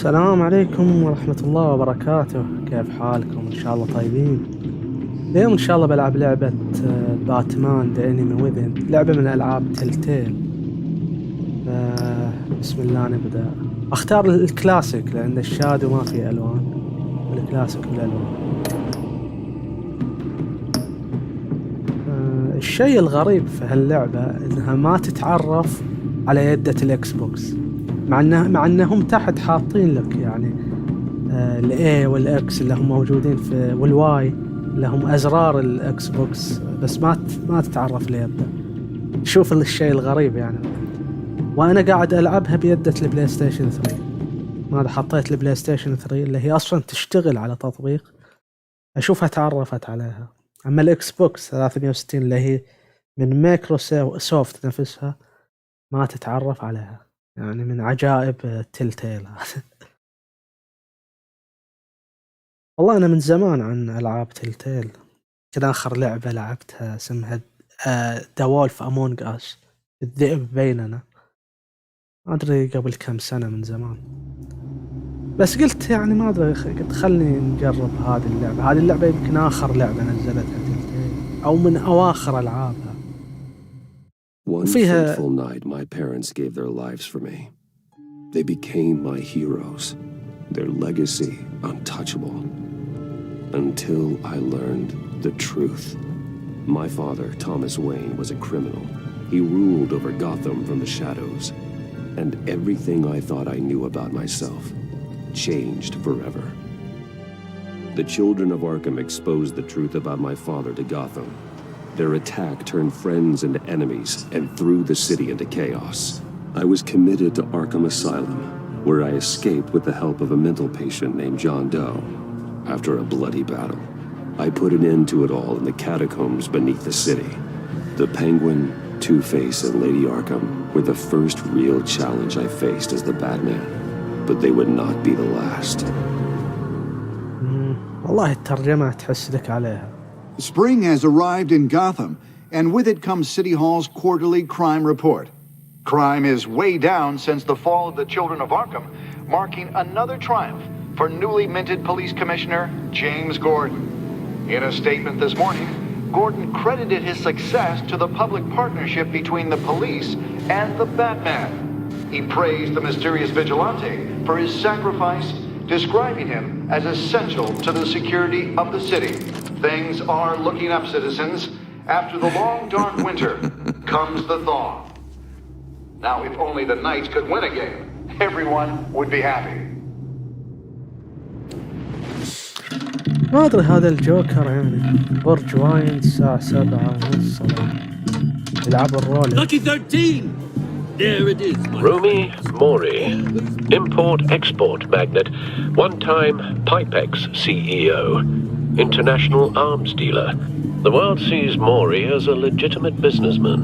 السلام عليكم ورحمة الله وبركاته. كيف حالكم؟ إن شاء الله طيبين. اليوم إن شاء الله بلعب لعبة باتمان ذا انمي وذن، لعبة من ألعاب تلتيل. بسم الله نبدأ. أختار الكلاسيك لأن الشادو ما فيه ألوان، الكلاسيك بالألوان. الشيء الغريب في هاللعبة إنها ما تتعرف على يدة الإكس بوكس، مع انهم تحت حاطين لك يعني الاي والاكس اللي هم موجودين في، والواي اللي هم ازرار الاكس بوكس، بس ما تتعرف ليده. شوف الشيء الغريب يعني. وانا قاعد العبها بيدة البلاي ستيشن 3. ما حطيت البلاي ستيشن 3 اللي هي اصلا تشتغل على تطبيق اشوفها تعرفت عليها. اما الاكس بوكس 360 اللي هي من مايكروسوفت نفسها ما تتعرف عليها. يعني من عجائب تلتيل هذا. والله أنا من زمان عن ألعاب تلتيل. كذا آخر لعبة لعبتها اسمها The Wolf Among Us، الذئب بيننا. ما أدري قبل كم سنة، من زمان. بس قلت يعني ما أدري، قلت خلني نجرب هذه اللعبة. هذه اللعبة يمكن آخر لعبة نزلتها تلتيل أو من أواخر ألعابها. One fateful night, my parents gave their lives for me. They became my heroes, their legacy untouchable. Until I learned the truth. My father, Thomas Wayne, was a criminal. He ruled over Gotham from the shadows. And everything I thought I knew about myself changed forever. The children of Arkham exposed the truth about my father to Gotham. Their attack turned friends into enemies and threw the city into chaos. I was committed to Arkham Asylum, where I escaped with the help of a mental patient named John Doe. After a bloody battle, I put an end to it all in the catacombs beneath the city. The Penguin, Two-Face, and Lady Arkham were the first real challenge I faced as the Batman, but they would not be the last. والله الترجمة تحس لك عليها. Spring has arrived in Gotham, and with it comes City Hall's quarterly crime report. Crime is way down since the fall of the Children of Arkham, marking another triumph for newly minted Police Commissioner James Gordon. In a statement this morning, Gordon credited his success to the public partnership between the police and the Batman. He praised the mysterious vigilante for his sacrifice, describing him as essential to the security of the city. Things are looking up, citizens. After the long, dark winter comes the thaw. Now, if only the Knights could win a game, everyone would be happy. ما أدري هذا الجوكر يعني برج واين الساعة 7:30 يلعب الرول. Lucky 13! There it is. Rumi Mori, import-export magnate, one-time Pipex CEO, international arms dealer. The world sees Mori as a legitimate businessman,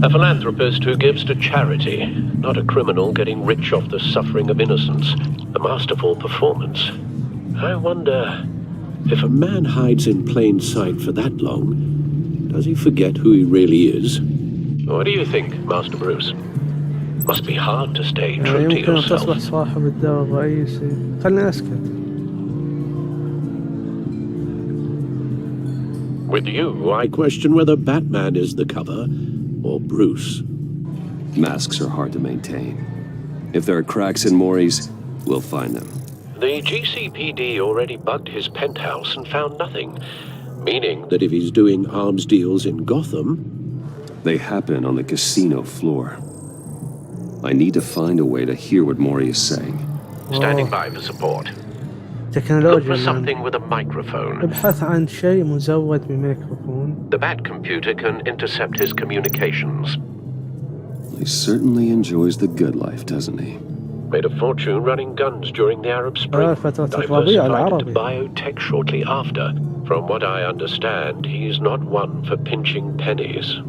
a philanthropist who gives to charity, not a criminal getting rich off the suffering of innocence. A masterful performance. I wonder, if a man hides in plain sight for that long, does he forget who he really is? What do you think, Master Bruce? Must be hard to stay true to يمكن yourself. تصبح صاحب الدور الرئيسي. خلني أسكت. With you, I question whether Batman is the cover or Bruce. Masks are hard to maintain. If there are cracks in Mori's, we'll find them. The GCPD already bugged his penthouse and found nothing, meaning that if he's doing arms deals in Gotham... They happen on the casino floor. I need to find a way to hear what Mori is saying. Standing by for support. Look تكنولوجيا. for something with a microphone. ابحث عن شيء مزود بميكروفون. The Bat computer can intercept his communications. He certainly enjoys the good life, doesn't he? Made a fortune running guns during the Arab Spring. فترة الربيع Diversified into العربي. biotech shortly after. From what I understand, he's not one for pinching pennies.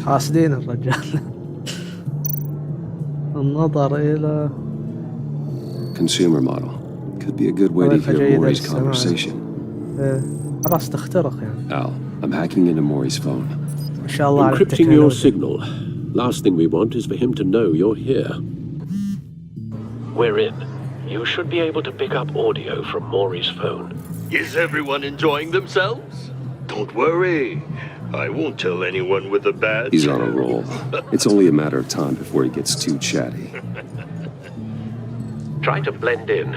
حاسدين الرجال. النظر إلى Consumer model. Could be a good way to hear Mori's conversation. خلاص تخترق يعني. Al, I'm hacking into Mori's phone. ما شاء الله على Encrypting your التكنولوجيا. signal. Last thing we want is for him to know you're here. We're in. you should be able to pick up audio from Maury's phone. Is everyone enjoying themselves? Don't worry. I won't tell anyone with a badge. He's on a roll. It's only a matter of time before he gets too chatty. Try to blend in.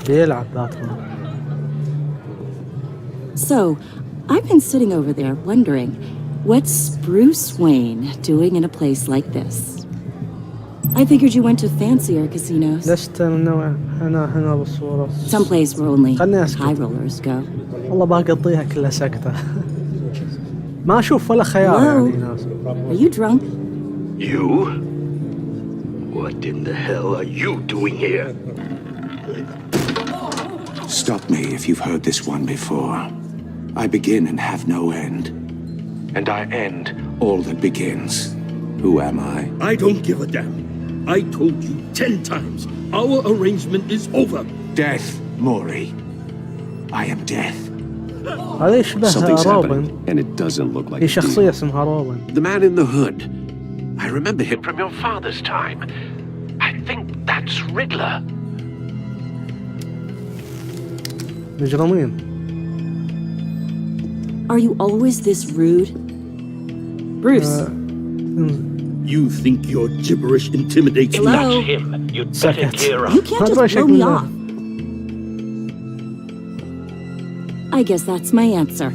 بيلعب باتمان. So, I've been sitting over there wondering, what's Bruce Wayne doing in a place like this? I figured you went to fancier casinos. لست النوع هنا بالصورة. Someplace where only خلني أسكت. high rollers go. والله بقضيها كلها سكتة. ما أشوف ولا خيال Hello? يعني ناس. Are you drunk? You? What in the hell are you doing here? Stop me if you've heard this one before. I begin and have no end. And I end all that begins. Who am I? I don't give a damn. I told you 10 times. Our arrangement is over. Death, Maury. I am death. هذا يشبه Something's روبن. happening, and it doesn't look like هي a شخصية deal. اسمها روبن. The man in the hood. I remember him from your father's time. I think that's Riddler. مجرمين. Are you always this rude? Bruce, You think your gibberish intimidates Hello? me? That's him. You'd better Second. gear you up. can't How do I just blow shake me him off. I guess that's my answer.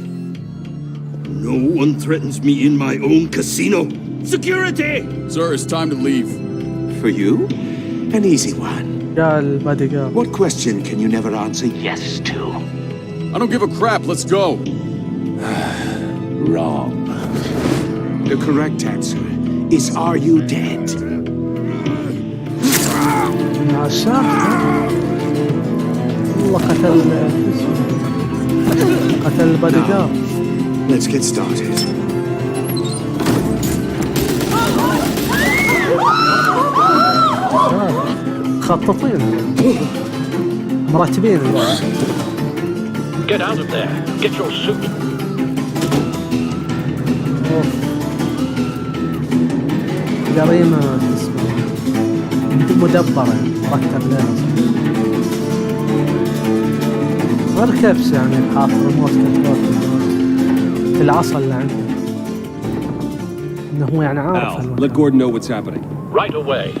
No one threatens me in my own casino. Security! Sir, it's time to leave. For you? An easy one. جاء البادي جارد. What question can you never answer yes to? I don't give a crap. Let's go. Wrong. The correct answer is, are you dead? مع الساحة. والله قتل البادي جارد. Let's get started. مخططين مرتبين. Get out of there. Get your suit. جريمة مدبرة مرتب لها. غير كيفس يعني حاط ريموت كنترول في العصا اللي عنده. انه هو يعني عارف Al, let Gordon know what's happening. Right away.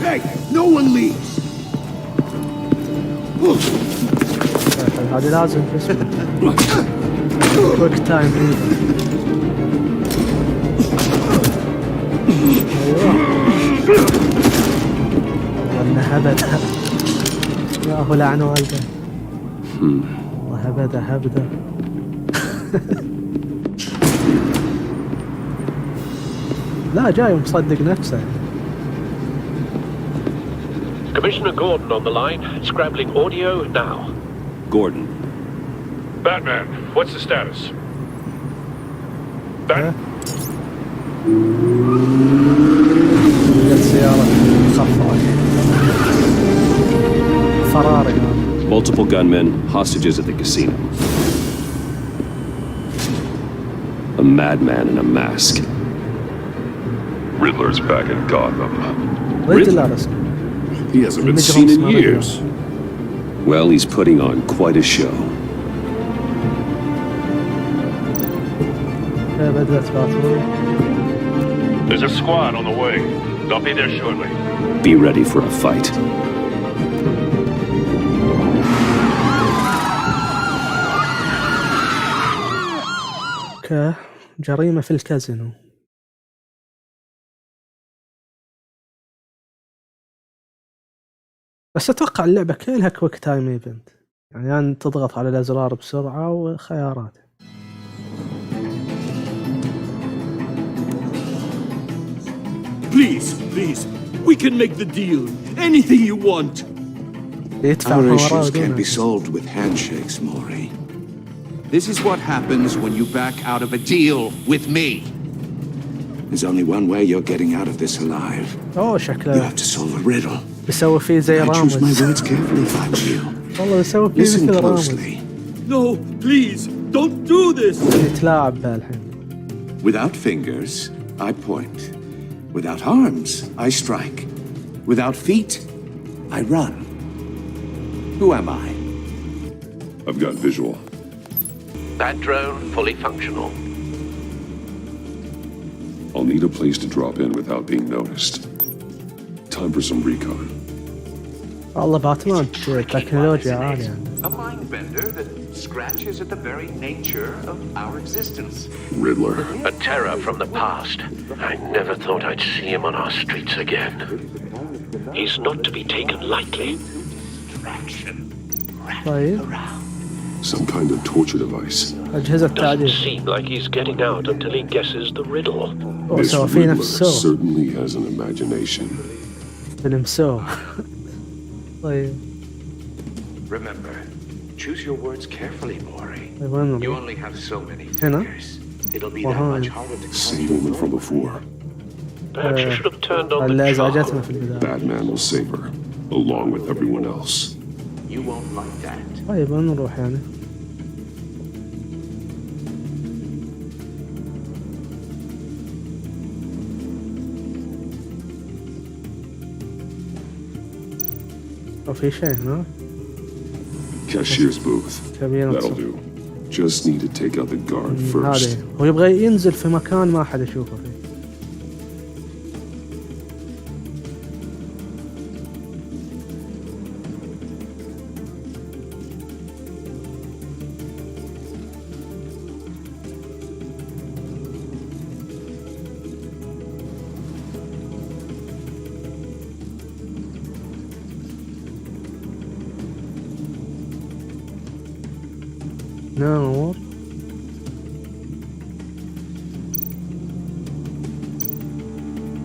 Hey, no one leaves. هذه لازم تسمع. كويك تايم. ايوه والله هبده. يا هو لعن والده. والله هبده. لا جاي مصدق نفسه. Commissioner Gordon on the line. Scrambling audio now. Gordon. Batman, what's the status? سيارة خضراء. فراري. Multiple gunmen, hostages at the casino. A madman in a mask. Riddler's back in Gotham. Riddler. He hasn't been seen in years. Well, he's putting on quite a show. بدأت باتمان. There's a squad on the way. They'll be there shortly. Be ready for a fight. اوكي جريمة في الكازينو. بس اتوقع اللعبة كلها كويك تايم ايفنت. يعني أن تضغط على الازرار بسرعة وخيارات. Please. We can make the deal. Anything you want. يدفع Our وراه issues can't دونه. be solved with handshakes, Maury. This is what happens when you back out of a deal with me. There's only one way you're getting out of this alive. اوه You شكله have to solve a riddle. بيسوي فيه زي I choose my رامز. words carefully if I were you. والله بيسوي فيه Listen مثل رامز. closely. No, please, don't do this. يتلاعب به الحين. Without fingers, I point. Without arms, I strike. Without feet, I run. Who am I? I've got visual. That drone fully functional. I'll need a place to drop in without being noticed. Time for some recon. والله باتمان تكنولوجيا عالية. A mind bender that scratches at the very nature of our existence. Riddler. A terror from the past. I never thought I'd see him on our streets again. He's not to be taken lightly. طيب. Some kind of torture device. أجهزة Doesn't تعديل. seem like he's getting out until he guesses the riddle. This سوى في Riddler نفس سو. certainly has an imagination. فيلم سو. طيب. Remember, choose your words carefully, Maury. طيب وين You نروح؟ only have so many هنا؟ fingers. It'll be that وهاي. much harder to Same woman from before. Perhaps you should have turned on اللي the أزعجتنا charm. في البداية. Batman will save her, along with everyone else. You won't like that. طيب وين نروح يعني؟ أو في شيء هنا؟ Cashier's booth. كبير That'll do. Just need to take out the guard first. هذه هو يبغى ينزل في مكان ما حد يشوفه فيه. نور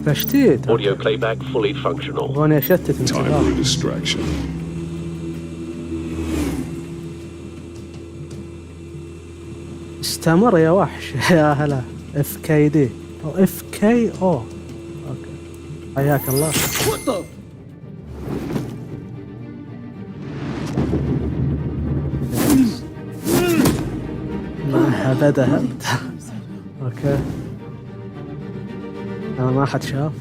تشتيت Audio playback fully functional. يبغوني أشتت Time انتباه. for a distraction. استمر يا وحش يا هلا اف كي دي او اف كي او اوكي حياك الله. معها بدأت اوكي ما حد شاف.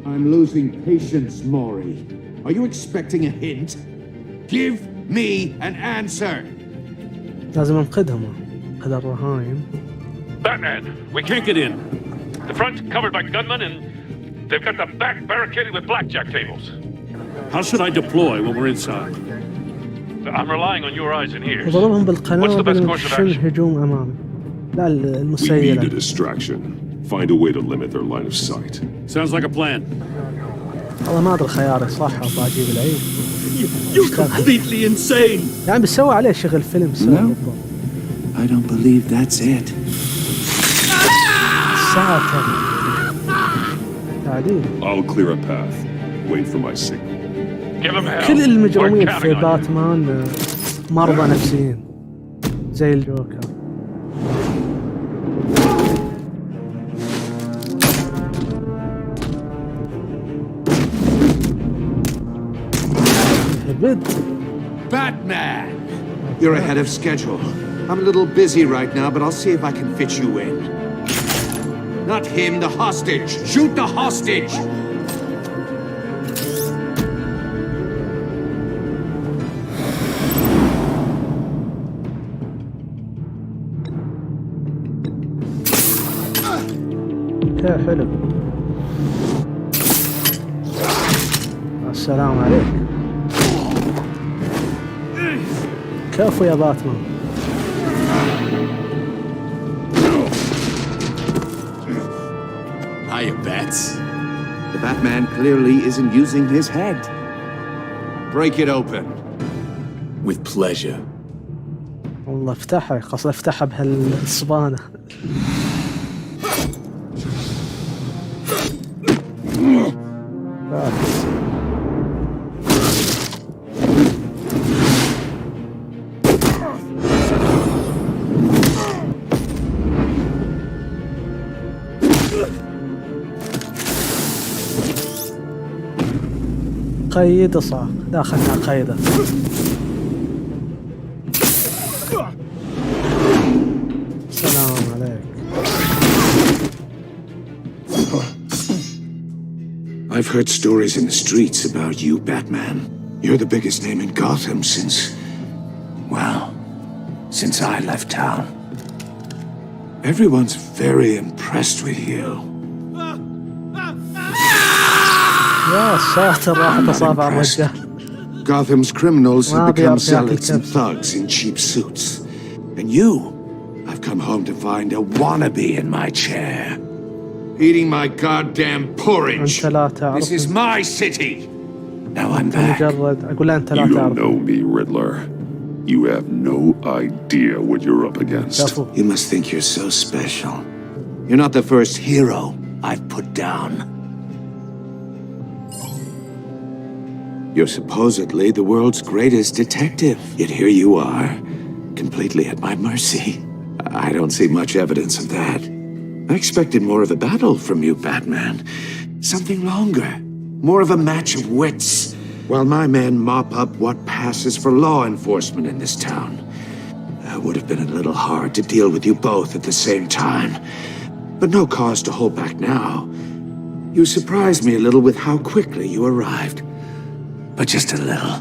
I'm losing patience, Maury. Are you expecting a hint? Give me an answer. لازم انقذهم انقذ الرهاين. Batman, we can't get in. The front's covered by gunmen and they've got the back barricaded with blackjack tables. How should I deploy when we're inside? I'm relying on your eyes and ears. وضربهم What's the best بالقنابل course of وشن action? هجوم امامي. لا We need a المسيلة. distraction. Find a way to limit their line of sight. Sounds like a plan. والله ما ادري خياري صح او اجيب العيد. You're completely insane. يعني بيسوي عليه شغل فيلم سو No. بالضبط. I don't believe that's it. ساتر تعديل. I'll clear a path. Wait for my signal. Give him hell. كل We're المجرمين counting في on you. باتمان مرضى نفسيين زي الجوكر. هبد. Batman! You're ahead of schedule. I'm a little busy right now, but I'll see if I can fit you in. Not him, the hostage! Shoot the hostage! اوكي حلو. السلام عليك. كفو يا باتمان. Hiya, Bats. The Batman clearly isn't using his head. Break it open. With pleasure. والله افتحها قصد افتحها بهالصبانة. بس. قيد صح داخلنا قيده. I've heard stories in the streets about you, Batman. You're the biggest name in Gotham since I left town. Everyone's very impressed with you. يا ساتر راحت أصابع الرجال. Gotham's criminals have become zealots and thugs in cheap suits. And you, I've come home to find a wannabe in my chair. Eating my goddamn porridge. This is my city. Now I'm back. You don't know me, Riddler. You have no idea what you're up against. You must think you're so special. You're not the first hero I've put down. You're supposedly the world's greatest detective. Yet here you are, completely at my mercy. I don't see much evidence of that. I expected more of a battle from you, Batman. Something longer. More of a match of wits. While my men mop up what passes for law enforcement in this town. It would have been a little hard to deal with you both at the same time. But no cause to hold back now. You surprised me a little with how quickly you arrived. But just a little.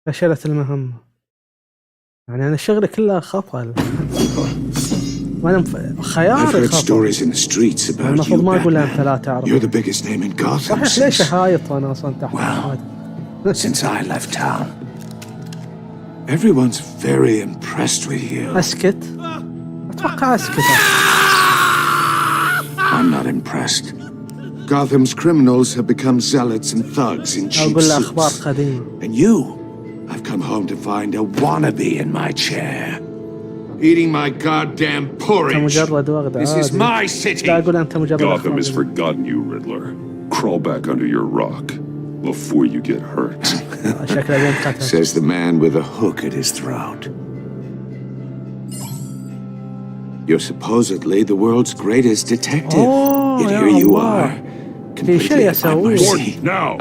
فشلت المهمة. يعني أنا شغلي كله خطأ. وأنا خياري خطأ. المفروض ما أقول أنت لا تعرف. صحيح ليش هايط وأنا أصلا تحت. Since I left town, everyone's very impressed with you. أسكت. أتوقع أسكت. I'm not impressed. Gotham's criminals have become zealots and thugs in cheap suits. And you, I've come home to find a wannabe in my chair. Eating my goddamn porridge. This is my city. Gotham has forgotten you, Riddler. Crawl back under your rock before you get hurt. Says the man with a hook at his throat. You're supposedly the world's greatest detective. Yet here you are, completely at my mercy. Now!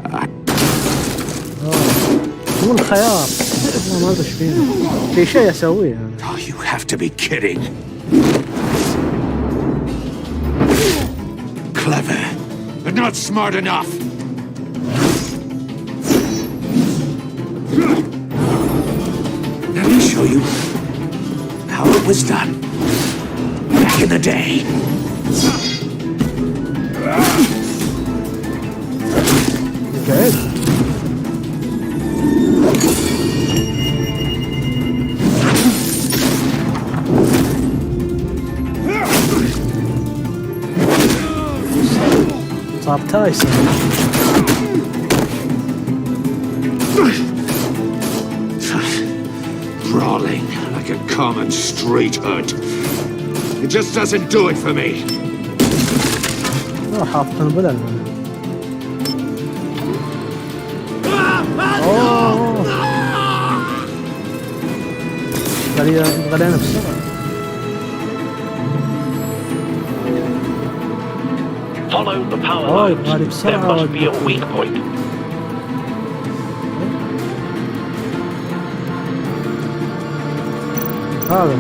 مو الخيار. ما أدري إيش فيه. في شيء أسويه. Oh, you have to be kidding. Clever, but not smart enough. Let me show you how it was done back in the day. Good. صار تايسون. Brawling like a common street hood. It just doesn't do it for me. حاط قنبلة. أوه. غلينا بسرعة. Follow the power lines. There must be a weak point. هذا.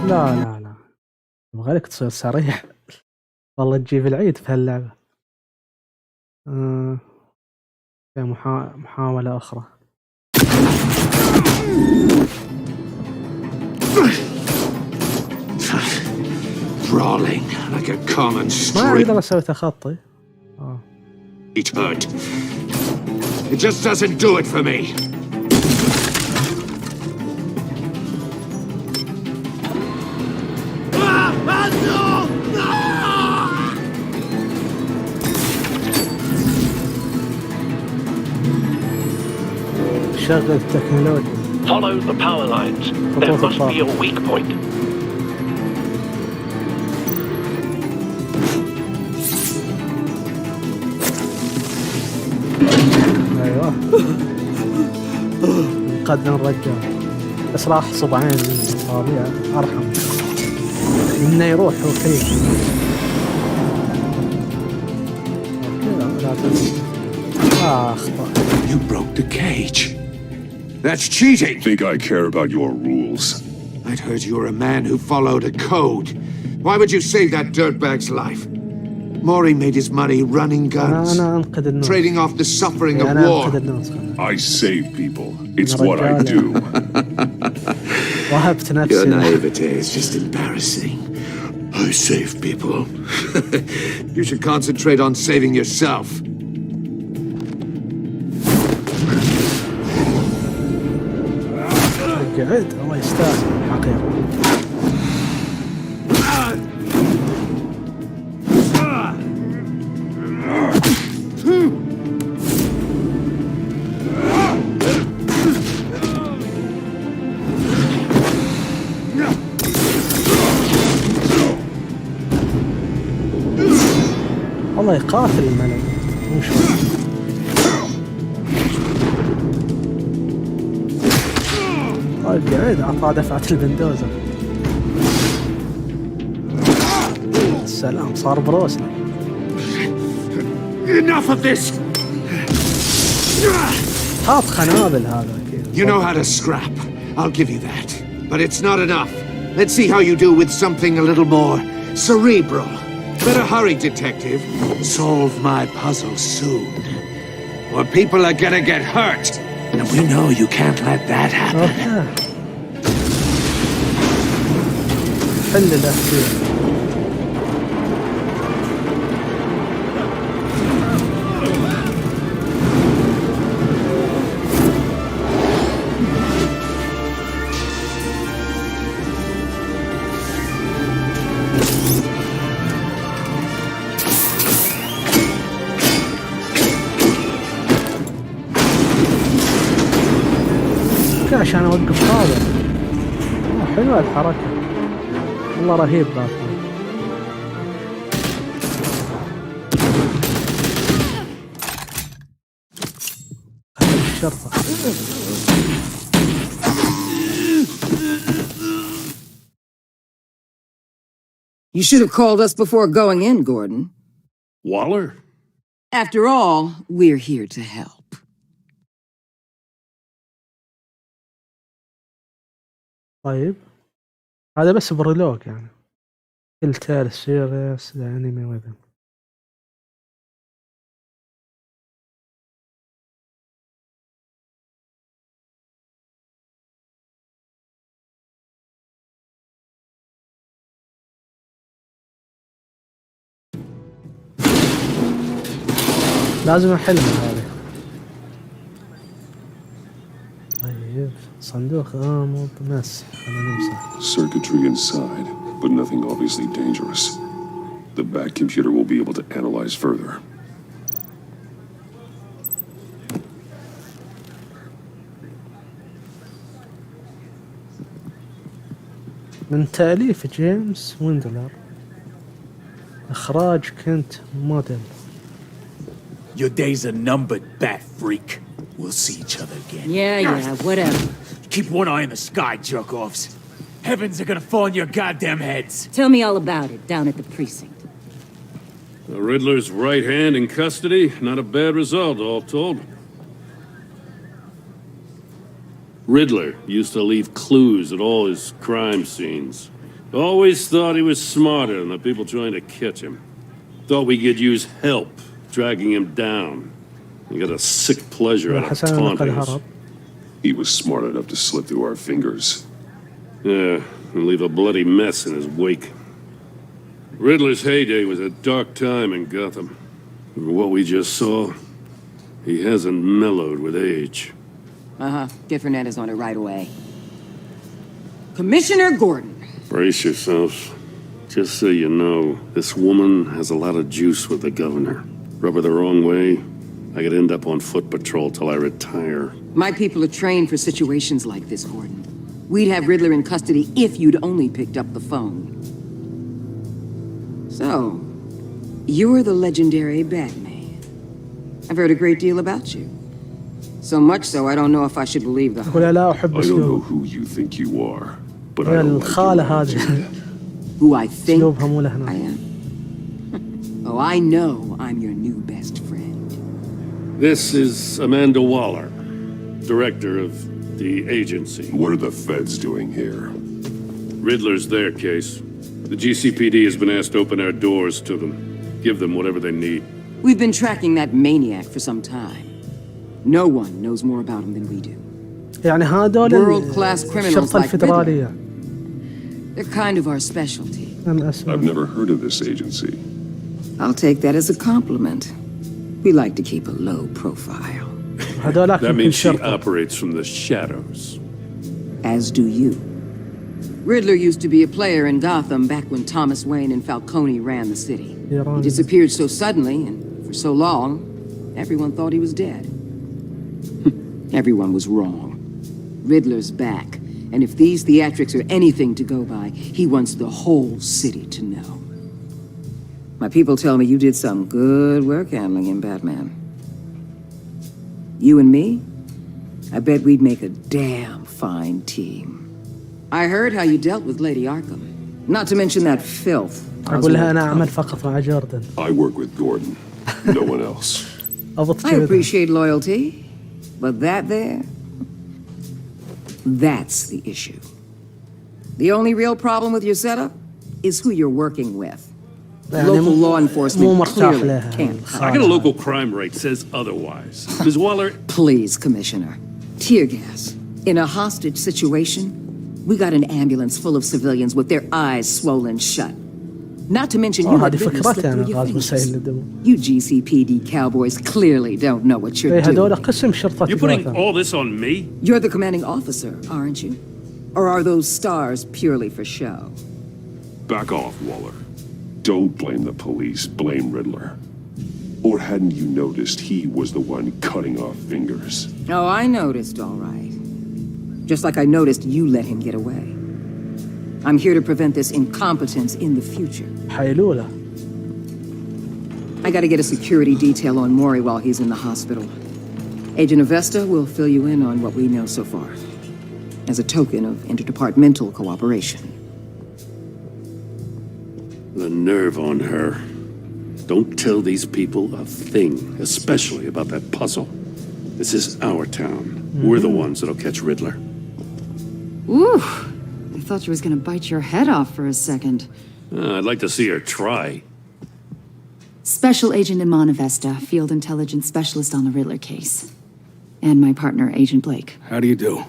لا أبغالك تصير سريع. والله تجيب العيد في هاللعبة. في محاولة أخرى. Brawling like a common street. ما أقدر أسوي تخطي. It hurt. It just doesn't do it for me. شغل التكنولوجيا. Follow the power lines. There must be a weak point. ايوه قدم الرجال بس راح صبعين من اصابع ارحم انه يروح هو كريم. اخطا. You broke the cage. That's cheating. Think I care about your rules? I'd heard you were a man who followed a code. Why would you save that dirtbag's life? Maury made his money running guns, trading off the suffering of war. I save people. It's what I do. Your naivete is just embarrassing. I save people. You should concentrate on saving yourself. قعد الله يستاهل حقيقة. والله يقاتل الملك مو شوي. قاعد عطى دفعة البندوزر. السلام صار بروسنا. Enough of this. حاط خنابل هذا كذا. You know how to scrap. I'll give you that. But it's not enough. Let's see how you do with something a little more cerebral. Better hurry, detective. Solve my puzzle soon. Or people are gonna get hurt. And we know you can't let that happen. حل الأخير. عشان اوقف هذا. حلوة الحركة والله رهيب باتمان. الشرطة. You should have called us before going in, Gordon. Waller? After all, we're here to help. طيب هذا بس بريلوك يعني كل تير سيريس الانمي وذا. لازم احلها هذه. طيب صندوق غامض مسح. خلينا نمسح. Circuitry inside, but nothing obviously dangerous. The back computer will be able to analyze further. من تأليف جيمس ويندلر، إخراج كنت موديل. Your days are numbered, bat freak. We'll see each other again. Yeah, whatever. Keep one eye in the sky, jerk-offs. Heavens are gonna fall on your goddamn heads. Tell me all about it down at the precinct. The Riddler's right hand in custody. Not a bad result, all told. Riddler used to leave clues at all his crime scenes. Always thought he was smarter than the people trying to catch him. Thought we could use help dragging him down. He got a sick pleasure out of taunting us. He was smart enough to slip through our fingers. Yeah, and leave a bloody mess in his wake. Riddler's heyday was a dark time in Gotham. For what we just saw, he hasn't mellowed with age. Get Fernandez on it right away. Commissioner Gordon. Brace yourselves. Just so you know, this woman has a lot of juice with the governor. Rub her the wrong way, I could end up on foot patrol till I retire. My people are trained for situations like this, Gordon. We'd have Riddler in custody if you'd only picked up the phone. So, you're the legendary Batman. I've heard a great deal about you. So much so, I don't know if I should believe the I don't know who you think you are, but I don't like who I think I am. Oh, I know I'm your new best friend. This is Amanda Waller, director of the agency. What are the feds doing here? Riddler's their case. The GCPD has been asked to open our doors to them. Give them whatever they need. We've been tracking that maniac for some time. No one knows more about him than we do. يعني هذول World-class criminals الشرطة like الفيدرالية. They're kind of our specialty. I've never heard of this agency. I'll take that as a compliment. We like to keep a low profile. That means she operates from the shadows. As do you. Riddler used to be a player in Gotham back when Thomas Wayne and Falcone ran the city. He disappeared so suddenly and for so long, everyone thought he was dead. Everyone was wrong. Riddler's back, and if these theatrics are anything to go by, he wants the whole city to know. My people tell me you did some good work handling him, Batman. You and me? I bet we'd make a damn fine team. I heard how you dealt with Lady Arkham. Not to mention that filth. أقولها أنا أعمل فقط مع جوردن. I work with Gordon. No one else. I appreciate loyalty, but that there, that's the issue. The only real problem with your setup is who you're working with. Local law enforcement clearly can't. I got a local crime rate says otherwise. Ms. Waller... Please, Commissioner. Tear gas. In a hostage situation, we got an ambulance full of civilians with their eyes swollen shut. Not to mention you had Riddler slip through your fingers. You GCPD cowboys clearly don't know what you're doing. You're putting all this on me? You're the commanding officer, aren't you? Or are those stars purely for show? Back off, Waller. Don't blame the police, blame Riddler. Or hadn't you noticed he was the one cutting off fingers? Oh, I noticed, all right. Just like I noticed you let him get away. I'm here to prevent this incompetence in the future. حيلولة. I gotta get a security detail on Mori while he's in the hospital. Agent Avesta will fill you in on what we know so far, as a token of interdepartmental cooperation. The nerve on her. Don't tell these people a thing, especially about that puzzle. This is our town. We're the ones that'll catch Riddler. Ooh, I thought she was gonna bite your head off for a second. I'd like to see her try. Special Agent Iman Avesta, Field Intelligence Specialist on the Riddler case. And my partner, Agent Blake. How do you do?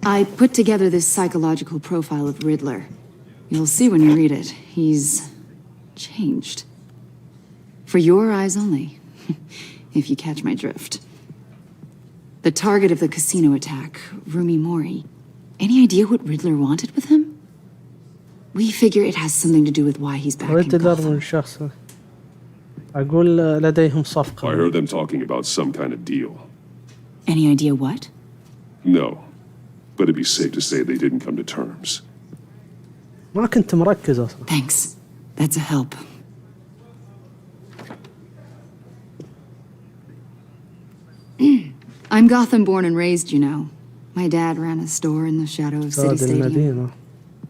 I put together this psychological profile of Riddler. You'll see when you read it. He's changed. For your eyes only, if you catch my drift. The target of the casino attack, Rumi Mori. Any idea what Riddler wanted with him? We figure it has something to do with why he's back in Gotham. أقول لديهم صفقة. I heard them talking about some kind of deal. Any idea what? No, but it'd be safe to say they didn't come to terms. ما كنت مركز أصلا. Thanks. That's a help. I'm Gotham born and raised, you know. My dad ran a store in the shadow of City Stadium.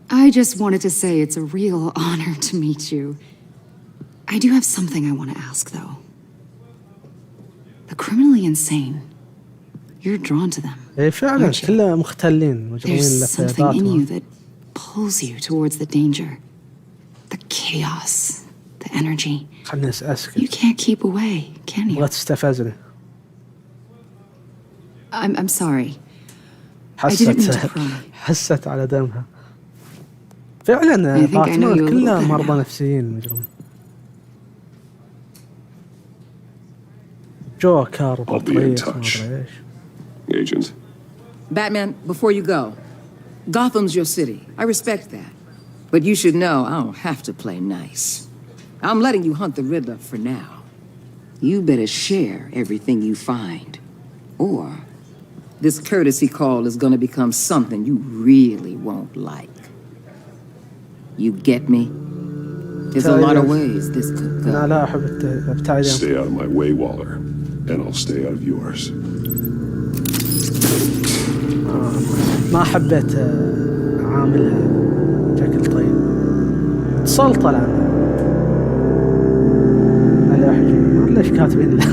I just wanted to say it's a real honor to meet you. I do have something I want to ask, though. The criminally insane. You're drawn to them. فعلا كلها مختلين مجرمين There's something in you لفيضاتهم. that pulls you towards the danger. The chaos. The energy. خلني أسكت. You can't keep away, can you? بغت تستفزني. I'm sorry. I didn't mean to pry. حست على دمها. فعلا باتمان كلها مرضى نفسيين مجرمين. جوكر وبطريق ما أدري إيش. Agent. Batman, before you go, Gotham's your city. I respect that. But you should know I don't have to play nice. I'm letting you hunt the Riddler for now. You better share everything you find. Or this courtesy call is gonna become something you really won't like. You get me? There's a lot of ways this could go. أنا لا أحب الابتعاد. Stay out of my way, Waller, and I'll stay out of yours. ما حبيت عاملها بشكل طيب. اتصلت الآن. على أحجي ما ليش كاتبين له.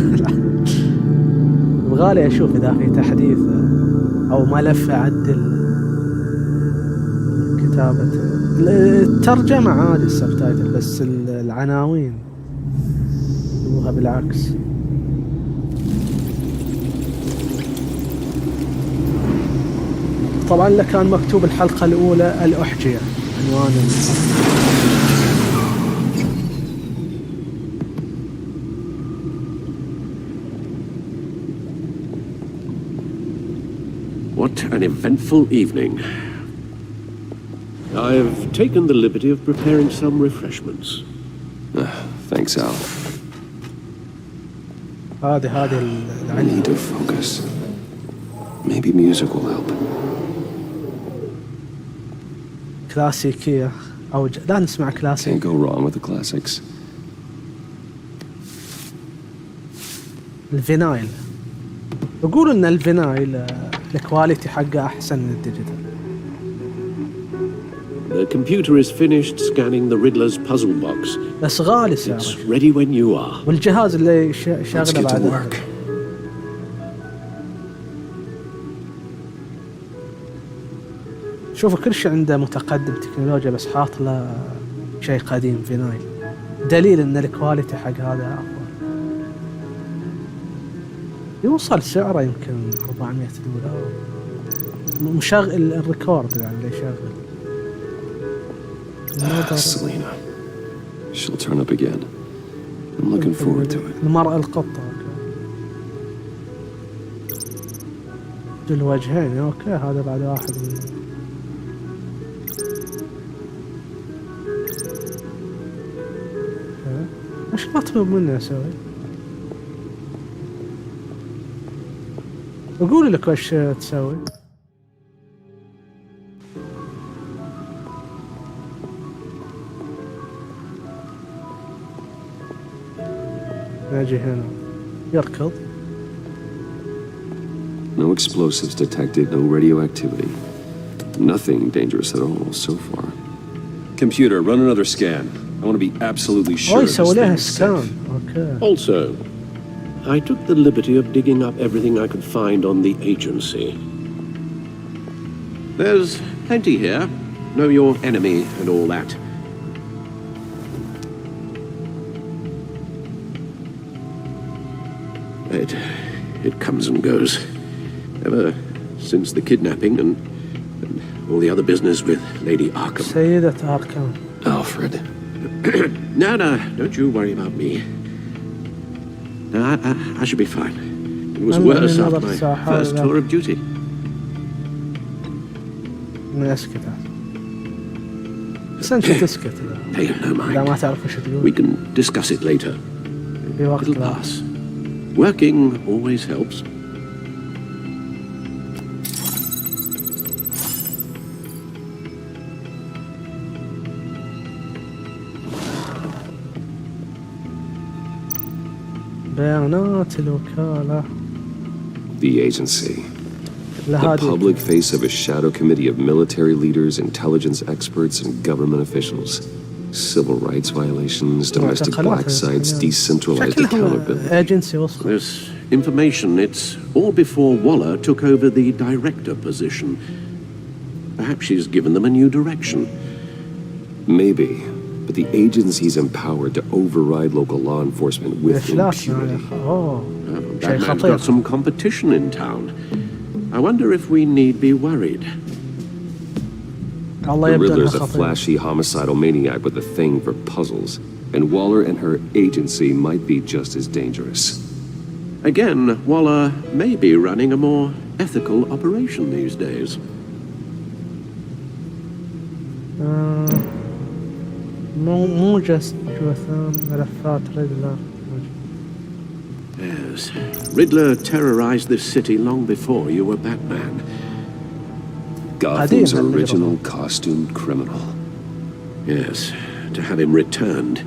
يبغالي أشوف إذا في تحديث أو ملف أعدل الكتاب. كتابة الترجمة عادي السبتايتل، بس العناوين يسووها بالعكس. طبعا اللي كان مكتوب الحلقة الأولى الأحجية عنوان What an eventful evening. I've taken the liberty of preparing some refreshments. Thanks, Al. هذه I need to focus. Maybe music will help. كلاسيكية أو لا نسمع كلاسيك. Can't go wrong with the classics. الفينايل. يقولوا إن الفينايل الكواليتي حقه أحسن من الديجيتال. The computer is finished scanning the Riddler's puzzle box. بس غالي سعره. It's ready when you are. والجهاز اللي شغله بعد. شوفوا كل شيء عنده متقدم تكنولوجيا، بس حاط له شيء قديم فينايل، دليل ان الكواليتي حق هذا افضل. يوصل سعره يمكن $400. مشغل الريكورد يعني اللي يشغل. Selena. She'll turn up again. I'm looking forward to it. المرأة القطة. ذو الوجهين اوكي، هذا بعد واحد من وش مطلوب مني اسوي؟ اقول لك وش تسوي. نجي هنا يركض. No explosives detected, no radioactivity. Nothing dangerous at all so far. Computer, run another scan. I want to be absolutely sure this thing is safe. Okay. Also, I took the liberty of digging up everything I could find on the agency. There's plenty here. Know your enemy and all that. It comes and goes. Ever since the kidnapping and all the other business with Lady Arkham. سيدة Arkham. Alfred. No, don't you worry about me. No, I should be fine. It was worse after my first tour of duty. اسكت. بس انت تسكت. Pay no mind. لا ما تعرف وش تقول. We can discuss it later. It'll pass. Working always helps. بيانات الوكالة. The agency. The public face of a shadow committee of military leaders, intelligence experts, and government officials. Civil rights violations, domestic black sites, decentralized accountability. This information, it's all before Waller took over the director position. Perhaps she's given them a new direction. Maybe. But the agency's empowered to override local law enforcement with impunity. Batman's got some competition in town. I wonder if we need be worried. The Riddler's a flashy, homicidal maniac with a thing for puzzles, and Waller and her agency might be just as dangerous. Again, Waller may be running a more ethical operation these days. موجز جثام ملفات ريدلر. Yes. Riddler terrorized this city long before you were Batman. Gotham's original costumed criminal. Yes. To have him returned,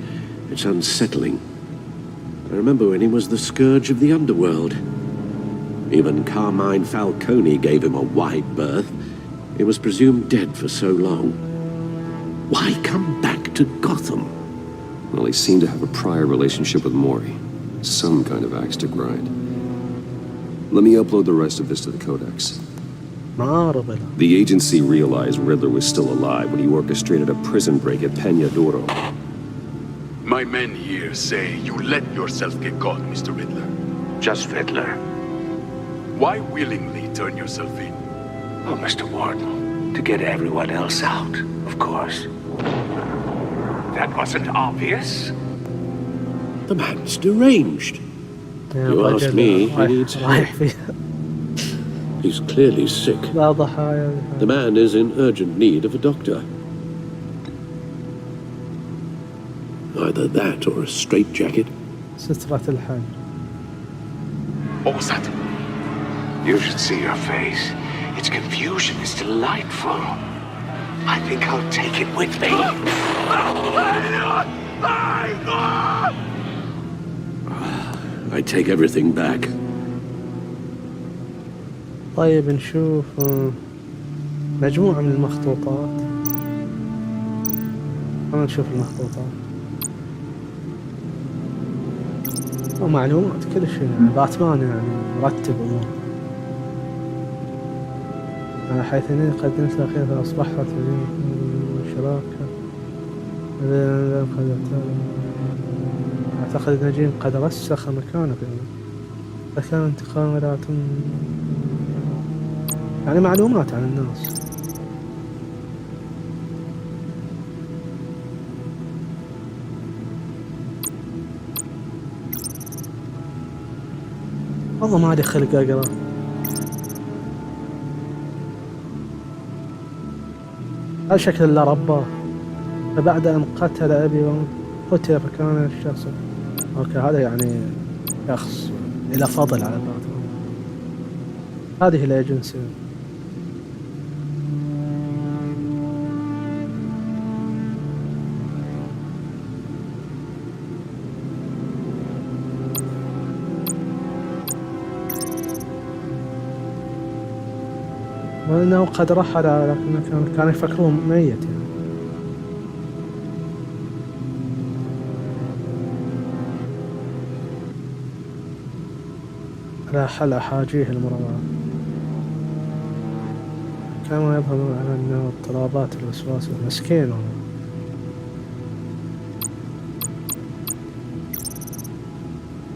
it's unsettling. I remember when he was the scourge of the underworld. Even Carmine Falcone gave him a wide berth. He was presumed dead for so long. Why come back to Gotham? Well, he seemed to have a prior relationship with Mori. Some kind of axe to grind. Let me upload the rest of this to the Codex. The agency realized Riddler was still alive when he orchestrated a prison break at Peña Duro. My men here say you let yourself get caught, Mr. Riddler. Just Riddler. Why willingly turn yourself in? Oh, Mr. Warden, to get everyone else out, of course. That wasn't obvious. The man's deranged. You ask me, he needs help. He's clearly sick. The man is in urgent need of a doctor. Either that or a straitjacket. What was that? You should see your face. Its confusion is delightful. I think I'll take it with me. I take everything back. طيب نشوف مجموعة من المخطوطات. خلينا نشوف المخطوطات ومعلومات كل شيء. يعني باتمان يعني مرتب أمور على حيث أنني قدمت له كيف أصبحت شراكة. أعتقد نجيم قد رسخ مكانه فكان انتقالات يعني معلومات عن الناس. والله ما عاد خلق أقرأ. هذا شكل الله رباه فبعد أن قتل أبي قتل فكان الشخص. أوكي هذا يعني شخص إلى فضل على باتمان. هذه الإيجنسي. وإنه قد رحل لكن كانوا يفكرون ميت يعني. لا حل أحاجيه المروعة كما يظهر على أنه اضطرابات الوسواس مسكين.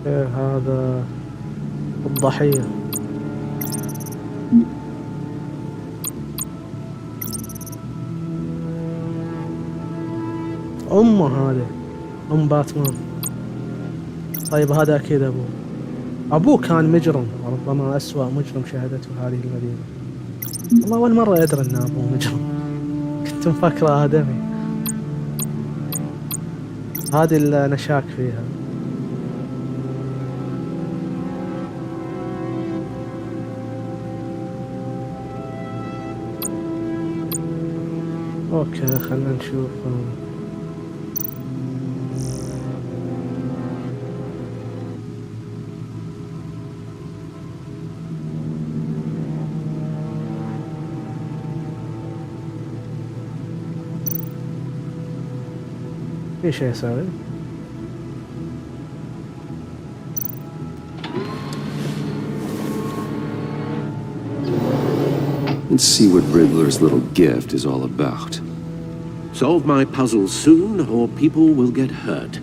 هذا الضحية. أمه هذه أم باتمان. طيب هذا أكيد أبوه كان مجرم ربما أسوأ مجرم شهدته هذه المدينة. والله أول مرة أدري أن أبوه مجرم كنت مفكره آدمي. هذه اللي أنا شاك فيها. أوكي خلنا نشوف. في شيء أسوي. Let's see what Riddler's little gift is all about. Solve my puzzle soon, or people will get hurt.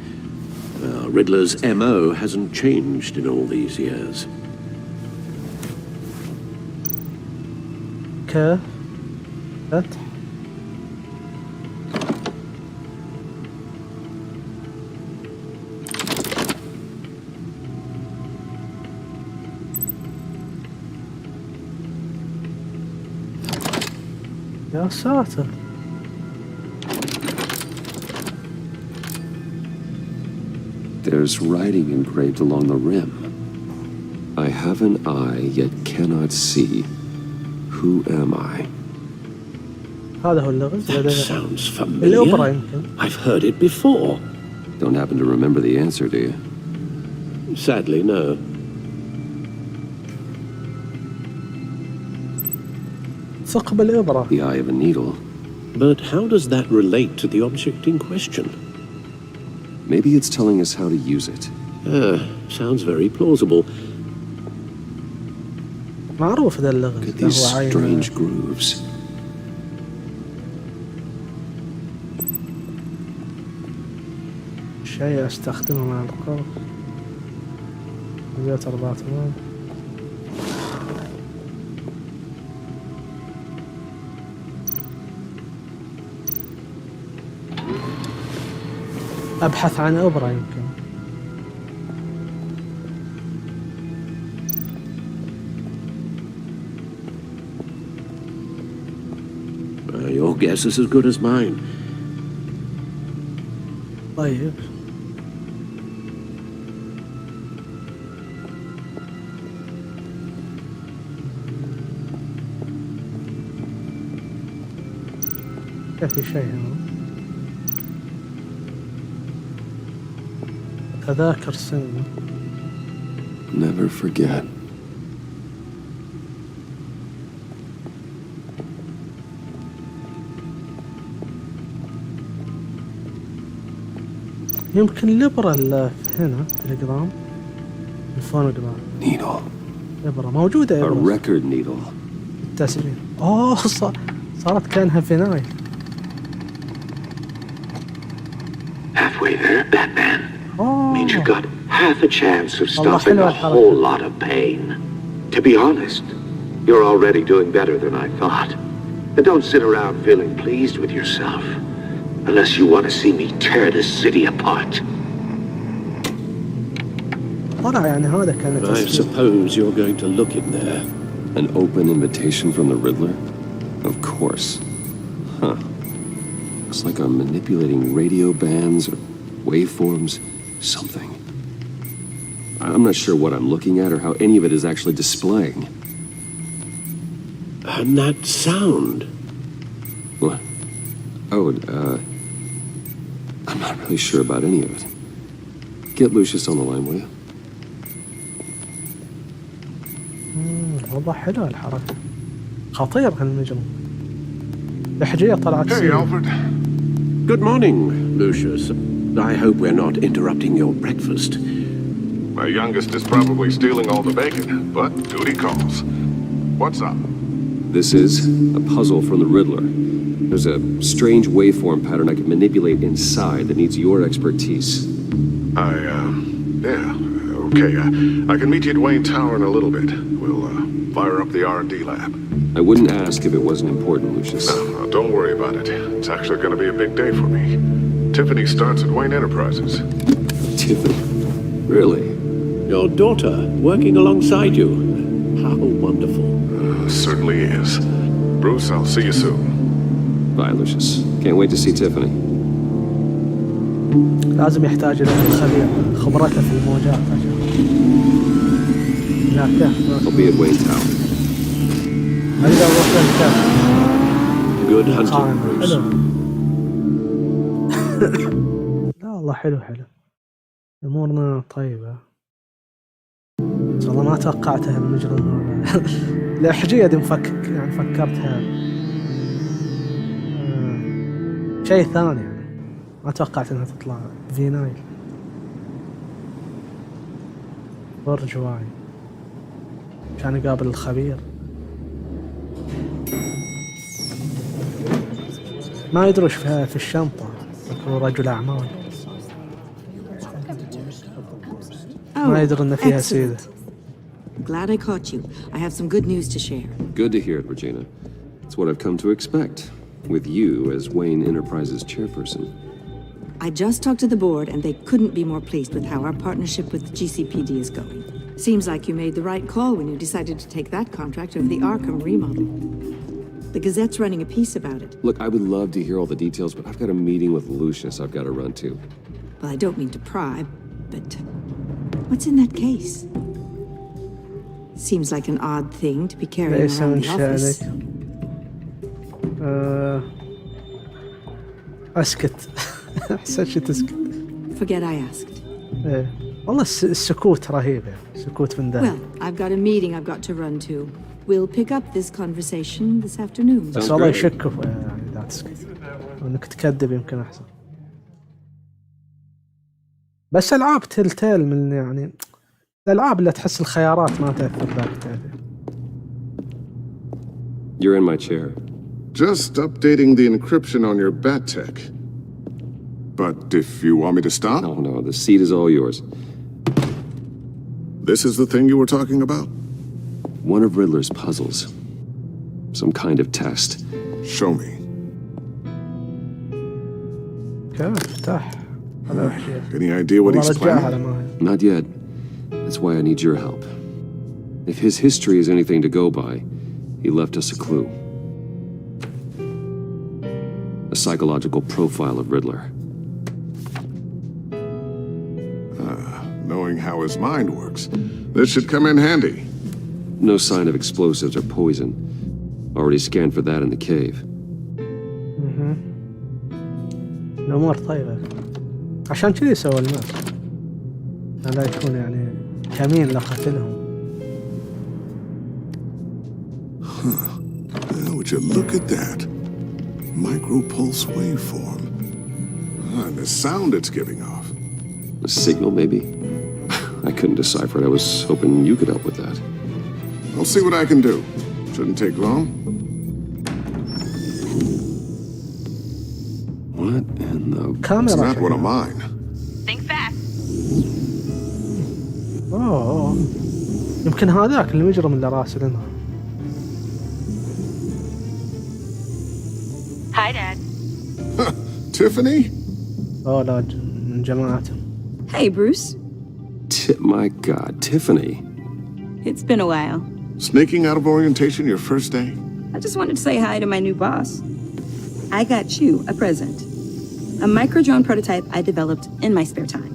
Riddler's MO hasn't changed in all these years. كيف؟ يا ساتر. There's writing engraved along the rim. I have an eye, yet cannot see. Who am I? هذا هو اللغز. That sounds الأوبرا familiar. يمكن. I've heard it before. Don't happen to remember the answer, do you? Sadly, no. ثقب الإبرة. The eye of a needle. But how does that relate to the object in question? Maybe it's telling us how to use it. Sounds very plausible. معروف ذا اللغز. Look at these strange grooves. شيء استخدمه مع القرب. زيت 4 مال. ابحث عن ابرة يمكن. Your guess is as good as mine. طيب. في شيء هنا. تذاكر سينما. Never forget. يمكن الإبرة اللي هنا في الجرام الفونوجرام. Needle. إبرة موجودة A إبرة. record needle. التسجيل. صارت كأنها فينايل. Halfway there, Batman. Means you got half a chance of stopping a whole lot of pain. To be honest, you're already doing better than I thought. And don't sit around feeling pleased with yourself. Unless you want to see me tear this city apart. I suppose you're going to look in there. An open invitation from the Riddler? Of course. Huh. Looks like I'm manipulating radio bands or waveforms. Something. I'm not sure what I'm looking at or how any of it is actually displaying. And that sound. What? Oh, I'm not really sure about any of it. Get Lucius on the line, will you? والله حلوة الحركة. خطير هالمجرم. لحجية طلعت. Hey, Alfred. Good morning, Lucius. I hope we're not interrupting your breakfast. My youngest is probably stealing all the bacon, but duty calls. What's up? This is a puzzle from the Riddler. There's a strange waveform pattern I can manipulate inside that needs your expertise. Yeah, okay. I can meet you at Wayne Tower in a little bit. We'll, fire up the R&D lab. I wouldn't ask if it wasn't important, Lucius. No, don't worry about it. It's actually going to be a big day for me. Tiffany starts at Wayne Enterprises. Tiffany? Really? Your daughter working alongside you. How wonderful. Certainly is. Bruce, I'll see you soon. Bye, Lucius. Can't wait to see Tiffany. لازم يحتاج إلى الخبير خبرته في الموجات عشان. لا كيف. I'll be at Wayne Tower. هذا وصل الكهف. Good hunting, Bruce. لا والله حلو. أمورنا طيبة. والله ما توقعتها المجرم. لا حجية دي مفكك يعني فكرتها شيء ثاني يعني. ما توقعت انها تطلع فينايل. برج واعي كان يقابل الخبير. ما يدري وش في الشنطة. يكون رجل أعمال. ما يدري إن فيها سيدة. Glad I caught you. I have some good news to share. Good to hear it, Regina. It's what I've come to expect, with you as Wayne Enterprises chairperson. I just talked to the board and they couldn't be more pleased with how our partnership with the GCPD is going. Seems like you made the right call when you decided to take that contract over the Arkham remodel. The Gazette's running a piece about it. Look, I would love to hear all the details, but I've got a meeting with Lucius I've got to run to. Well, I don't mean to pry, but what's in that case? Seems like an odd thing to be carrying around the office. أسكت. حسيت تسكت. Forget I asked. إيه. والله السكوت رهيب يعني. سكوت من ذا. Well, I've got a meeting I've got to run to. We'll pick up this conversation this afternoon. بس والله يشكوا يعني لا تسكت. وإنك تكذب يمكن أحسن. بس ألعاب تلتيل من يعني الألعاب اللي تحس الخيارات ما تأثر ذاك تعرف. You're in my chair. Just updating the encryption on your bat tech. But if you want me to stop? No, the seat is all yours. This is the thing you were talking about? One of Riddler's puzzles. Some kind of test. Show me. Any idea what he's planning? Not yet. That's why I need your help. If his history is anything to go by, he left us a clue. A psychological profile of Riddler. Knowing how his mind works, this should come in handy. No sign of explosives or poison. Already scanned for that in the cave. الأمور طيبة. عشان كذي سوى الماس. لا يكون يعني كمين لقتلهم. Would you look at that? Micro-pulse waveform. And the sound it's giving off. A signal, maybe? I couldn't decipher it. I was hoping you could help with that. I'll see what I can do. Shouldn't take long. What in the... It's not one of mine. Think fast. أوه يمكن هذاك المجرم اللي راسلنا. Hi, Dad. Tiffany? أوه لا من جماعتهم. Hey, Bruce. My God, Tiffany. It's been a while. Sneaking out of orientation your first day? I just wanted to say hi to my new boss. I got you a present. A micro-drone prototype I developed in my spare time.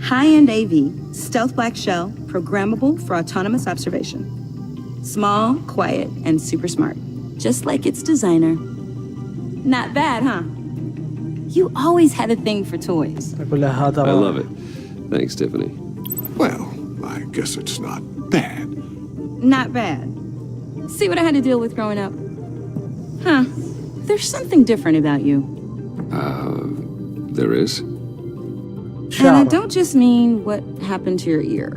High-end AV, stealth black shell, programmable for autonomous observation. Small, quiet, and super smart. Just like its designer. Not bad, huh? You always had a thing for toys. I love it. Thanks, Tiffany. Well, I guess it's not bad. Not bad. See what I had to deal with growing up? Huh. There's something different about you. There is? And I don't just mean what happened to your ear.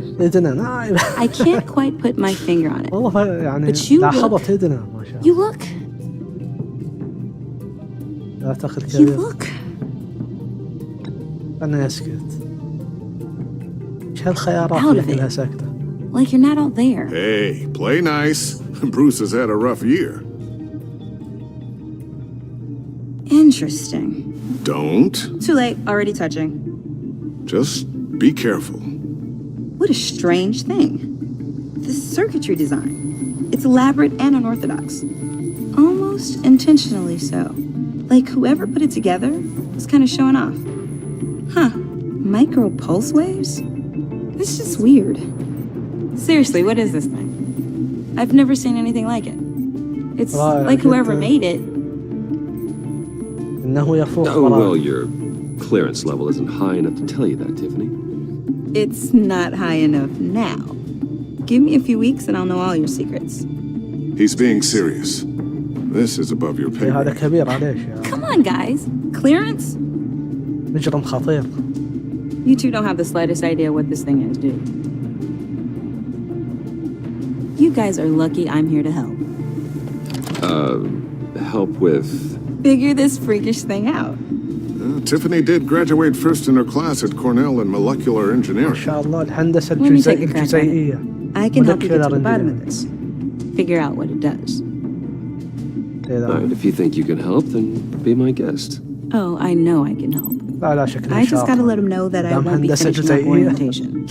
I can't quite put my finger on it. But you look... You look... أنا أسكت. شو هالخيارات اللي كلها ساكتة؟ Like you're not out there. Hey, play nice. Bruce has had a rough year. Interesting. Don't. Too late. Already touching. Just be careful. What a strange thing. The circuitry design. It's elaborate and unorthodox. Almost intentionally so. Like whoever put it together was kind of showing off. Huh. Micro pulse waves? This is just weird. Seriously, what is this thing? I've never seen anything like it. It's like whoever made it. Oh, well, your clearance level isn't high enough to tell you that, Tiffany. It's not high enough now. Give me a few weeks and I'll know all your secrets. He's being serious. This is above your pay هذا كبير عليش يا. Come on, guys. Clearance? مجرم خطير. You two don't have the slightest idea what this thing is, do you? You guys are lucky I'm here to help. Help with... Figure this freakish thing out. Tiffany did graduate first in her class at Cornell in molecular engineering. ما شاء الله الهندسة Let me take a crack at it. الجزيئية. I can help you get to the bottom of this. Figure out what it does. Alright, if you think you can help, then be my guest. Oh, I know I can help. لا شكلها I just شاطر. gotta let him know that I won't be هندسة finishing up جزيئية. orientation.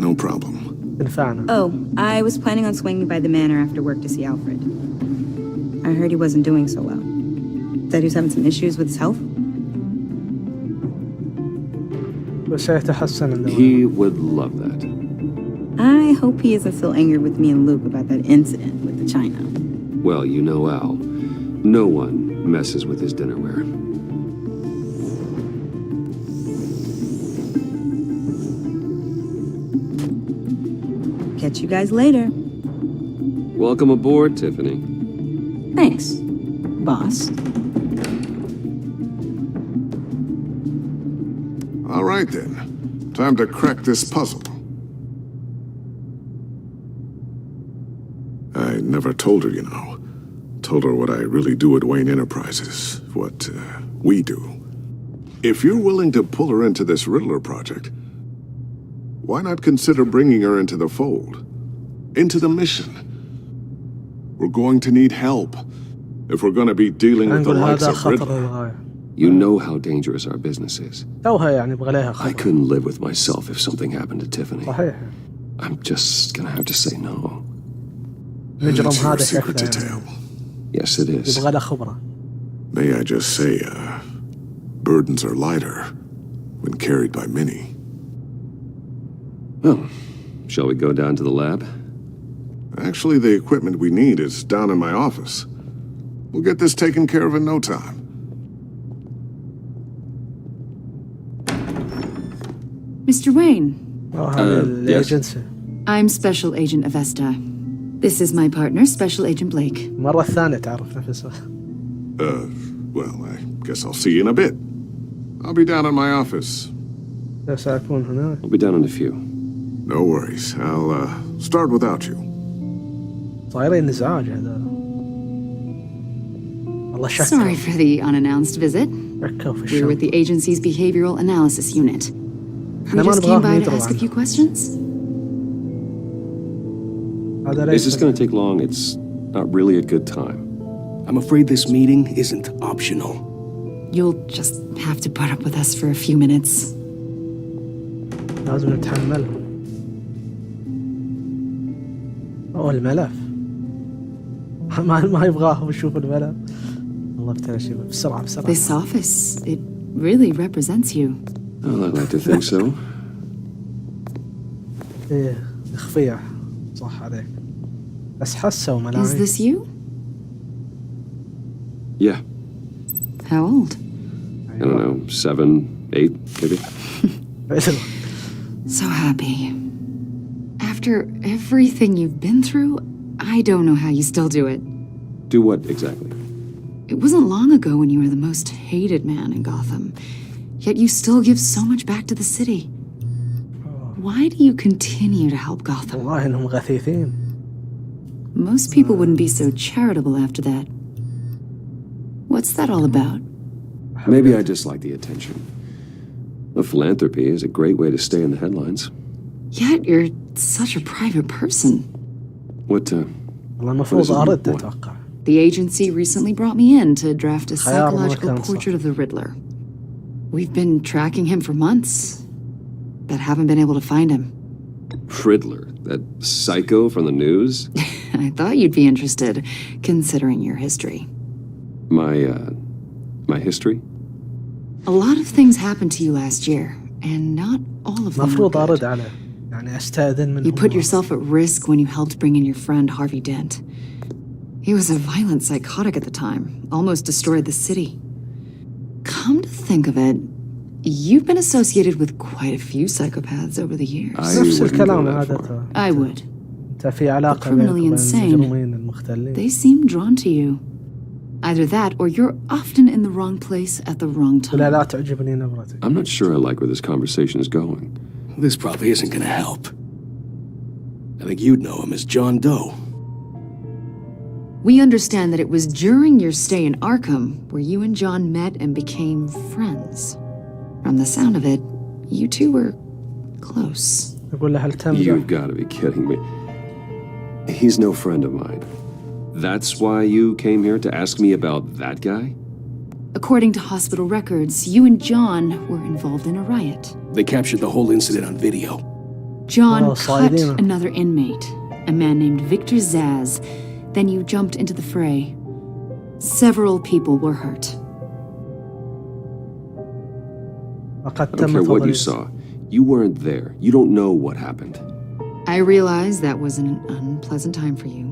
No problem. تنفعنا. Oh, I was planning on swinging by the manor after work to see Alfred. I heard he wasn't doing so well. That he was having some issues with his health. وسيتحسن عندما. He would love that. I hope he isn't still angry with me and Luke about that incident with the china. Well, you know Al. No one messes with his dinnerware. Catch you guys later. Welcome aboard, Tiffany. Thanks, boss. All right, then. Time to crack this puzzle. I never told her, you know. told her what I really do at Wayne Enterprises, what we do. If you're willing to pull her into this Riddler project, why not consider bringing her into the fold? Into the mission? We're going to need help if we're going to be dealing with the likes of Riddler. You know how dangerous our business is. I couldn't live with myself if something happened to Tiffany. I'm just gonna have to say no. It's your secret to tell. Yes, it is. May I just say, burdens are lighter when carried by many. Well, shall we go down to the lab? Actually, the equipment we need is down in my office. We'll get this taken care of in no time. Mr. Wayne. Yes. I'm Special Agent Avesta. This is my partner, Special Agent Blake. Well, I guess I'll see you in a bit. I'll be down in my office. I'll be down in a few. No worries. I'll start without you. Sorry for the unannounced visit. We're with the agency's behavioral analysis unit. We just came by to ask a few questions. Is this going to take long? It's not really a good time. I'm afraid this meeting isn't optional. You'll just have to put up with us for a few minutes. لازم نتحمل. الملف. ما يبغاه يشوف الملف. الله ابتلى شيء بسرعة. This office, it really represents you. Well, I'd like to think so. إخفية صح عليك. بس حسوا ملاعين. Is this you? Yeah. How old? I don't know, 7, 8, maybe. So happy. After everything you've been through, I don't know how you still do it. Do what exactly? It wasn't long ago when you were the most hated man in Gotham. Yet you still give so much back to the city. Why do you continue to help Gotham? والله إنهم غثيثين. Most people wouldn't be so charitable after that. What's that all about? Maybe I just like the attention. A philanthropy is a great way to stay in the headlines. Yet you're such a private person. What المفروض أرد أتوقع. The agency recently brought me in to draft a psychological portrait of the Riddler. We've been tracking him for months, but haven't been able to find him. Riddler? That psycho from the news? I thought you'd be interested, considering your history. My history? A lot of things happened to you last year, and not all of them were مفروض good. أرد عليه. يعني أستأذن منهم. You put yourself at risk when you helped bring in your friend Harvey Dent. He was a violent psychotic at the time, almost destroyed the city. Come to think of it, you've been associated with quite a few psychopaths over the years. نفس الكلام عادة. I would. أنت في علاقة The criminally بين insane. المجرمين المختلين. They seem drawn to you. Either that, or you're often in the wrong place at the wrong time. ولا لا تعجبني نبرتك. I'm not sure I like where this conversation is going. This probably isn't gonna help. I think you'd know him as John Doe. We understand that it was during your stay in Arkham where you and John met and became friends. From the sound of it, you two were close. أقول له هل تمزح؟ You've got to be kidding me. He's no friend of mine. That's why you came here to ask me about that guy? According to hospital records, you and John were involved in a riot. They captured the whole incident on video. John cut صايدين. another inmate, a man named Victor Zaz. Then you jumped into the fray. Several people were hurt. I don't care what you saw. You weren't there. You don't know what happened. I realize that was an unpleasant time for you.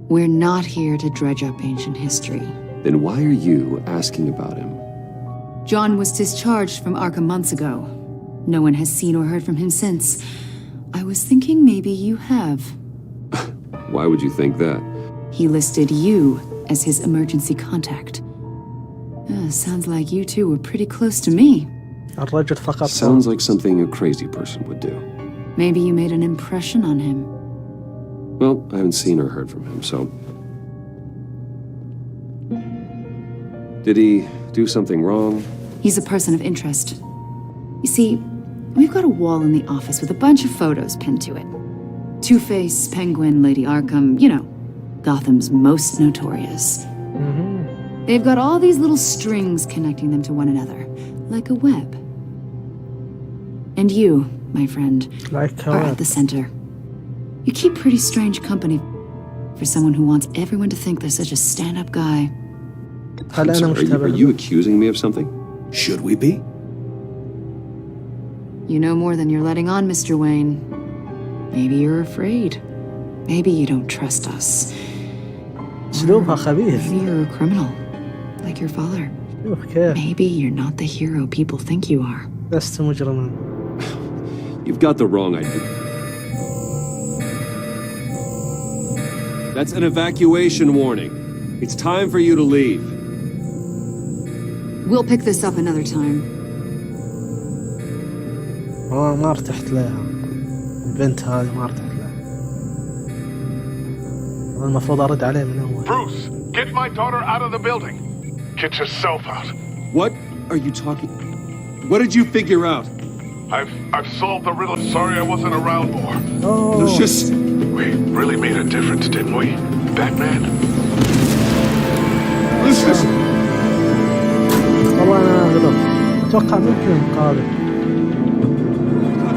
We're not here to dredge up ancient history. Then why are you asking about him? John was discharged from Arkham months ago. No one has seen or heard from him since. I was thinking maybe you have. Why would you think that? He listed you as his emergency contact. Sounds like you two were pretty close to me. الرجل فقط. Sounds like something a crazy person would do. Maybe you made an impression on him. Well, I haven't seen or heard from him, so... Did he do something wrong? He's a person of interest. You see, we've got a wall in the office with a bunch of photos pinned to it. Two-Face, Penguin, Lady Arkham, you know, Gotham's most notorious. They've got all these little strings connecting them to one another, like a web. And you, my friend, are at the center. You keep pretty strange company for someone who wants everyone to think they're such a stand-up guy. I'm sorry, are you accusing me of something? Should we be? You know more than you're letting on, Mr. Wayne. Maybe you're afraid. Maybe you don't trust us. أسلوبها خبيث. Maybe you're a criminal, like your father. Maybe you're not the hero people think you are. لست مجرما. You've got the wrong idea. That's an evacuation warning. It's time for you to leave. We'll pick this up another time. ما ارتحت لها. البنت هذه ما ارتحت لها. المفروض أرد عليه من أول. Bruce, get my daughter out of the building. Get yourself out. What are you talking? What did you figure out? I've solved the riddle. Sorry I wasn't around more. Oh. Lucius! We really made a difference, didn't we, Batman? Lucius! والله أنا غلط. أتوقع ممكن مقابل.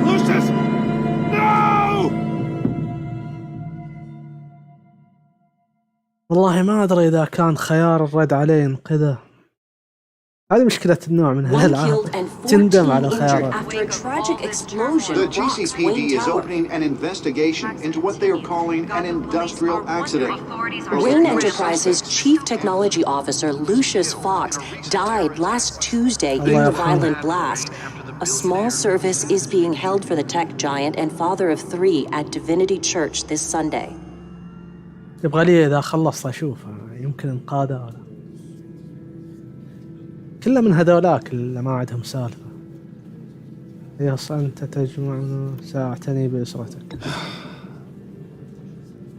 Lucius! No! والله ما أدري إذا كان خيار الرد عليه ينقذه. هذه مشكلة النوع من هالألعاب. تندم على خيارات. The GCPD is opening an investigation into what they are calling an industrial accident. Wayne Enterprises' Chief Technology Officer Lucius Fox died last Tuesday in the violent blast. A small service is being held for the tech giant and father of three at Divinity Church this Sunday. يبغى لي إذا خلصت أشوفه يمكن إنقاذه ولا كله من هذولاك اللي ما عندهم سالفة. يص أنت تجمعنا ساعتني بأسرتك.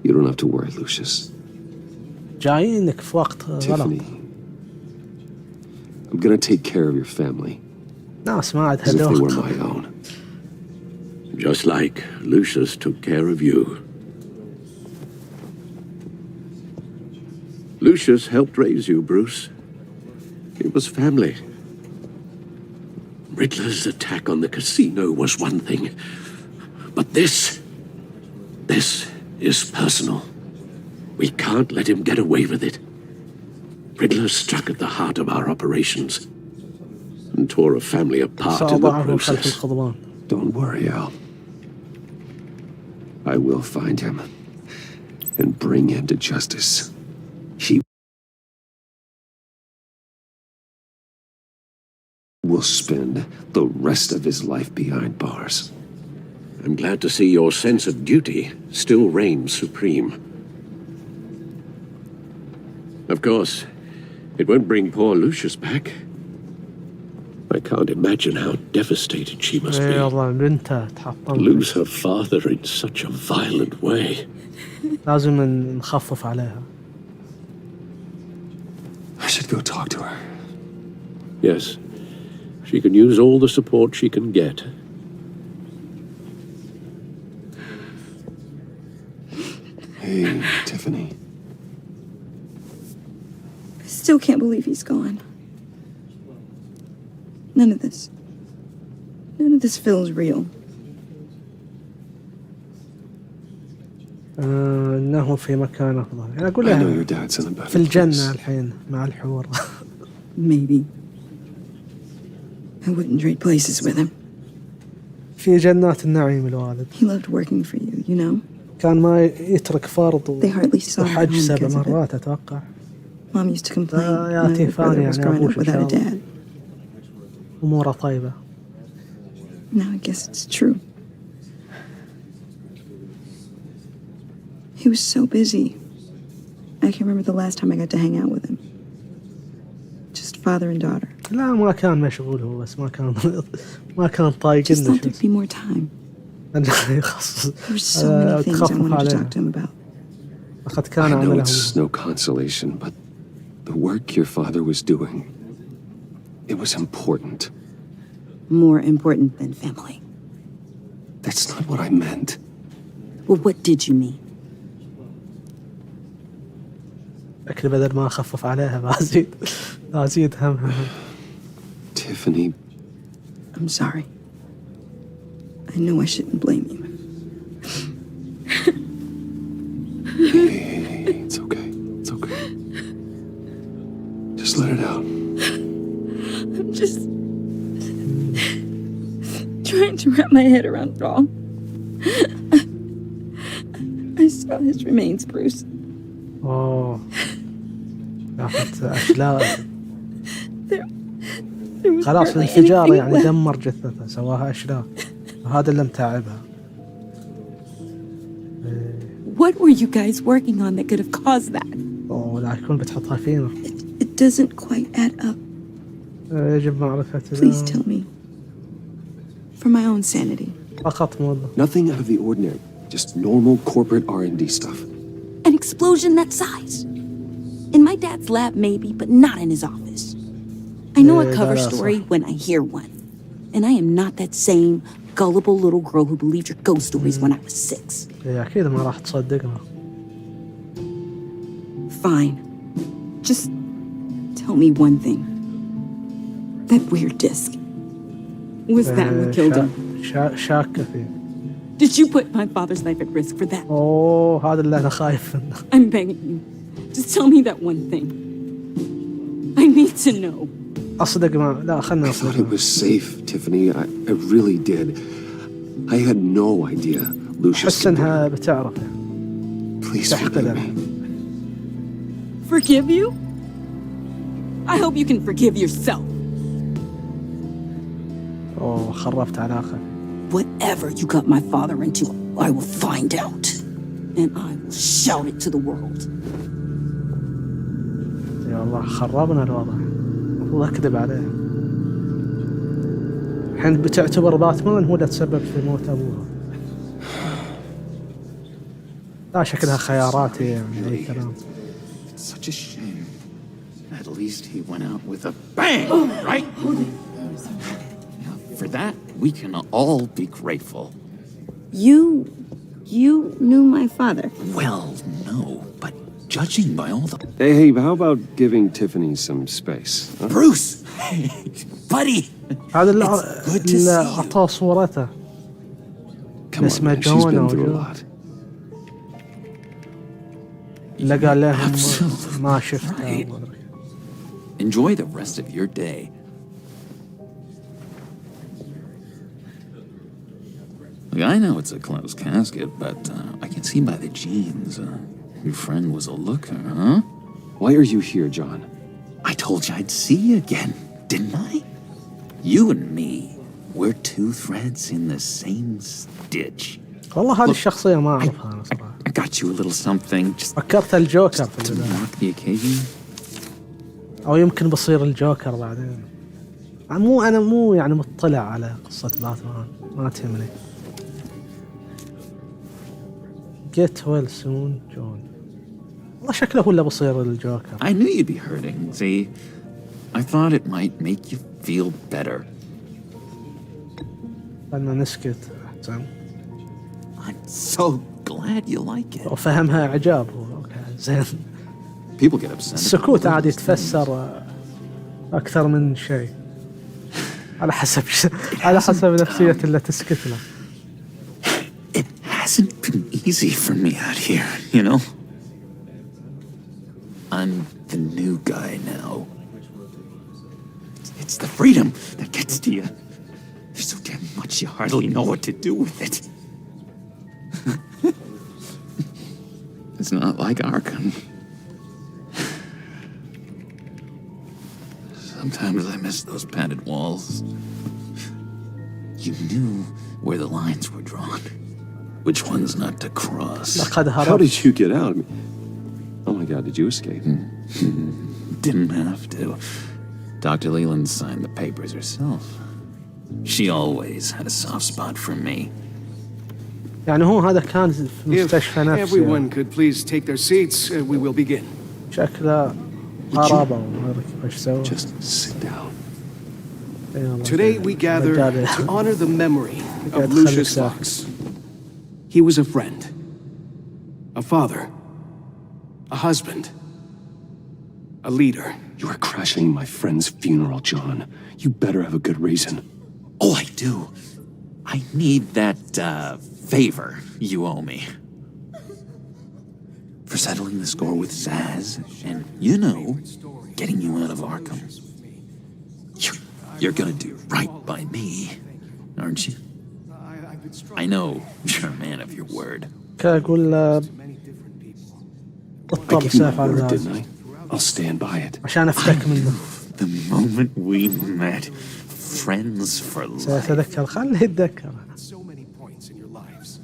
You don't have to worry, Lucius. جايينك في وقت غلط. Tiffany, I'm gonna take care of your family. ناس ما عاد As if they were هذوك. my own. Just like Lucius took care of you. Lucius helped raise you, Bruce. It was family. Riddler's attack on the casino was one thing. But this is personal. We can't let him get away with it. Riddler struck at the heart of our operations and tore a family apart in the process. Don't worry, Al. I will find him and bring him to justice. He will spend the rest of his life behind bars. I'm glad to see your sense of duty still reigns supreme. Of course, it won't bring poor Lucius back. I can't imagine how devastated she must be. Lose her father in such a violent way. لازم نخفف عليها. I should go talk to her. Yes. She can use all the support she can get. Hey, Tiffany. I still can't believe he's gone. None of this feels real. إنه في مكان أفضل. أنا أقول I know لها your dad's in a better في الجنة place. الحين مع الحور. Maybe. I wouldn't trade places with him. في جنات النعيم الوالد. He loved working for you, you know? كان ما يترك فرض They hardly saw him وحج home 7 because of it. مرات أتوقع. Mom used to complain يا when my تيفاني brother was يعني growing أبوش up إن without شاء a الله. dad. أموره طيبة. Now I guess it's true. He was so busy. I can't remember the last time I got to hang out with him. Just father and daughter. لا ما كان مشغول هو بس ما كان طايق Just thought إنه there'd be more time. يخصص There were so many things I تخفف wanted to عليها. talk to him about. لقد كان I know عمله. it's no consolation, but The work your father was doing, it was important. More important than family. That's not what I meant. Well, what did you mean? لكن بدل ما أخفف عليها بزيد همها. Tiffany. I'm sorry. I know I shouldn't blame you. Hey, it's okay. It's okay. Just let it out. I'm just trying to wrap my head around it all. I saw his remains, Bruce. أوه. أخذت أشلاء. خلاص الانفجار يعني دمر جثته سواها أشلاء وهذا اللي متعبها. What were you guys working on that could have caused that? أوه لا يكون بتحطها فينا. It doesn't quite add up. يجب معرفة. Please tell me. For my own sanity. فقط موظف. Nothing out of the ordinary. Just normal corporate R&D stuff. An explosion that size. In my dad's lab, maybe, but not in his office. I know a cover story when I hear one. And I am not that same gullible little girl who believed your ghost stories when I was 6. أكيد ما راح تصدقنا. Fine. Just tell me one thing. That weird disc. Was that what killed him? شاكة فيه. Did you put my father's life at risk for that? أوه هذا اللي أنا خايف منه. I'm begging you. Just tell me that one thing. I need to know. أصدق ما لا خلنا I thought it was safe, Tiffany. I really did. I had no idea Lucius. أحس إنها بتعرف. Please forgive me. Forgive you? I hope you can forgive yourself. أوه خربت علاقة. Whatever you got my father into, I will find out. And I will shout it to the world. يا الله خربنا الوضع. المفروض أكذب عليه. الحين بتعتبر باتمان هو اللي تسبب في موت أبوها. لا شكلها خياراتي يعني أي كلام. Such a shame. At least he went out with a bang, right? For that, we can all be grateful. You knew my father? Well, no, but judging by all the... Hey, how about giving Tiffany some space? Huh? Bruce! Buddy! هذا اللي أعطاه صورته. اسمه جون أو جون. اللي قال لهم ما شفته. Enjoy the rest of your day. I know it's a closed casket, but I can see by the genes. Your friend was a looker, huh? Why are you here, John? I told you I'd see you again, didn't I? You and me, we're two threads in the same stitch. والله هذه الشخصية ما أعرفها أنا صراحة. I got you a little something just فكرت الجوكر to mark the occasion. أو يمكن بصير الجوكر بعدين. أنا مو يعني مطلع على قصة باتمان ما تهمني. Get well soon, John. والله شكله هو اللي بصير الجوكر. I knew you'd be hurting. See, I thought it might make you feel better. خلنا نسكت أحسن. I'm so glad you like it. وفهمها إعجاب هو. أوكي زين. People get upset. السكوت عادي يتفسر أكثر من شيء. على حسب نفسية اللي تسكت له. It hasn't been easy for me out here, you know? I'm the new guy now. It's the freedom that gets to you. There's so damn much you hardly know what to do with it. It's not like Arkham. Sometimes I miss those padded walls. You knew where the lines were drawn. Which ones not to cross. How did you get out? Oh my God, did you escape? Didn't have to. Dr. Leland signed the papers herself. She always had a soft spot for me. يعني هو هذا كان في مستشفى نفسي. Everyone could please take their seats, we will begin. شكله مقاربة وما أدري إيش سوى. Just sit down. Today we gather to honor the memory of Lucius Fox. He was a friend, a father, a husband, a leader. You are crashing my friend's funeral, John. You better have a good reason. Oh, I do. I need that, favor you owe me. For settling the score with Zaz, and, you know, getting you out of Arkham. You're gonna do right by me, aren't you? I know you're a man of your word. كأقول بالطبع سافع didn't I? I'll stand by it. عشان أفتك منه. The moment we met, friends for life. سأتذكر خليه يتذكر. So many points in your lives.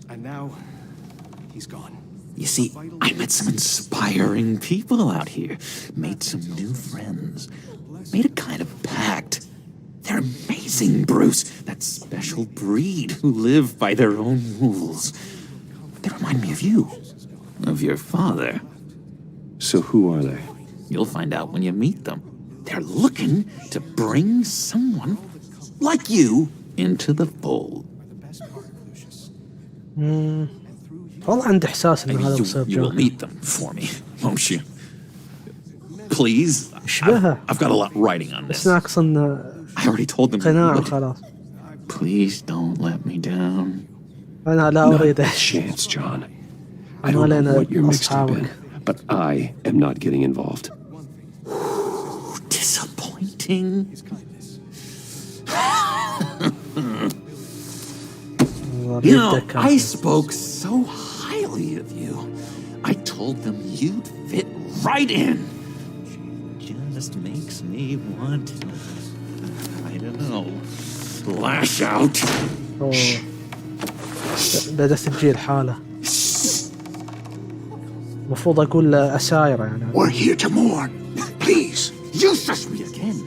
And now, he's gone. You see, I met some inspiring people out here. Made some new friends. Made a kind of pact. They're amazing, Bruce. That special breed who live by their own rules. They remind me of you. Of your father. So who are they? You'll find out when you meet them. They're looking to bring someone like you into the fold. والله عندي إحساس إن هذا بصير You will meet them for me, won't you? Please. I've got a lot writing on this. بس ناقص إن I already told them. قناعة خلاص. Please don't let me down. أنا لا أريد Not a chance, John. I don't know what you're mixed up in, but I am not getting involved. Disappointing. You know, I spoke so highly of you. I told them you'd fit right in. Just makes me want, I don't know, lash out. بدأت تجي الحالة. المفروض أقول أسايرة يعني. We're here to mourn. Please, you touch me again.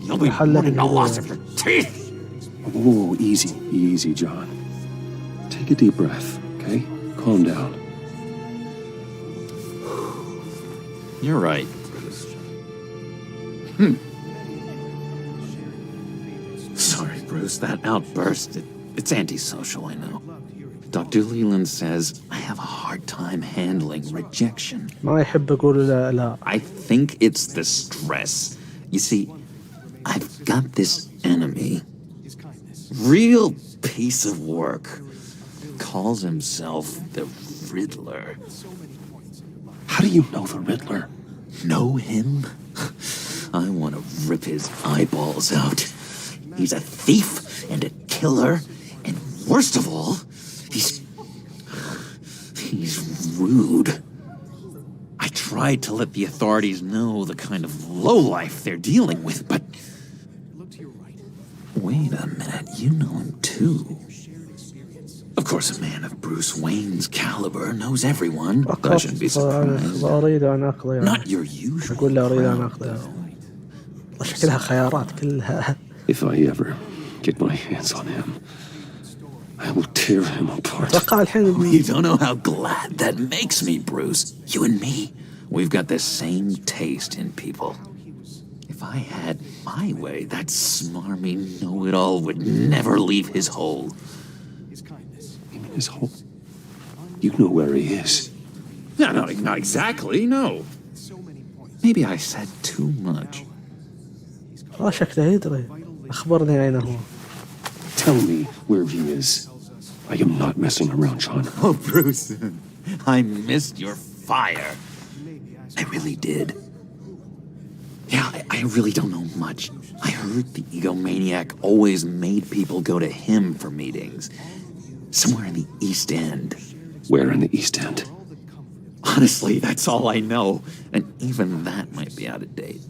You'll be mourning the loss of your teeth. Oh, easy, easy, John. Take a deep breath, okay? Calm down. You're right. Sorry, Bruce, that outburst, it's antisocial, I know. Dr. Leland says I have a hard time handling rejection. ما يحب أقول لا. I think it's the stress. You see, I've got this enemy. Real piece of work. Calls himself the Riddler. How do you know the Riddler? Know him? I want to rip his eyeballs out. He's a thief and a killer, and worst of all, he's rude. I tried to let the authorities know the kind of lowlife they're dealing with, but... Wait a minute, you know him too. Of course, a man of Bruce Wayne's caliber knows everyone. I shouldn't be surprised. أريد أن أقضي. Not your usual. أقول له أريد أن أقضي. شكلها خيارات كلها. If I ever get my hands on him, I will tear him apart. You don't know how glad that makes me, Bruce. You and me, we've got the same taste in people. If I had my way, that smarmy know-it-all would never leave his hole. You mean his hole? You know where he is. No, not exactly, no. Maybe I said too much. شكله يدري. أخبرني أين هو. Tell me where he is. I am not messing around, John. Oh, Bruce, I missed your fire. I really did. Yeah, I really don't know much. I heard the egomaniac always made people go to him for meetings. Somewhere in the East End. Where in the East End? Honestly, that's all I know. And even that might be out of date.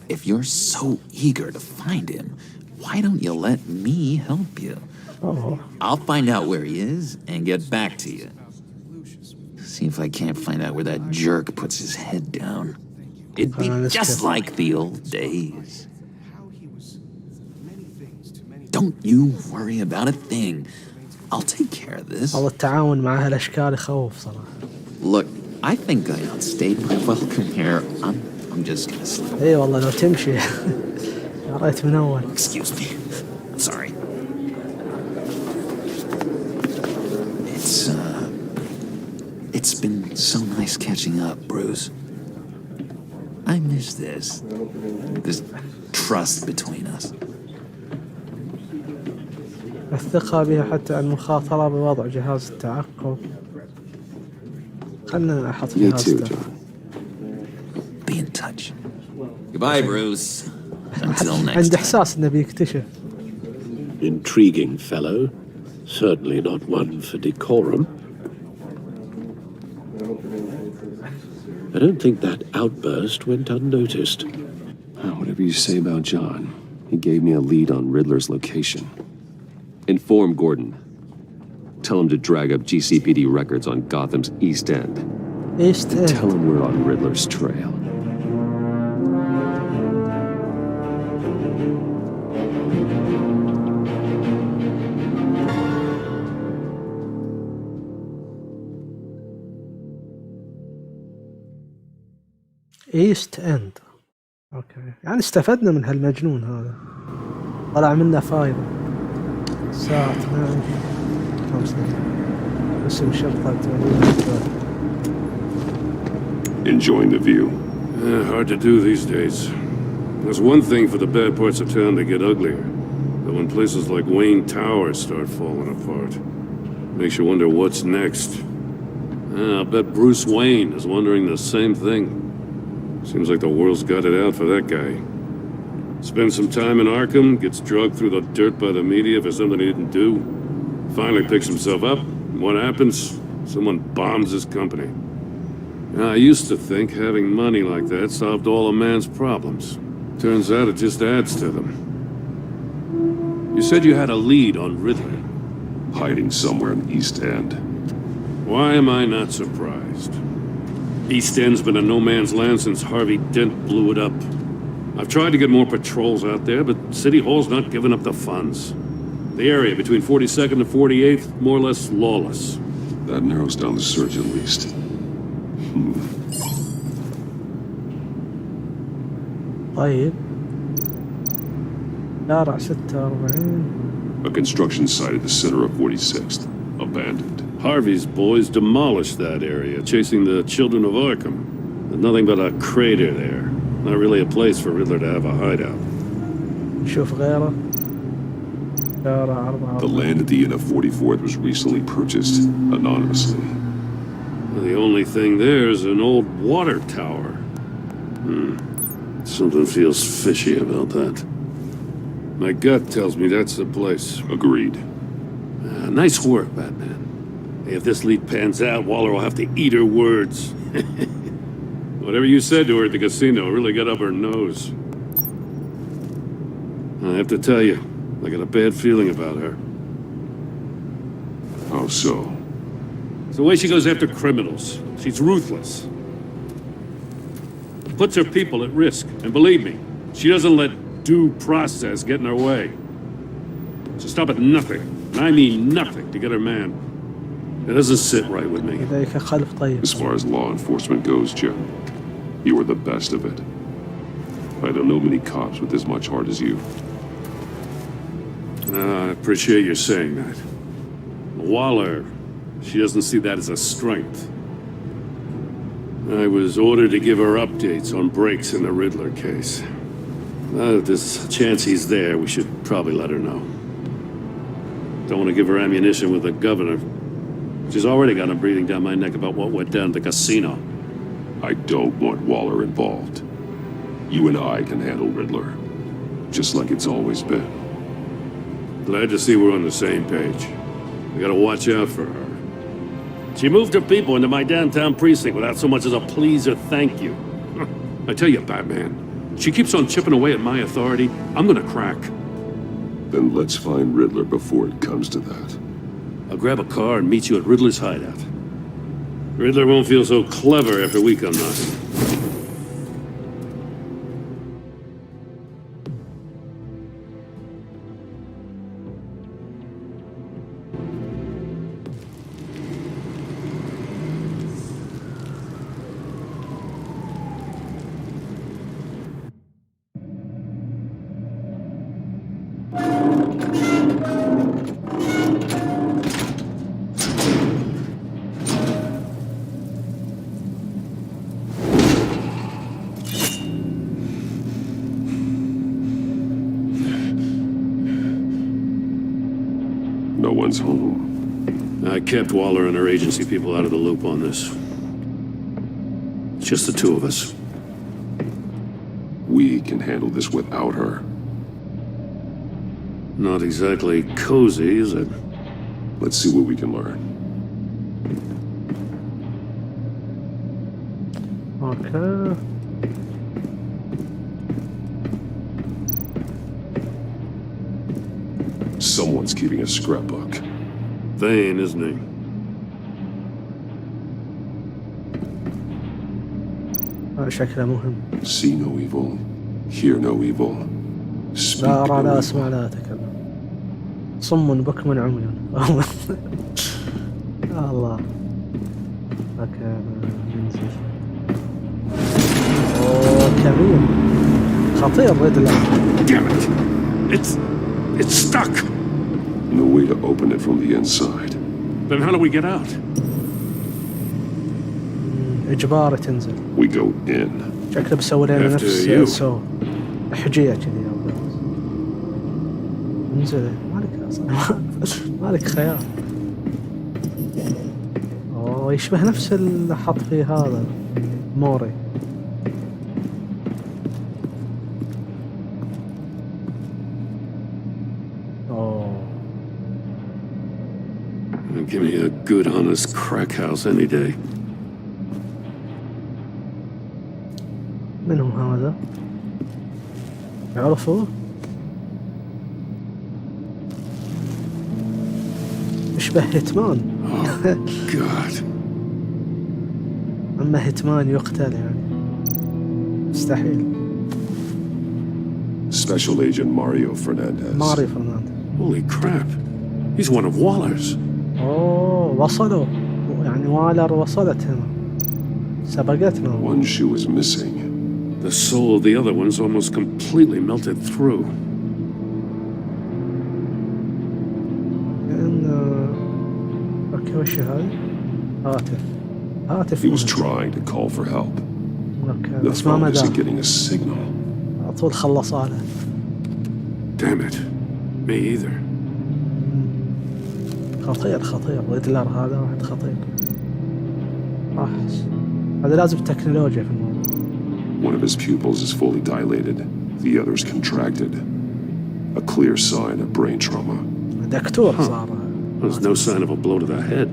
If you're so eager to find him, why don't you let me help you? Oh. I'll find out where he is and get back to you. See if I can't find out where that jerk puts his head down. It'd be just like the old days. Don't you worry about a thing. I'll take care of this. والله التعاون مع هالأشكال يخوف صراحة. Look, I think I outstayed my welcome here. I'm just gonna sleep. اي والله لو تمشي قريت من اول. Excuse me. I'm sorry. It's been so nice catching up, Bruce. I miss this trust between us. الثقة بها حتى المخاطرة بوضع جهاز التعقب. خلنا أحط جهاز التعقب. Be in touch. Goodbye, Bruce. Until next عندي time. إحساس إنه بيكتشف. Intriguing fellow. Certainly not one for decorum. I don't think that outburst went unnoticed. Whatever you say about John, he gave me a lead on Riddler's location. Inform Gordon. Tell him to drag up GCPD records on Gotham's East End. East End. Tell him we're on Riddler's trail. ايست اند. اوكي يعني استفدنا من هالمجنون هذا، طلع منه فايدة. الساعة 12:05 اسم شرطة. Enjoying the view. Hard to do these days. There's one thing for the bad parts of town to get uglier, but when places like Wayne Tower start falling apart, makes you wonder what's next. I'll bet Bruce Wayne is wondering the same thing. Seems like the world's got it out for that guy. Spends some time in Arkham, gets drugged through the dirt by the media for something he didn't do. Finally picks himself up. What happens? Someone bombs his company. I used to think having money like that solved all a man's problems. Turns out it just adds to them. You said you had a lead on Riddler. Hiding somewhere in East End. Why am I not surprised? East End's been a no-man's land since Harvey Dent blew it up. I've tried to get more patrols out there, but City Hall's not giving up the funds. The area between 42nd and 48th, more or less lawless. That narrows down the search at least. طيب شارع 46. A construction site at the center of 46th. Abandoned. Harvey's boys demolished that area, chasing the children of Arkham. There's nothing but a crater there. Not really a place for Riddler to have a hideout. نشوف غيره. شارع 44. The land at the end of 44th was recently purchased anonymously. Well, the only thing there is an old water tower. Something feels fishy about that. My gut tells me that's the place. Agreed. Nice work, Batman. If this lead pans out, Waller will have to eat her words. Whatever you said to her at the casino really got up her nose. I have to tell you, I got a bad feeling about her. How so? It's the way she goes after criminals. She's ruthless. Puts her people at risk. And believe me, she doesn't let due process get in her way. So stop at nothing, and I mean nothing, to get her man. It doesn't sit right with me. As far as law enforcement goes, Jim, you are the best of it. I don't know many cops with as much heart as you. I appreciate you saying that. Waller, she doesn't see that as a strength. I was ordered to give her updates on breaks in the Riddler case. If there's a chance he's there, we should probably let her know. Don't want to give her ammunition with the governor. She's already got him breathing down my neck about what went down at the casino. I don't want Waller involved. You and I can handle Riddler, just like it's always been. Glad to see we're on the same page. We gotta watch out for her. She moved her people into my downtown precinct without so much as a please or thank you. I tell you, Batman, she keeps on chipping away at my authority. I'm gonna crack. Then let's find Riddler before it comes to that. I'll grab a car and meet you at Riddler's hideout. Riddler won't feel so clever after we come knocking. No one's home. I kept Waller and her agency people out of the loop on this. It's just the two of us. We can handle this without her. Not exactly cozy, is it? Let's see what we can learn. Okay. Someone's keeping a scrapbook. Vane, isn't he? شكله مهم. See no evil, hear no evil. Speak لا أرى no لا evil. أسمع لا أتكلم. صم بكم عمي. الله. اوكي ننزل. اوه كبير. خطير ريدلر. Damn it! It's stuck. No way to open it from the inside. Then how do we get out? إجباري تنزل. We go in. شكله بسوي لنا نفس السو. حجية كذي يا ولد. انزل مالك خيال. اوه يشبه نفس اللي حط فيه هذا موري. Give me a good, honest crack house any day. من هو هذا؟ يعرفوه؟ يشبه هيتمان. God. أما هيتمان يقتل يعني مستحيل. Special Agent Mario Fernandez. ماريو فرنانديز. Holy crap. He's one of Waller's. اوه وصلوا يعني والر وصلت هنا سبقتنا. One shoe is missing. The soul of the other one's almost completely melted through. اوكي وش هاي؟ هاتف. He was trying to call for help. اوكي The بس ما phone isn't مدى. getting a signal. على طول خلص عليه. Damn it. Me either. خطير ريدلر هذا واحد خطير. هذا لازم التكنولوجيا في الموضوع. One of his pupils is fully dilated. The other's contracted. A clear sign of brain trauma. دكتور صار. There's no sign of a blow to the head.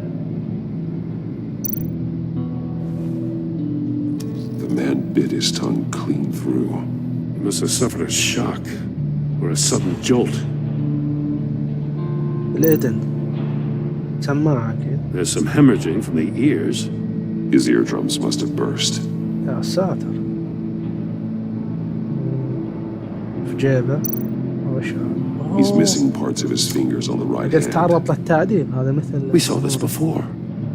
The man bit his tongue clean through. He must have suffered a shock or a sudden jolt. الإذن سماعة أكيد. There's some hemorrhaging from the ears. His eardrums must have burst. يا ساتر. في جيبه. He's missing parts of his fingers on the right قلت hand. تعرض للتعذيب هذا مثل. We saw this before.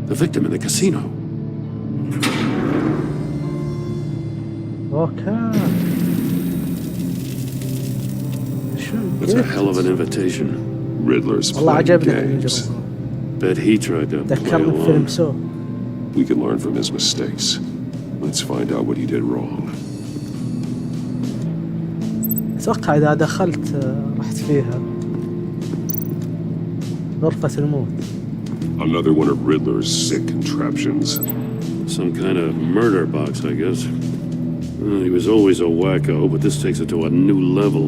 The victim in the casino. اوكي. That's a hell of an invitation. Riddler's والله playing عجبني games. Bet he tried to play ذكرني بفيلم along. سو. We can learn from his mistakes. Let's find out what he did wrong. أتوقع إذا دخلت رحت فيها غرفة الموت. Another one of Riddler's sick contraptions. Some kind of murder box, I guess. He was always a wacko, but this takes it to a new level.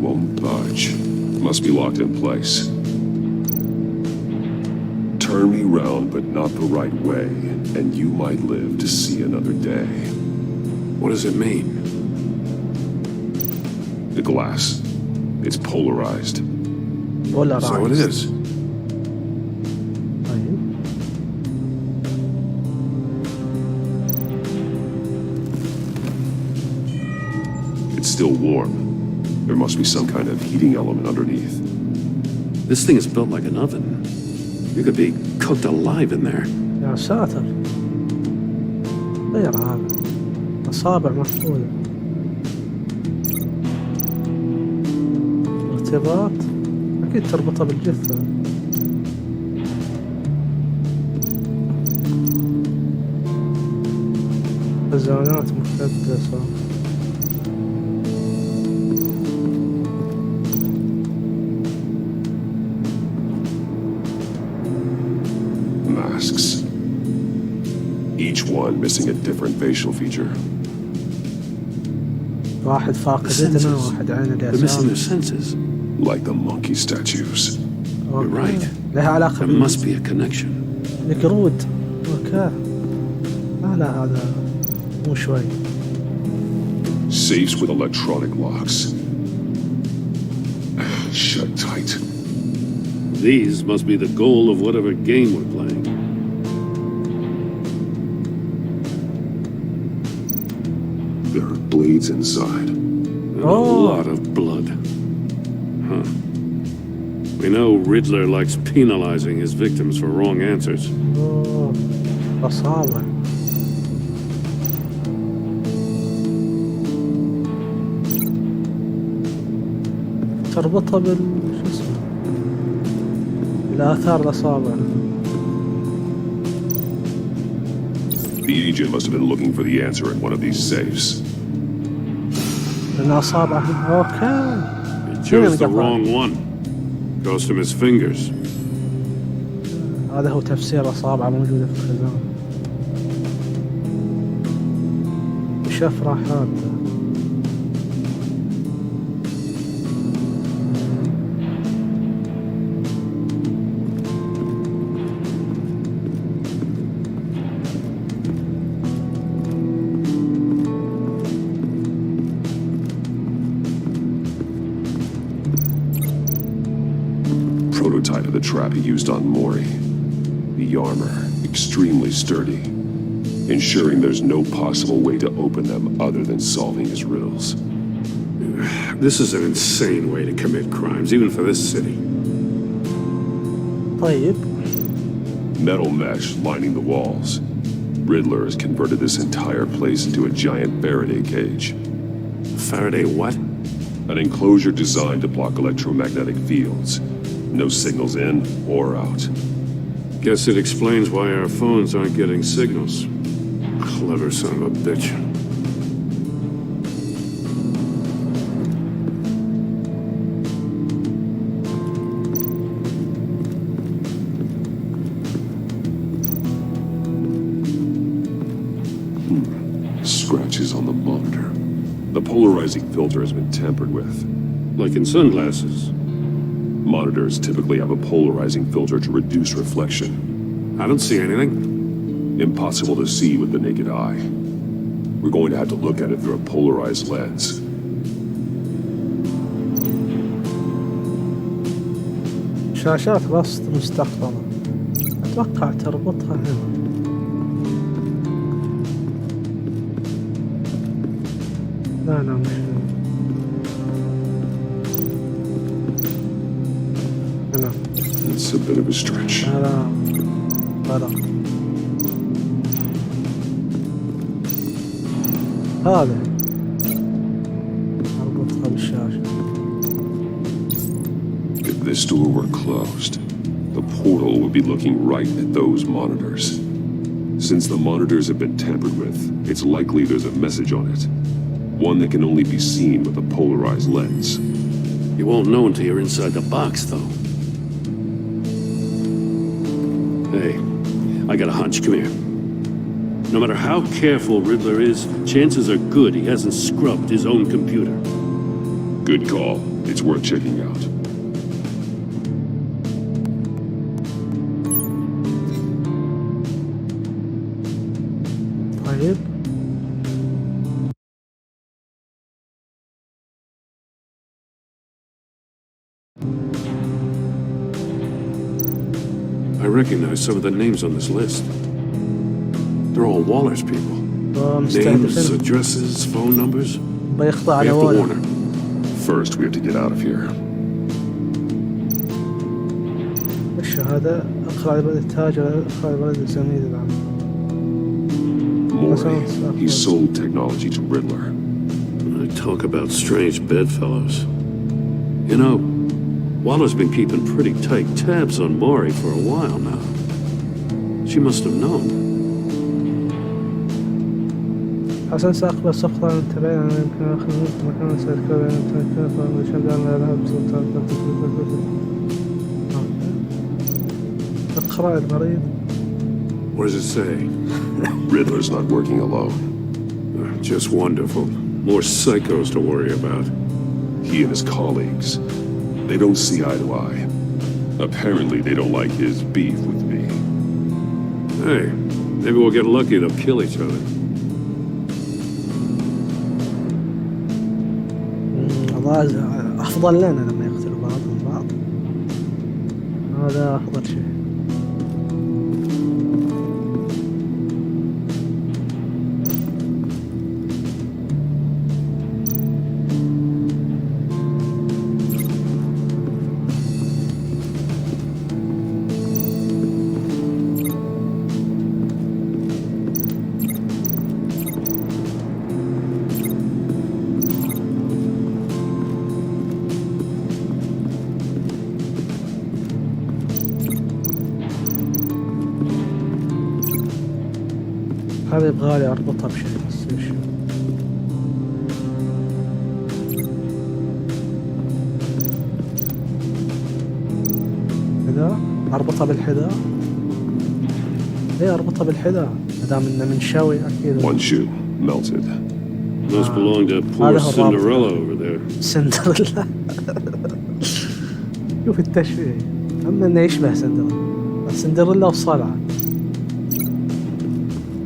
Won't budge. Must be locked in place. Turn me round, but not the right way, and you might live to see another day. What does it mean? The glass. It's polarized. So it is. It's still warm. There must be some kind of heating element underneath. This thing is built like an oven. You could be cooked alive in there. يا ساتر. غير هذا. أصابع مفقودة. ارتباط أكيد تربطها بالجثة. خزانات مكدسة. Masks. Each one missing a different facial feature. واحد فاقد إذنه وواحد عينه They're missing their اليسار. senses. Like the monkey statues. You're right. لها علاقة There must be a connection. القرود. اوكي. لا هذا مو شوي. Safes with electronic locks. Shut tight. These must be the goal of whatever game we're playing. There are blades inside. And a lot of blood. Huh. We know Riddler likes penalizing his victims for wrong answers. أوه. أصابع. تربطها شو اسمه الآثار الأصابع. The agent must have been looking for the answer in one of these safes. لأن أصابع. أوكي. He chose the wrong one. Cost him his fingers. هذا هو تفسير أصابع موجودة في الخزانة. شفرة حادة. Prototype of the trap he used on Mori. The armor, extremely sturdy, ensuring there's no possible way to open them other than solving his riddles. This is an insane way to commit crimes, even for this city. طيب. Metal mesh lining the walls. Riddler has converted this entire place into a giant Faraday cage. Faraday what? An enclosure designed to block electromagnetic fields. No signals in or out. Guess it explains why our phones aren't getting signals. Clever son of a bitch. Scratches on the monitor. The polarizing filter has been tampered with. Like in sunglasses. Monitors typically have a polarizing filter to reduce reflection. I don't see anything. Impossible to see with the naked eye. We're going to have to look at it through a polarized lens. شاشات رصد مستقبلة. أتوقع تربطها هنا. لا مش هنا. It's a bit of a stretch. لا. هذا أربطها بالشاشة. If this door were closed, the portal would be looking right at those monitors. Since the monitors have been tampered with, it's likely there's a message on it. One that can only be seen with a polarized lens. You won't know until you're inside the box, though. Hey, I got a hunch. Come here. No matter how careful Riddler is, chances are good he hasn't scrubbed his own computer. Good call. It's worth checking out. طيب. I recognize some of the names on this list. They're all Waller's people. Names, addresses, phone numbers. We have to warn her. First, we have to get out of here. وش هذا؟ اقرأ لبلد التاجر، اقرأ لبلد الزميل العام. Maury. He sold technology to Riddler. Talk about strange bedfellows. You know, Waller's been keeping pretty tight tabs on Maury for a while now. She must have known. حسن سأقبل صفقة من تبعين أنا يمكن أخذ مكان سأذكر أن تلفون وشغال الألعاب اقرأ المريض. What does it say? Riddler's not working alone. Just wonderful. More psychos to worry about. He and his colleagues, they don't see eye to eye. Apparently they don't like his beef with me. Hey, maybe we'll get lucky, they'll kill each other. أفضل لنا لما يقتلوا بعضهم بعض. هذا أفضل شيء. هذا يبغالي أربطها بشيء بس إيش حذاء أربطها بالحذاء. ليه أربطها بالحذاء؟ مدام إنه منشوي أكيد. One shoe melted. Those belong to poor Cinderella over there. سندريلا. شوف التشبيه. أما إنه يشبه سندريلا. سندريلا وصلعة.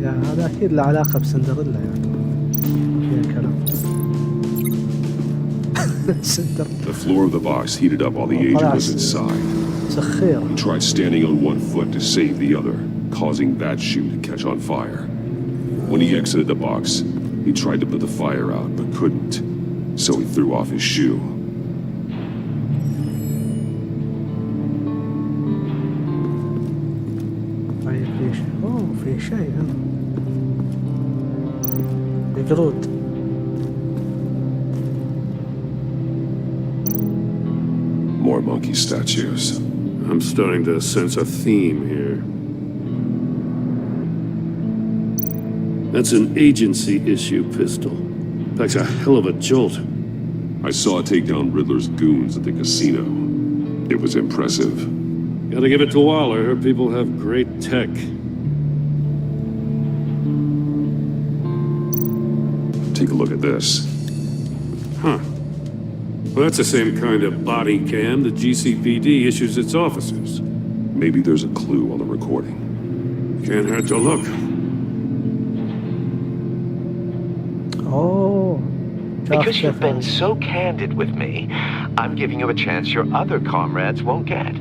يعني هذا أكيد له علاقة بسندريلا يعني فيها كلام. The floor of the box heated up while the agent was inside. سخير. He tried standing on one foot to save the other, causing that shoe to catch on fire. When he exited the box, he tried to put the fire out but couldn't, so he threw off his shoe. في شيء هنا قرود. More monkey statues. I'm starting to sense a theme here. That's an agency issue pistol. Packs a hell of a jolt. I saw it take down Riddler's goons at the casino. It was impressive. Gotta give it to Waller. Her people have great tech. Take a look at this. Huh. Well, that's the same kind of body cam the GCPD issues its officers. Maybe there's a clue on the recording. Can't hurt to look. Oh. Because you've been so candid with me, I'm giving you a chance your other comrades won't get.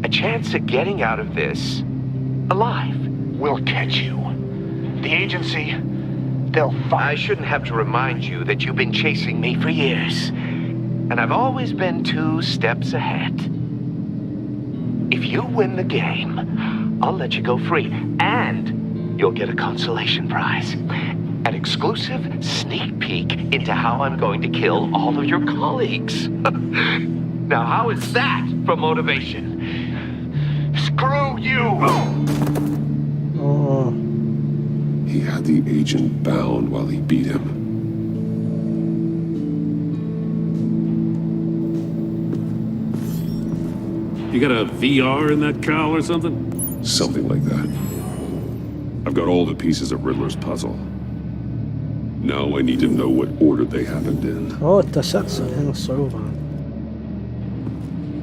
A chance at getting out of this alive. We'll catch you. The agency, they'll find. I shouldn't have to remind you that you've been chasing me for years. And I've always been 2 steps ahead. If you win the game, I'll let you go free. And you'll get a consolation prize. An exclusive sneak peek into how I'm going to kill all of your colleagues. Now, how is that for motivation? Screw you! Oh. He had the agent bound while he beat him. You got a VR in that cowl or something? Something like that. I've got all the pieces of Riddler's puzzle. Now I need to know what order they happened in. أوه التسلسل هنا الصعوبة.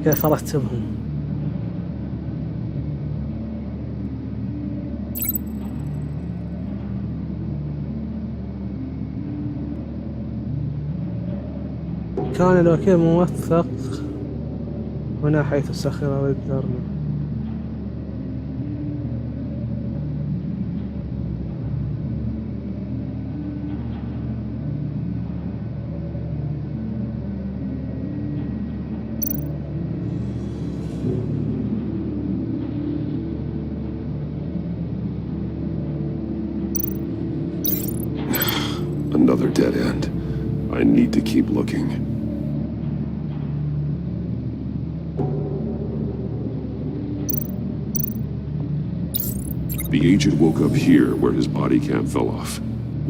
كيف أرتبهم؟ كان الوكيل موثق هنا حيث سخر ريدلر. Another dead end. I need to keep looking. The agent woke up here where his body cam fell off.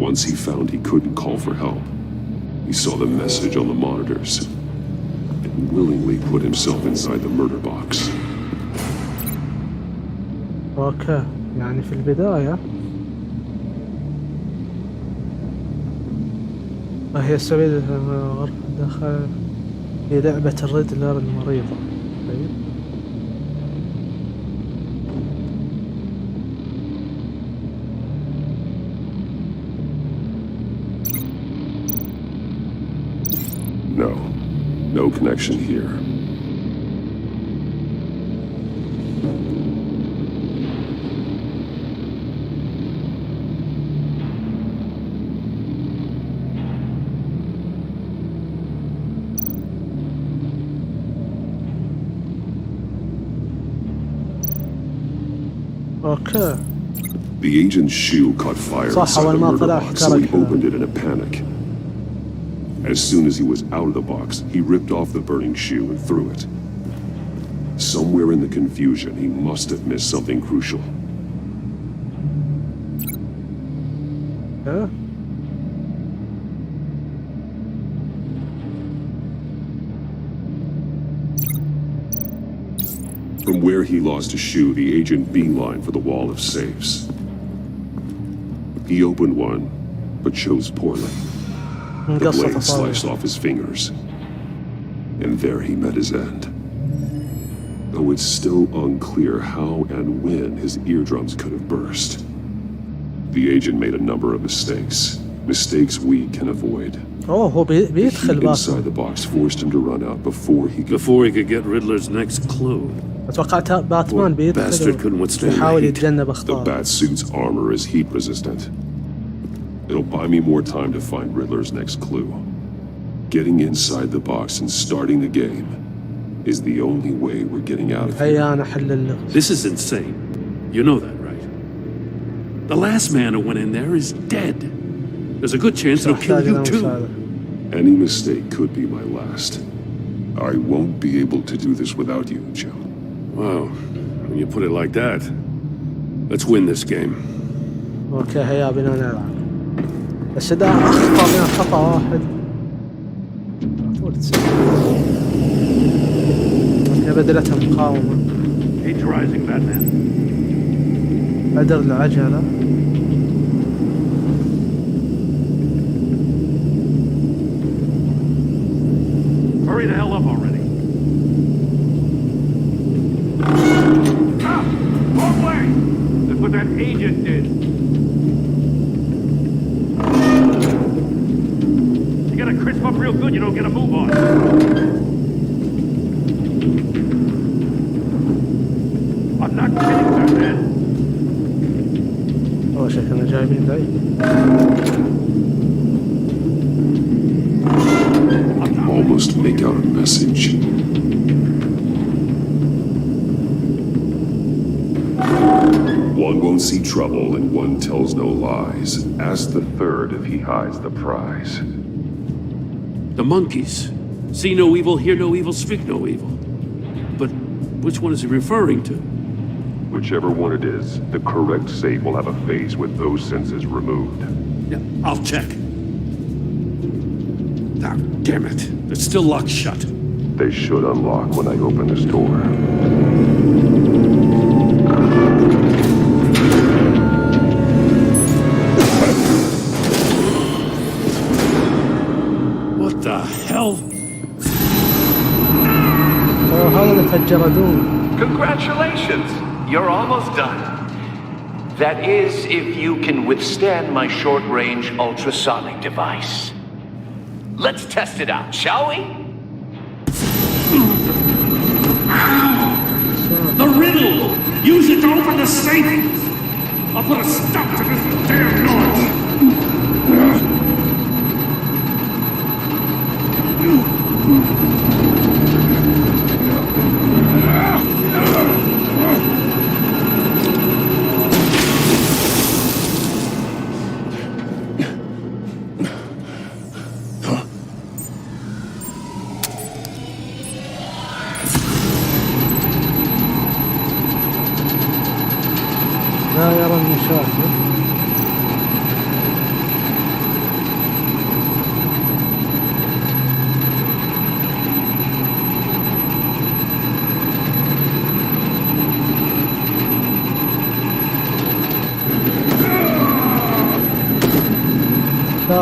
Once he found he couldn't call for help, he saw the message on the monitors and willingly put himself inside the murder box. اوكي يعني في البداية وهي سبيل دخل في لعبة الريدلر المريضة. طيب No connection here. اوكي The agent's shoe caught fire صح inside اول the ما murder طلع box, so he احترق. opened it in a panic. As soon as he was out of the box, he ripped off the burning shoe and threw it. Somewhere in the confusion, he must have missed something crucial. Yeah. From where he lost a shoe, the agent beelined for the wall of safes. He opened one, but chose poorly. The blade sliced off his fingers. And there he met his end. Though it's still unclear how and when his eardrums could have burst. The agent made a number of mistakes. Mistakes we can avoid. اوه هو بيدخل The heat inside the box forced him to run out before he could get Riddler's next clue. اتوقعت باتمان بيدخل يحاول يتجنب The اخطاء. bat suit's armor is heat resistant. It'll buy me more time to find Riddler's next clue. Getting inside the box and starting the game is the only way we're getting out of here. هيا انا احل اللغز. This is insane. You know that, right? The last man who went in there is dead. There's a good chance it'll kill you too. Any mistake could be my last. I won't be able to do this without you, Joe. Wow, when you put it like that, let's win this game. اوكي هيا بنا نلعب. بس اذا اخطا من خطا واحد. اوكي بدلتها مقاومة. Patronizing Batman. عدل العجلة. Hurry the hell up already. Ah! Wrong way! That's what that agent did. You gotta crisp up real good, you don't get a move on. I'm not kidding, Batman. أول شيء كنا جايبين ذي. Almost make out a message. One won't see trouble and one tells no lies. Ask the third if he hides the prize. The monkeys. See no evil, hear no evil, speak no evil. But which one is he referring to? Whichever one it is, the correct safe will have a face with those senses removed. Yeah, I'll check. Ah, damn it. It's still locked shut. They should unlock when I open this door. What the hell? Oh, هذا اللي فجر دوم. Congratulations! You're almost done. That is, if you can withstand my short-range ultrasonic device. Let's test it out, shall we? The riddle! Use it to open the safe! I'll put a stop to this damn noise!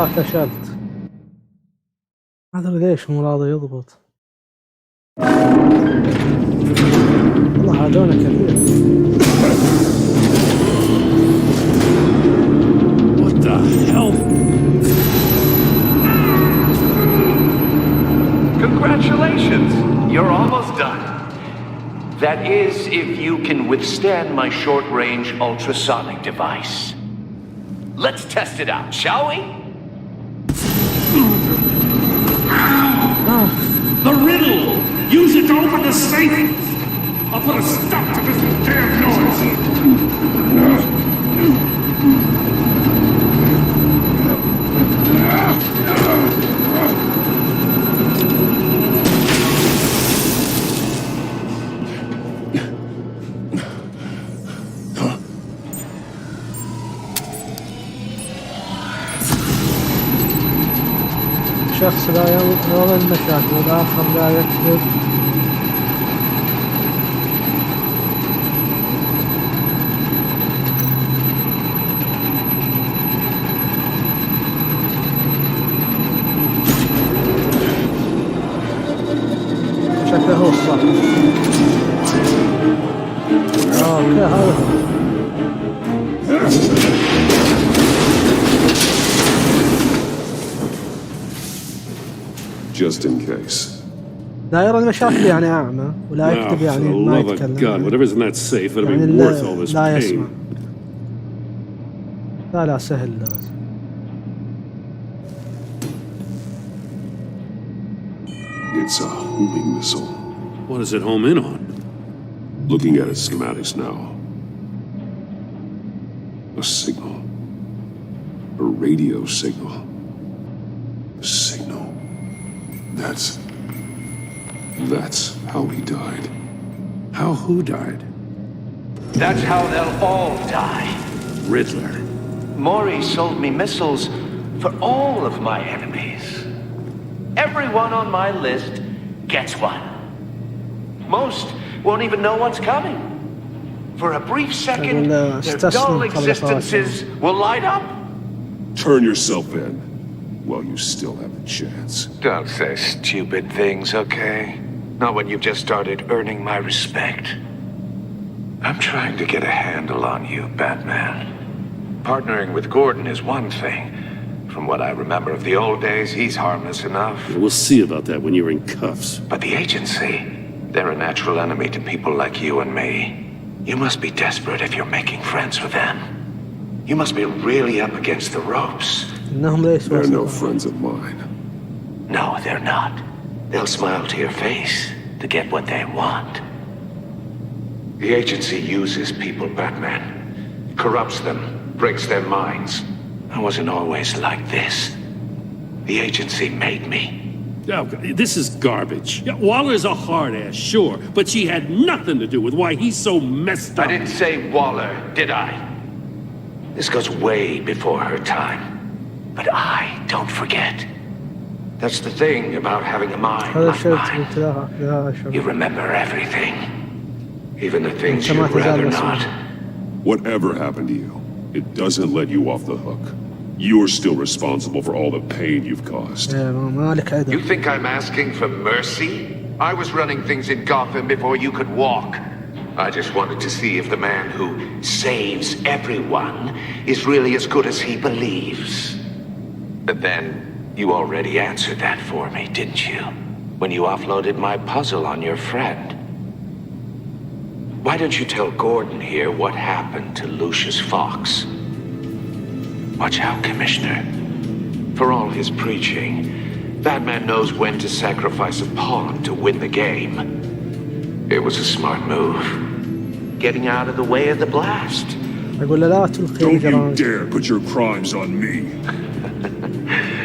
فشلت. ما ادري ليش مو راضي يضبط. والله هذول كثير. What the hell? Congratulations! You're almost done. That is, if you can withstand my short-range ultrasonic device. Let's test it out, shall we? The riddle! Use it to open the safe! I'll put a stop to this damn noise! شخص لا يرى المشاكل والآخر لا يكذب. شكله هو الصح. اوكي هذا Just in case. لا يرى المشاكل يعني أعمى ولا يكتب يعني ما يتكلم. God, whatever's in that safe, it'll يعني be worth all this لا يسمع. pain. لا سهل اللغز. It's a homing missile. What does it home in on? Looking at its schematics now. A signal. A radio signal. A signal. That's how he died. How who died? That's how they'll all die. Riddler. Maury sold me missiles for all of my enemies. Everyone on my list gets one. Most won't even know what's coming. For a brief second, their dull existences will light up. Turn yourself in while you still have a chance. Don't say stupid things, okay? Not when you've just started earning my respect. I'm trying to get a handle on you, Batman. Partnering with Gordon is one thing. From what I remember of the old days, he's harmless enough. We'll see about that when you're in cuffs. But the agency, they're a natural enemy to people like you and me. You must be desperate if you're making friends with them. You must be really up against the ropes. They're no friends of mine. No, they're not. They'll smile to your face to get what they want. The agency uses people, Batman. Corrupts them, breaks their minds. I wasn't always like this. The agency made me. Oh, this is garbage. Yeah, Waller's a hard ass, sure, but she had nothing to do with why he's so messed up. I didn't say Waller, did I? This goes way before her time. But I don't forget. That's the thing about having a mind like mine. You remember everything. Even the things you'd rather not. Whatever happened to you, it doesn't let you off the hook. You're still responsible for all the pain you've caused. You think I'm asking for mercy? I was running things in Gotham before you could walk. I just wanted to see if the man who saves everyone is really as good as he believes. But then, you already answered that for me, didn't you? When you offloaded my puzzle on your friend. Why don't you tell Gordon here what happened to Lucius Fox? Watch out, Commissioner. For all his preaching, Batman knows when to sacrifice a pawn to win the game. It was a smart move. Getting out of the way of the blast. Don't you dare put your crimes on me.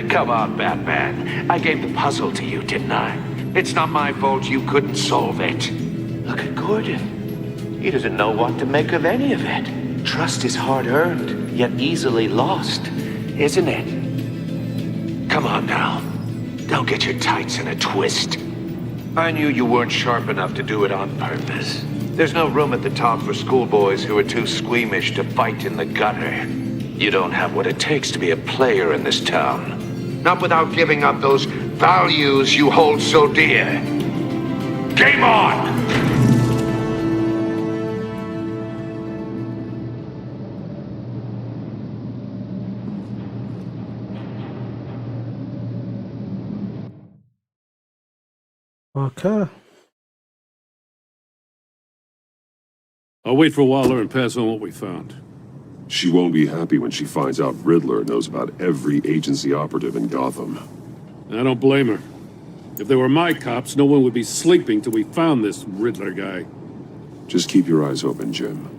Come on, Batman. I gave the puzzle to you, didn't I? It's not my fault you couldn't solve it. Look at Gordon. He doesn't know what to make of any of it. Trust is hard-earned, yet easily lost, isn't it? Come on now. Don't get your tights in a twist. I knew you weren't sharp enough to do it on purpose. There's no room at the top for schoolboys who are too squeamish to fight in the gutter. You don't have what it takes to be a player in this town. Not without giving up those values you hold so dear. Game on! Okay. I'll wait for Waller and pass on what we found. She won't be happy when she finds out Riddler knows about every agency operative in Gotham. I don't blame her. If they were my cops, no one would be sleeping till we found this Riddler guy. Just keep your eyes open, Jim.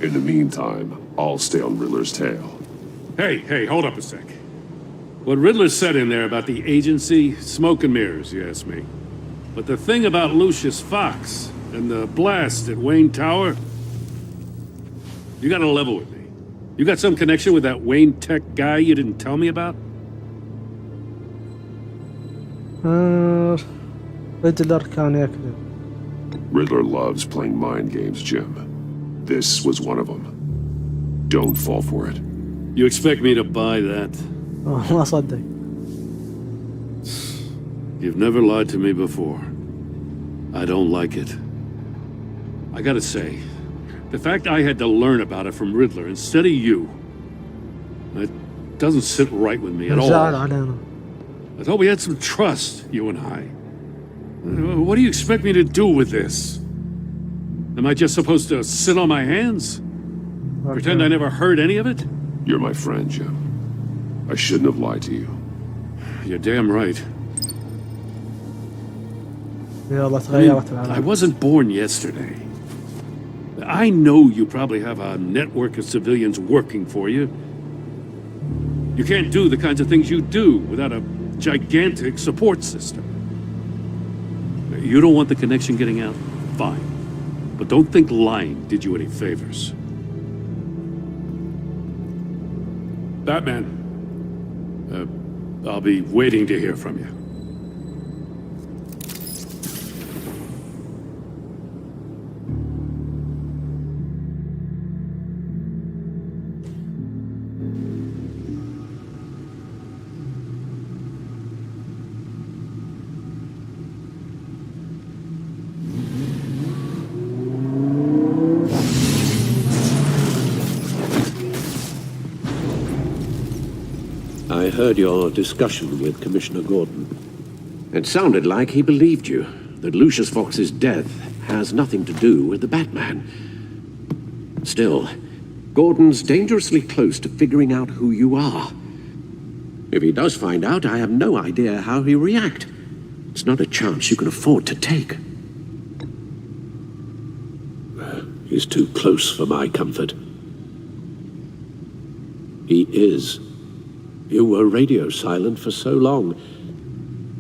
In the meantime, I'll stay on Riddler's tail. Hey, hold up a sec. What Riddler said in there about the agency, smoke and mirrors, you ask me. But the thing about Lucius Fox and the blast at Wayne Tower, you gotta level with me. You got some connection with that Wayne Tech guy you didn't tell me about? Riddler كان يكذب. Riddler loves playing mind games, Jim. This was one of them. Don't fall for it. You expect me to buy that? ما صدق. You've never lied to me before. I don't like it. I gotta say, the fact I had to learn about it from Riddler instead of you, it doesn't sit right with me at all. I thought we had some trust, you and I. What do you expect me to do with this? Am I just supposed to sit on my hands? Okay. Pretend I never heard any of it? You're my friend, Jim. I shouldn't have lied to you. You're damn right. I wasn't born yesterday. I know you probably have a network of civilians working for you. You can't do the kinds of things you do without a gigantic support system. You don't want the connection getting out? Fine. But don't think lying did you any favors. Batman, I'll be waiting to hear from you. I heard your discussion with Commissioner Gordon. It sounded like he believed you, that Lucius Fox's death has nothing to do with the Batman. Still, Gordon's dangerously close to figuring out who you are. If he does find out, I have no idea how he'll react. It's not a chance you can afford to take. He's too close for my comfort. He is. You were radio silent for so long.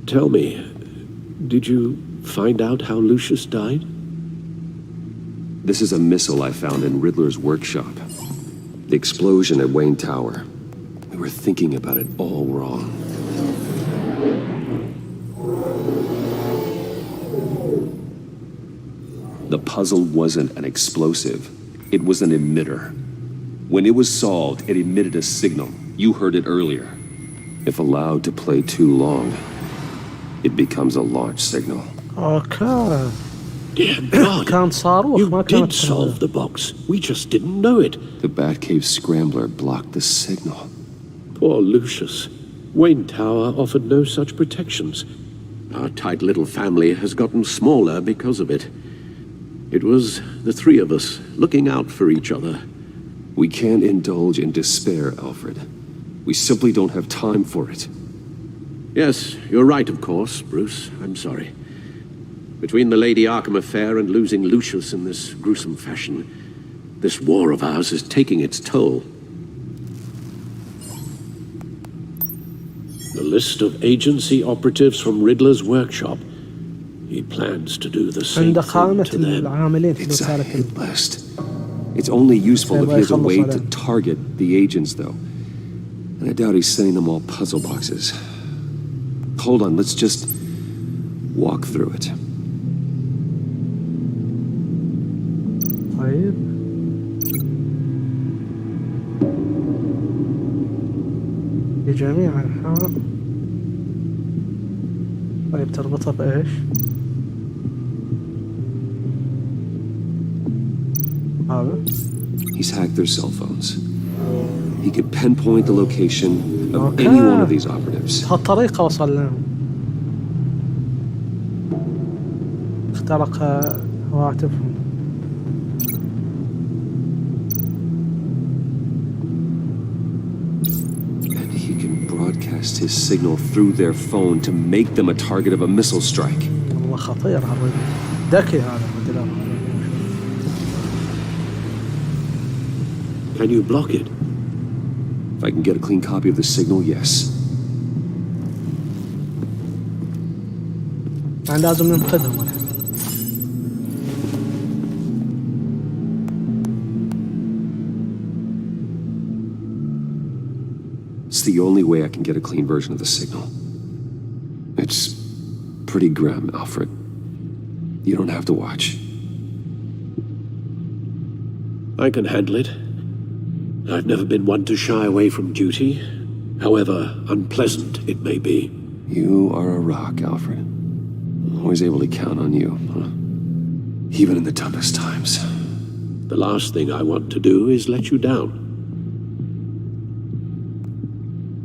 Tell me, did you find out how Lucius died? This is a missile I found in Riddler's workshop. The explosion at Wayne Tower. We were thinking about it all wrong. The puzzle wasn't an explosive. It was an emitter. When it was solved, it emitted a signal. You heard it earlier. If allowed to play too long, it becomes a launch signal. Okay. Dear God, كان صاروخ you ما did كانت solve the box. We just didn't know it. The Batcave scrambler blocked the signal. Poor Lucius. Wayne Tower offered no such protections. Our tight little family has gotten smaller because of it. It was the three of us looking out for each other. We can't indulge in despair, Alfred. We simply don't have time for it. Yes, you're right, of course, Bruce. I'm sorry. Between the Lady Arkham affair and losing Lucius in this gruesome fashion, this war of ours is taking its toll. The list of agency operatives from Riddler's workshop. He plans to do the same thing to them. It's a hit list. It's only useful if he has a way to target the agents, though. And I doubt he's sending them all puzzle boxes. Hold on, let's just walk through it. في جميع أنحاء. طيب تربطها بإيش؟ هذا. He's hacked their cell phones. He could pinpoint the location of any one of these operatives. بهالطريقة وصل لهم. اخترق هواتفهم. And he can broadcast his signal through their phone to make them a target of a missile strike. والله خطير هالرجل. ذكي هذا الرجل. Can you block it? If I can get a clean copy of the signal, yes. لازم ننقذهم الحين. It's the only way I can get a clean version of the signal. It's pretty grim, Alfred. You don't have to watch. I can handle it. I've never been one to shy away from duty, however unpleasant it may be. You are a rock, Alfred. Always able to count on you, huh? Even in the toughest times. The last thing I want to do is let you down.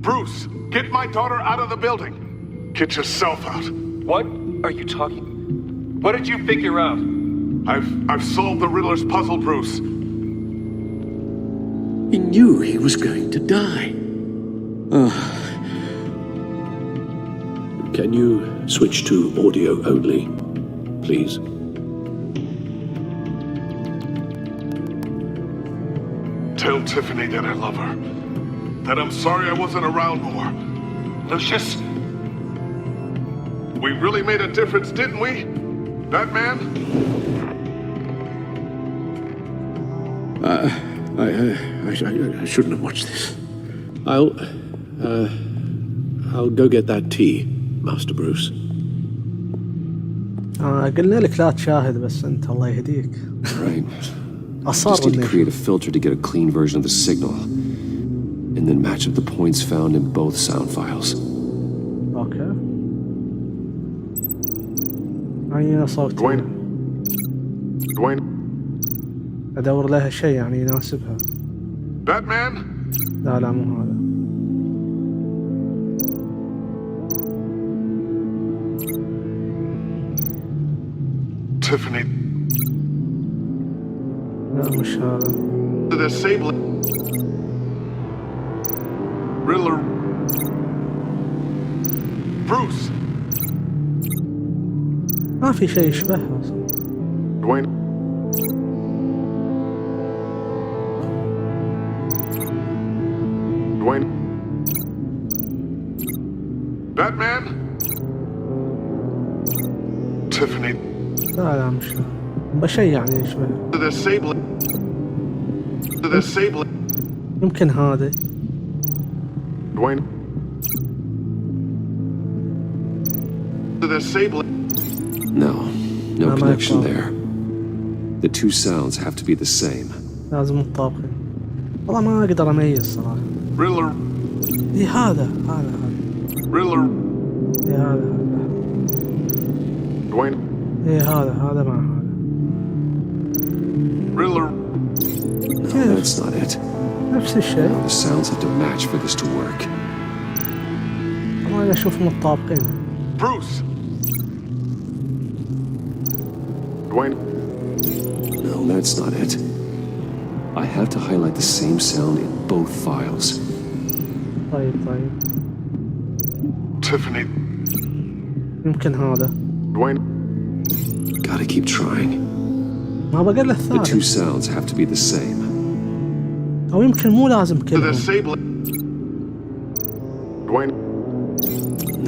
Bruce, get my daughter out of the building. Get yourself out. What are you talking? What did you figure out? I've solved the Riddler's puzzle, Bruce. He knew he was going to die. Can you switch to audio only, please? Tell Tiffany that I love her. That I'm sorry I wasn't around more. Lucius? We really made a difference, didn't we? Batman? I shouldn't have watched this. I'll go get that tea, Master Bruce. قلنا لك لا تشاهد بس أنت الله يهديك. Right. Just need to create a filter to get a clean version of the signal, and then match up the points found in both sound files. Okay. عينا صوت. Dwayne. أدور لها شيء يعني يناسبها. Batman? لا مو هذا. Tiffany. لا مش هذا. The disabling. Riddler. Bruce. ما في شيء يشبهها أصلا. Dwayne. Dwayne. Batman? Tiffany. لا مش هذا. بشيء يعني يشبه. The disabling. The disabling. يمكن هذا. Dwayne. The disabling. No connection there. The two sounds have to be the same. لازم مطابقين. والله ما أقدر أميز صراحة. Riddler. إيه هذا. Riddler. إيه هذا. Dwayne. إيه هذا مع هذا. Riddler. No, that's not it. نفس الشيء. The sounds have to match for this to work. والله أشوفهم مطابقين. Bruce. Dwayne. No, that's not it. I have to highlight the same sound in both files. طيب. Tiffany. يمكن هذا. Dwayne. Gotta keep trying. ما بقى له الثالث. The two sounds have to be the same. أو يمكن مو لازم The كلهم. disabling. Dwayne.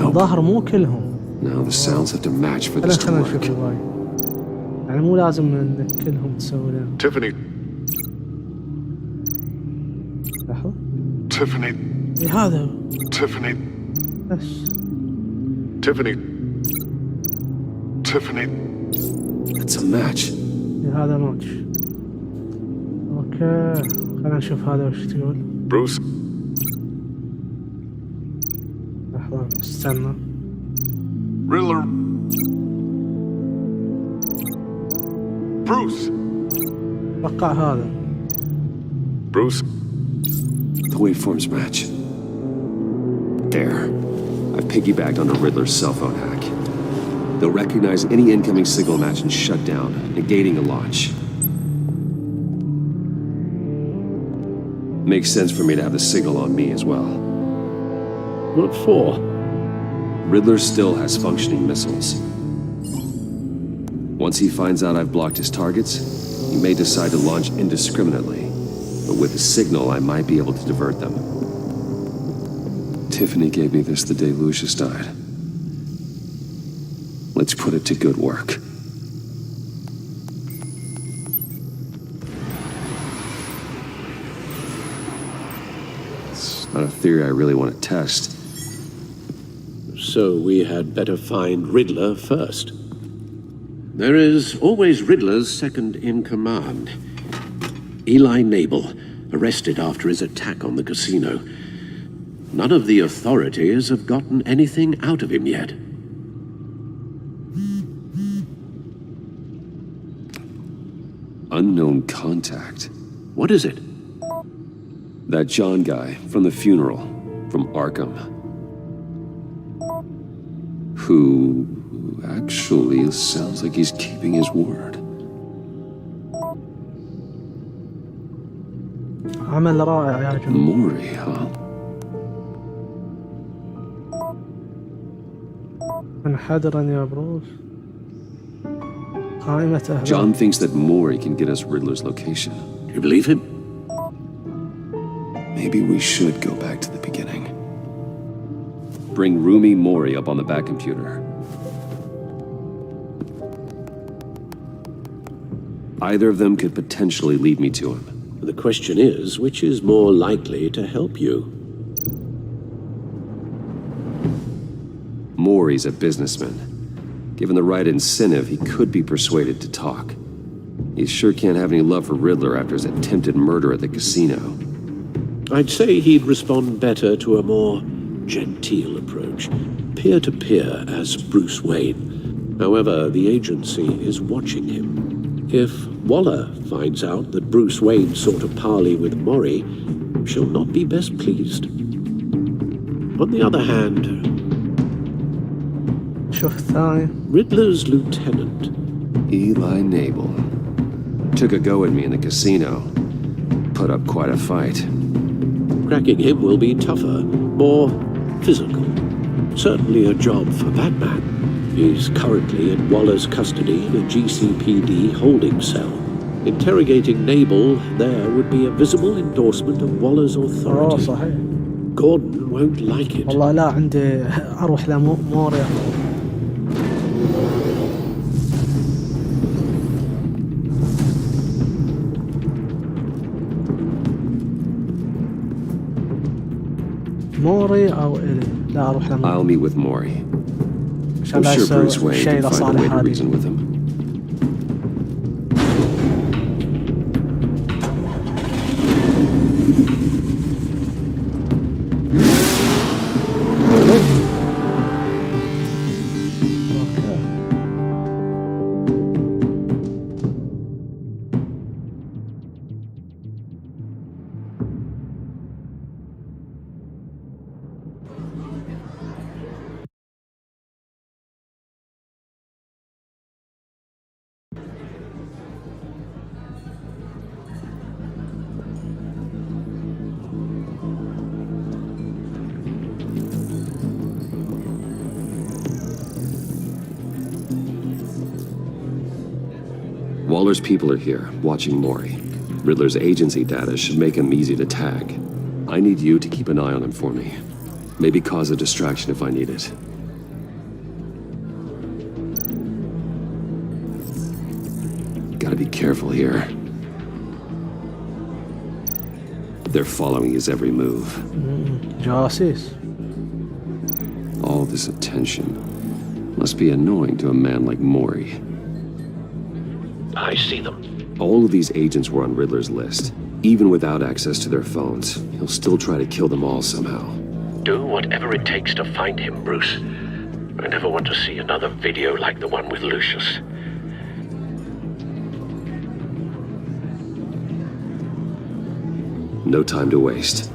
ظاهر مو كلهم. No, the sounds have to match for this to خلينا work. نشوف الباقي. يعني مو لازم إن كلهم تسوي لهم. Tiffany. لحظة. Tiffany. إيه هذا. Tiffany. بس. Tiffany. Tiffany. It's a match. إيه هذا ماتش. أوكي. خلينا نشوف هذا وش تقول. Bruce. لحظة استنى. Riddler. Bruce. اتوقع هذا. Bruce. The waveforms match. There. I've piggybacked on the Riddler's cell phone hack. They'll recognize any incoming signal match and shut down, negating a launch. Makes sense for me to have the signal on me as well. What for? Riddler still has functioning missiles. Once he finds out I've blocked his targets, he may decide to launch indiscriminately. But with the signal, I might be able to divert them. Tiffany gave me this the day Lucius died. Let's put it to good work. It's not a theory I really want to test. So we had better find Riddler first. There is always Riddler's second in command. Eli Nabel, arrested after his attack on the casino. None of the authorities have gotten anything out of him yet. Unknown contact. What is it? That John guy from the funeral, from Arkham. Who actually sounds like he's keeping his word. عمل رائع يا جماعة. Mori, huh? منحدرا يا بروس. قائمة أهداف. John thinks that Mori can get us Riddler's location. Do you believe him? Maybe we should go back to the beginning. Bring Rumi Mori up on the back computer. Either of them could potentially lead me to him. The question is, which is more likely to help you? Mori's a businessman. Given the right incentive, he could be persuaded to talk. He sure can't have any love for Riddler after his attempted murder at the casino. I'd say he'd respond better to a more genteel approach, peer-to-peer as Bruce Wayne. However, the agency is watching him. If Waller finds out that Bruce Wayne sought a parley with Mori, she'll not be best pleased. On the other hand, Riddler's lieutenant, Eli Nabel, took a go at me in the casino. Put up quite a fight. Cracking him will be tougher, more physical. Certainly a job for Batman. He's currently in Waller's custody in a GCPD holding cell. Interrogating Nabel there would be a visible endorsement of Waller's authority. صحيح. Gordon won't like it. والله لا عندي أروح لموري. موري أو إلي. لا أروح لموري. I'll meet with Mori. I'm sure Bruce Wayne can find a way to reason with him. Waller's people are here, watching Mori. Riddler's agency data should make him easy to tag. I need you to keep an eye on him for me. Maybe cause a distraction if I need it. Gotta be careful here. They're following his every move. جاسوس. All this attention must be annoying to a man like Mori. I see them. All of these agents were on Riddler's list. Even without access to their phones, he'll still try to kill them all somehow. do whatever it takes to find him, Bruce. I never want to see another video like the one with Lucius. No time to waste.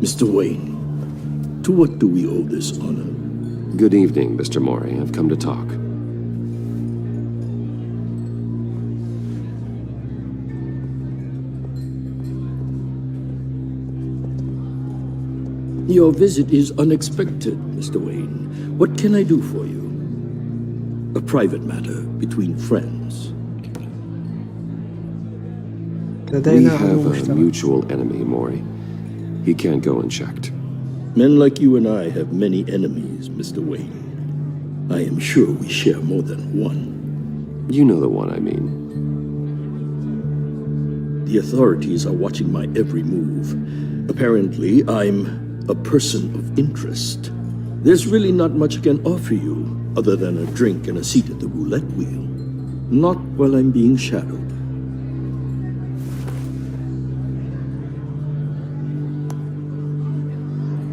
Mr. Wayne, to what do we owe this honor? Good evening, Mr. Mori. I've come to talk. Your visit is unexpected, Mr. Wayne. What can I do for you? A private matter between friends. We have a mutual enemy, Mori. He can't go unchecked. Men like you and I have many enemies, Mr. Wayne. I am sure we share more than one. You know the one I mean. The authorities are watching my every move. Apparently, I'm a person of interest. There's really not much I can offer you other than a drink and a seat at the roulette wheel. Not while I'm being shadowed.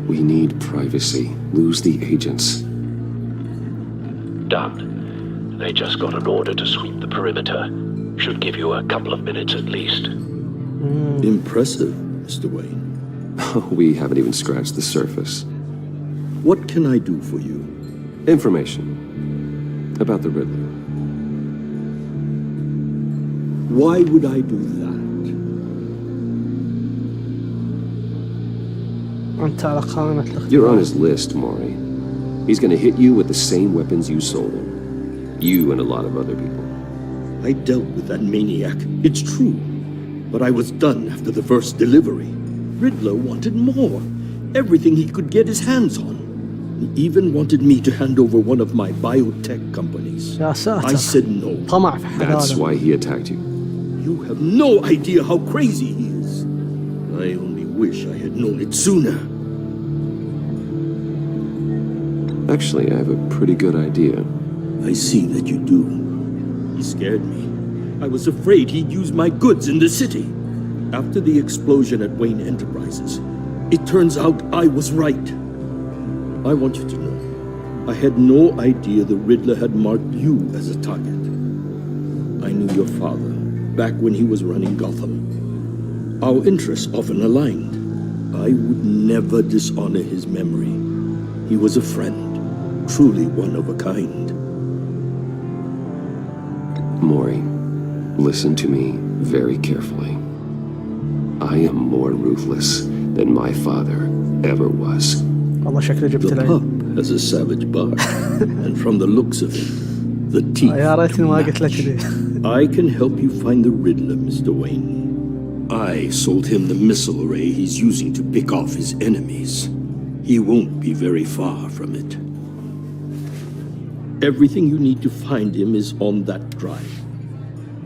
We need privacy. Lose the agents. Done. They just got an order to sweep the perimeter. Should give you a couple of minutes at least. Impressive, Mr. Wayne. We haven't even scratched the surface. What can I do for you? Information about the Riddler. Why would I do that? You're on his list, Mori. He's gonna hit you with the same weapons you sold him. You and a lot of other people. I dealt with that maniac, it's true. But I was done after the first delivery. Riddler wanted more. Everything he could get his hands on. He even wanted me to hand over one of my biotech companies. I said no. That's why he attacked you. You have no idea how crazy he is. I only wish I had known it sooner. Actually, I have a pretty good idea. I see that you do. He scared me. I was afraid he'd use my goods in the city. After the explosion at Wayne Enterprises, it turns out I was right. I want you to know, I had no idea the Riddler had marked you as a target. I knew your father back when he was running Gotham. Our interests often aligned. I would never dishonor his memory. He was a friend, truly one of a kind. Mori, listen to me very carefully. I am more ruthless than my father ever was. The pup has a savage bark, and from the looks of it, the teeth. I can help you find the Riddler, Mr. Wayne. I sold him the missile array he's using to pick off his enemies. He won't be very far from it. Everything you need to find him is on that drive.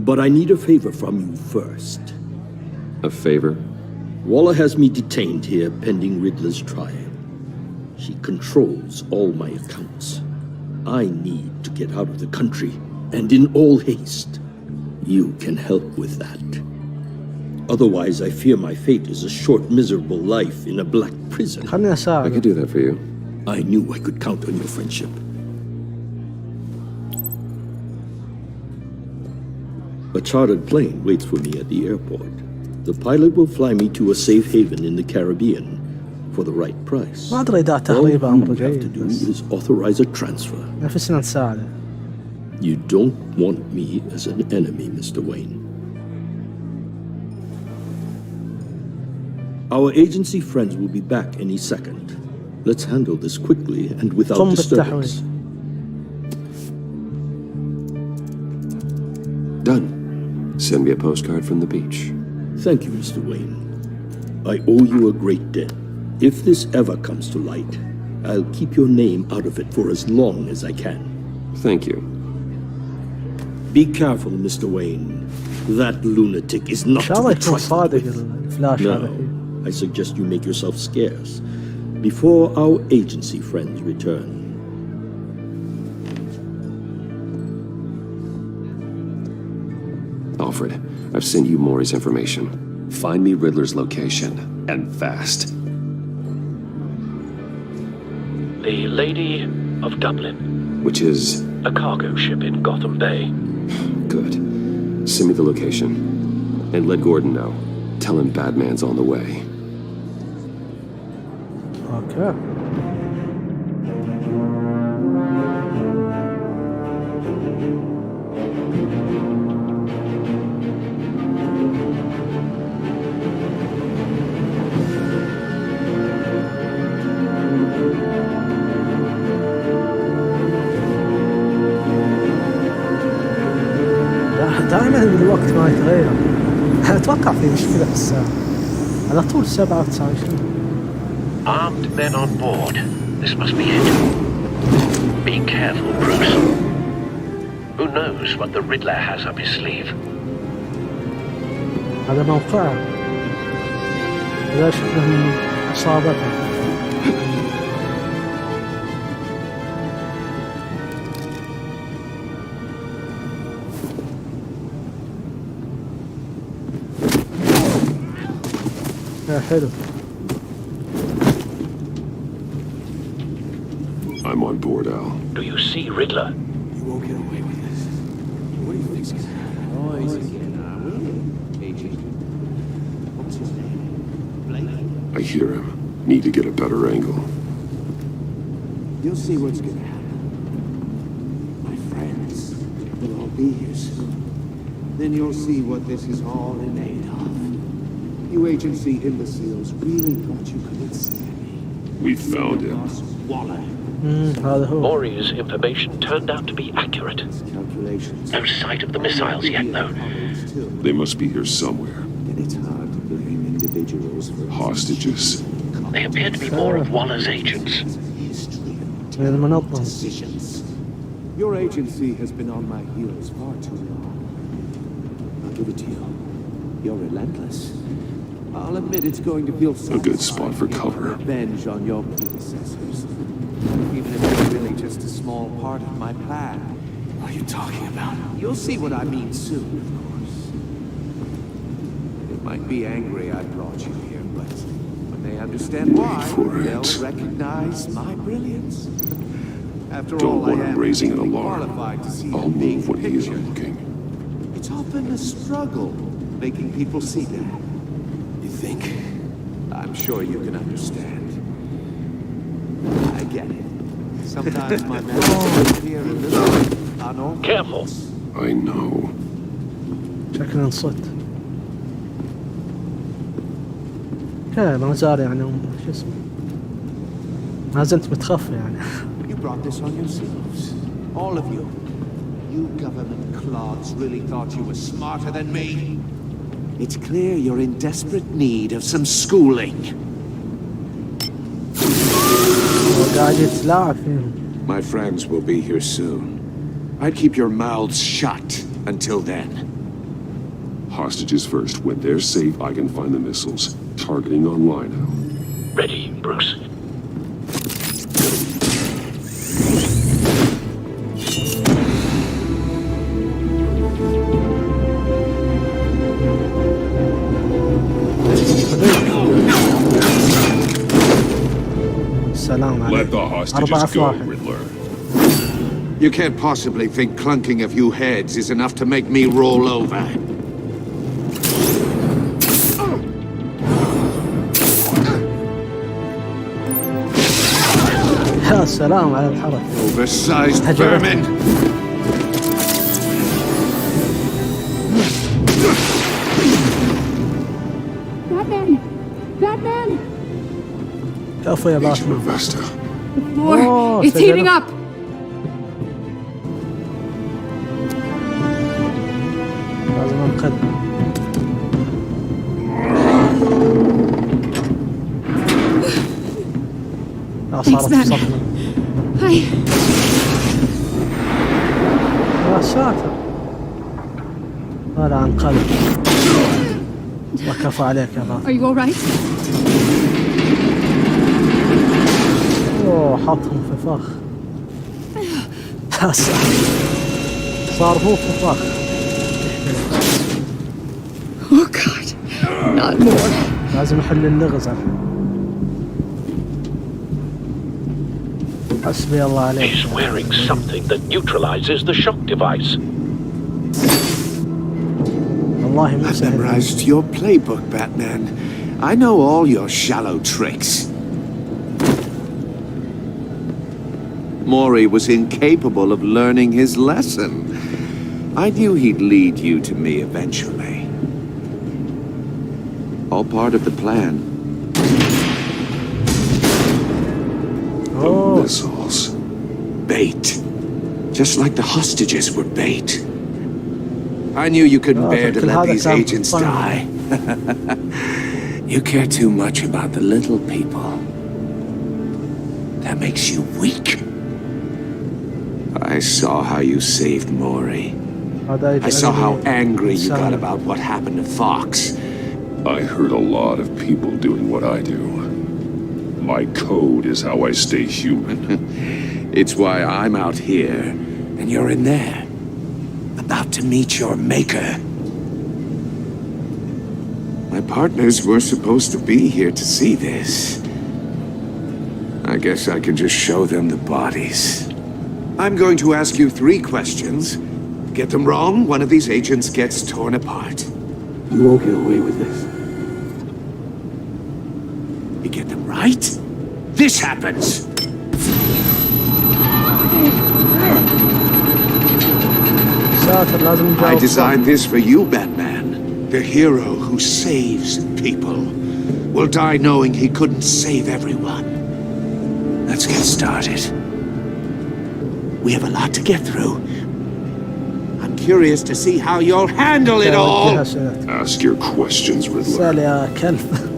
But I need a favor from you first. A favor? Waller has me detained here pending Riddler's trial. She controls all my accounts. I need to get out of the country, and in all haste. You can help with that. Otherwise, I fear my fate is a short, miserable life in a black prison. I could do that for you. I knew I could count on your friendship. A chartered plane waits for me at the airport. The pilot will fly me to a safe haven in the Caribbean for the right price. ما أدري إذا All تهريب أمر you have to جيد do بس is authorize a transfer. نفسنا نساعده. You don't want me as an enemy, Mr. Wayne. Our agency friends will be back any second. Let's handle this quickly and without قم disturbance. Done. Send me a postcard from the beach. Thank you, Mr. Wayne. I owe you a great debt. If this ever comes to light, I'll keep your name out of it for as long as I can. Thank you. Be careful, Mr. Wayne. That lunatic is not to be trusted with. Now, I suggest you make yourself scarce before our agency friends return. Alfred, I've sent you Maury's information. Find me Riddler's location, and fast. The Lady of Dublin. Which is? A cargo ship in Gotham Bay. Good. Send me the location. And let Gordon know. Tell him Batman's on the way. Okay. دائما الوقت ما يتغير. اتوقع في مشكلة في الساعة على طول 97. Armed men on board. This must be it. Be careful, Bruce. Who knows what the Riddler has up his sleeve? هذا موقعه. إذا شفنا إصابته. حلو. I'm on board, Al. Do you see Riddler? You won't get away with this. What do you think's gonna happen? Oh, easy. What's his name? I hear him. Need to get a better angle. You'll see what's gonna happen. My friends will all be here soon. Then you'll see what this is all in aid of. You agency imbeciles really thought you could withstand me. We found him. Maury's information turned out to be accurate. No sight of the missiles yet, though. They must be here somewhere. And it's hard to blame individuals for hostages. They appear to be more of Waller's agents. Decisions. Your agency has been on my heels far too long. I'll give it to you. You're relentless. I'll admit it's going to feel a good spot for cover. Revenge on your predecessors. Even if it's really just a small part of my plan. What are you talking about? You'll see what I mean soon, of course. They might be angry I brought you here, but when they understand why, they'll recognize my brilliance. After Don't all, want I him am raising an alarm. qualified to see I'll the big move when he picture. isn't looking. It's often a struggle making people see that. You think? I'm sure you can understand. I get it. Sometimes my messages appear a little unorthodox. Careful. I know. شكله انصت. ما زال يعني شو اسمه. ما زلت متخفي يعني. You brought this on yourselves. All of you. You government clods really thought you were smarter than me. It's clear you're in desperate need of some schooling. My friends will be here soon. I'd keep your mouths shut until then. Hostages first. When they're safe, I can find the missiles. Targeting online now. Ready, Bruce. Let the hostages go, Riddler. You can't possibly think clunking a few heads is enough to make me roll over. يا سلام على الحركة. Oversized vermin. Batman! Batman! كفو يا باتمان. The floor! It's heating up! لازم انقذ. صارت صدمة. Hi. يا ساتر. هذا انقذ. وكفى عليك يا باتمان. Are you alright? اوه حطهم في فخ. صار هو في فخ. Oh God, not more. لازم أحل اللغز. حسبي الله عليك. He's wearing something that neutralizes the shock device. والله مو I've سهل. memorized your playbook, Batman. I know all your shallow tricks. Mori was incapable of learning his lesson. I knew he'd lead you to me eventually. All part of the plan. The missiles. Bait. Just like the hostages were bait. I knew you couldn't bear to let these agents die. You care too much about the little people. That makes you weak. I saw how you saved Mori. I saw how angry you got about what happened to Fox. I hurt a lot of people doing what I do. My code is how I stay human. It's why I'm out here, and you're in there. About to meet your maker. My partners were supposed to be here to see this. I guess I can just show them the bodies. I'm going to ask you 3 questions. Get them wrong, one of these agents gets torn apart. You won't get away with this. You get them right, this happens! I designed this for you, Batman. The hero who saves people will die knowing he couldn't save everyone. Let's get started. We have a lot to get through. I'm curious to see how you'll handle it all. Ask your questions, Riddler.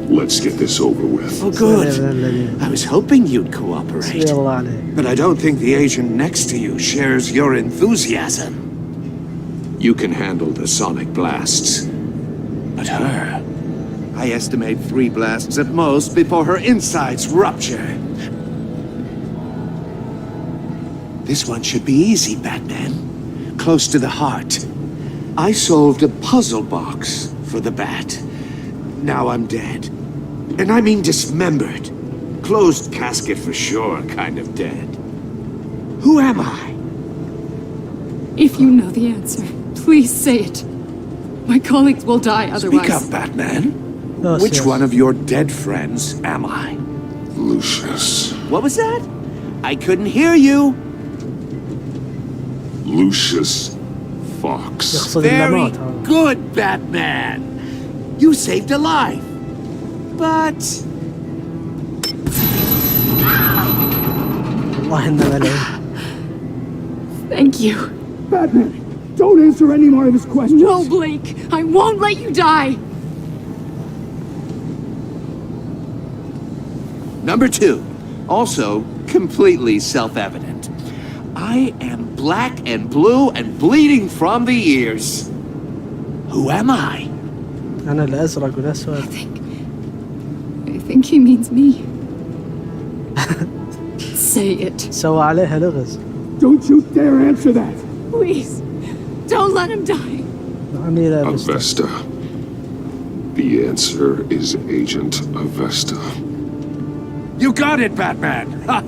Let's get this over with. Oh, good. I was hoping you'd cooperate. But I don't think the agent next to you shares your enthusiasm. You can handle the sonic blasts. But her... I estimate 3 blasts at most before her insides rupture. This one should be easy, Batman. Close to the heart. I solved a puzzle box for the Bat. Now I'm dead. And I mean dismembered. Closed casket for sure, kind of dead. Who am I? If you know the answer, please say it. My colleagues will die otherwise. Speak up, Batman. Which one of your dead friends am I? Lucius. What was that? I couldn't hear you. Lucius Fox. Very good, Batman. You saved a life. But... Thank you. Batman, don't answer any more of his questions. No, Blake. I won't let you die. Number 2. Also completely self-evident. I am black and blue and bleeding from the ears. Who am I? أنا الأزرق والأسود. I think he means me. Say it. سوى عليها لغز. Don't you dare answer that. Please, don't let him die. Avesta. The answer is Agent Avesta. You got it, Batman. Ha.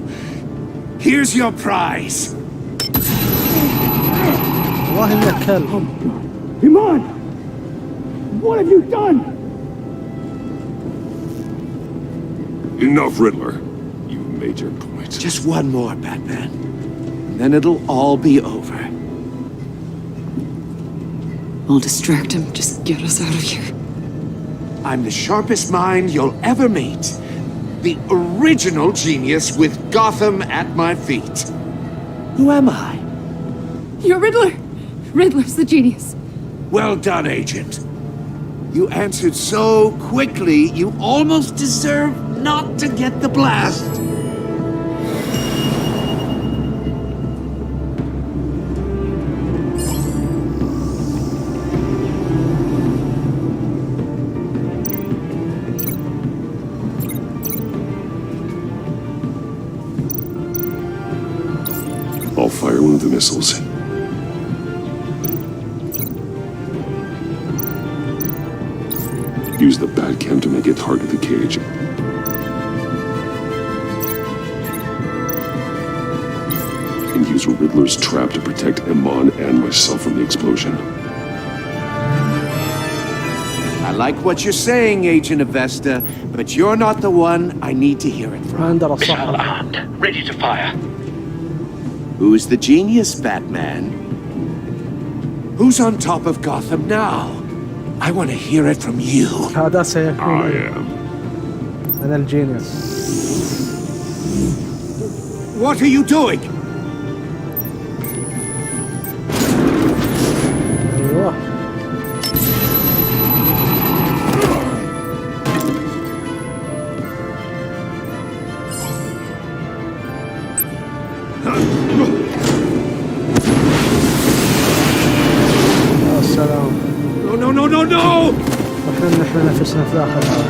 Here's your prize. والله إنك كلب. Iman! What have you done? Enough, Riddler. You've made your point. Just one more, Batman. And then it'll all be over. I'll distract him. Just get us out of here. I'm the sharpest mind you'll ever meet. The original genius with Gotham at my feet. Who am I? You're Riddler. Riddler's the genius. Well done, Agent. You answered so quickly, you almost deserve not to get the blast. I'll fire one of the missiles. Use the Batcam to make it target the cage. And use Riddler's trap to protect Iman and myself from the explosion. I like what you're saying, Agent Avesta, but you're not the one I need to hear it from. Missile armed, ready to fire. Who's the genius, Batman? Who's on top of Gotham now? I want to hear it from you. هذا سيكون أنا الجينيوس. What are you doing? أيوه. يا سلام. No! نحن نفسنا في داخل هذا.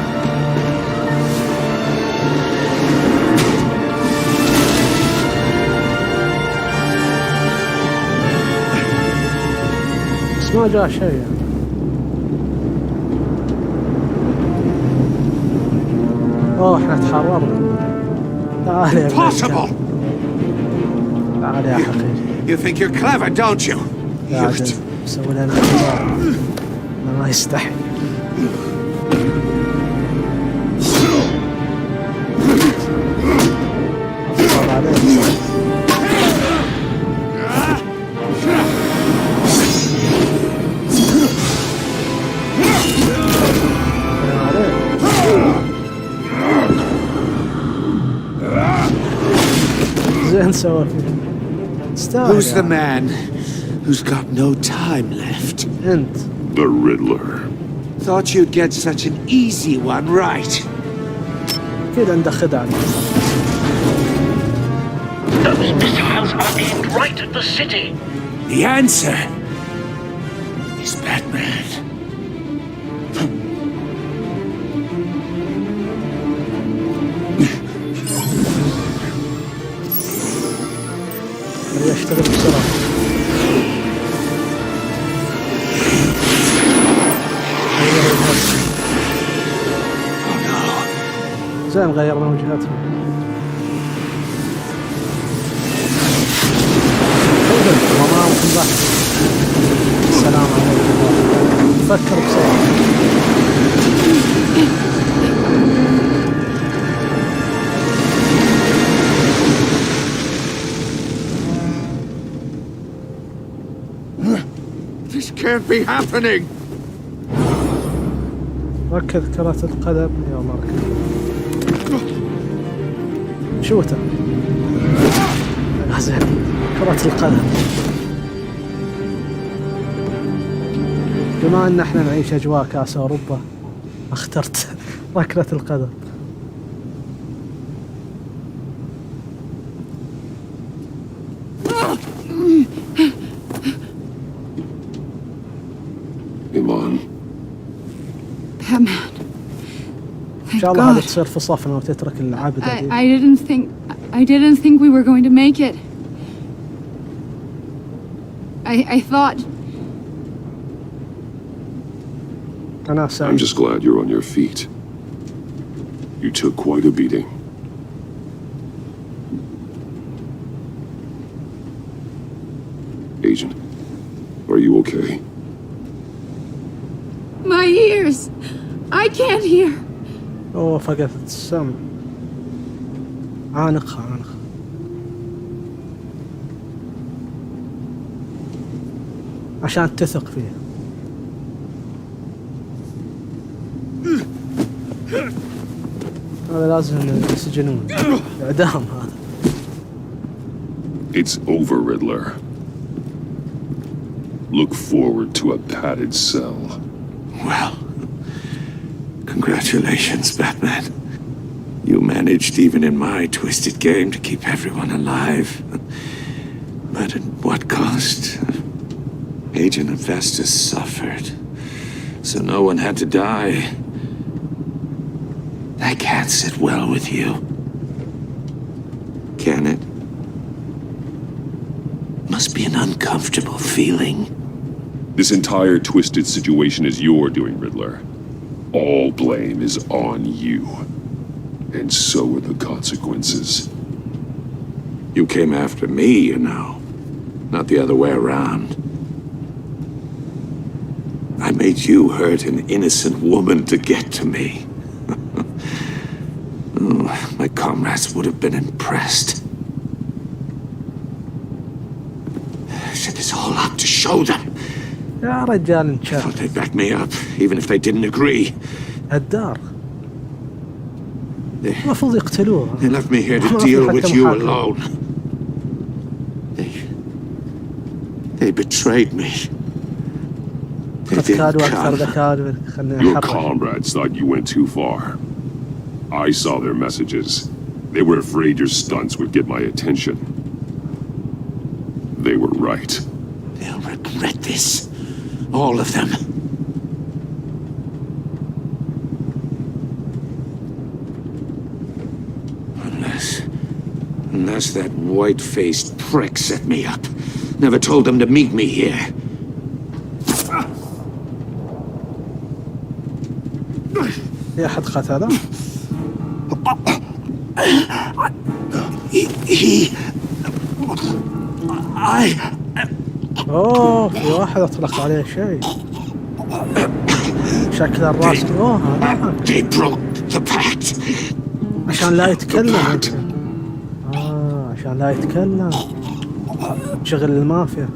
بس ما جاء شيء يعني. اوه احنا تحررنا. تعال يا Impossible! تعال يا حقيقي. You think you're clever, don't you? يا عدل سوي لنا اختبار. ما يستحي. أفضل عليك. زين سوى فيه. Who's the man who's got no time left? أنت. The Riddler. Thought you'd get such an easy one, right? كده عنده خدعة. Those missiles are aimed right at the city. The answer is Batman. يشتغل بسرعة. زين غيرنا وجهاتنا. السلام عليكم. فكر بسرعة. This can't be happening. ركض كرة القدم يا الله ركض. شوته. زين كرة القدم. بما ان احنا نعيش اجواء كاس اوروبا اخترت ركلة القدم. Iman. Batman. إن شاء الله هذا تصير في صفنا وتترك العبدة دي. I didn't think we were going to make it. I thought. I'm just glad you're on your feet. You took quite a beating. Agent, are you okay? My ears! I can't hear! أوه فقدت السمع. عانقها. عشان تثق فيه. هذا لازم يسجنون. إعدام هذا. It's over, Riddler. Look forward to a padded cell. Well, congratulations, Batman. You managed, even in my twisted game, to keep everyone alive. But at what cost? Agent Avesta suffered, so no one had to die. That can't sit well with you. Can it? Must be an uncomfortable feeling. This entire twisted situation is your doing, Riddler. All blame is on you. And so are the consequences. You came after me, you know. Not the other way around. I made you hurt an innocent woman to get to me. Oh, my comrades would have been impressed. Set this all up to show them. يا رجال انشر. Thought they'd back me up, even if they didn't agree. الدار. المفروض يقتلوه. They left me here to deal with you alone. They betrayed me. Your comrades thought you went too far. I saw their messages. They were afraid your stunts would get my attention. They were right. They'll regret this. All of them. Unless that white-faced prick set me up. Never told them to meet me here. في أحد قتله؟ أوه في واحد أطلق عليه شيء. شكل الراس. أوه عشان لا يتكلم. عشان لا يتكلم. شغل المافيا.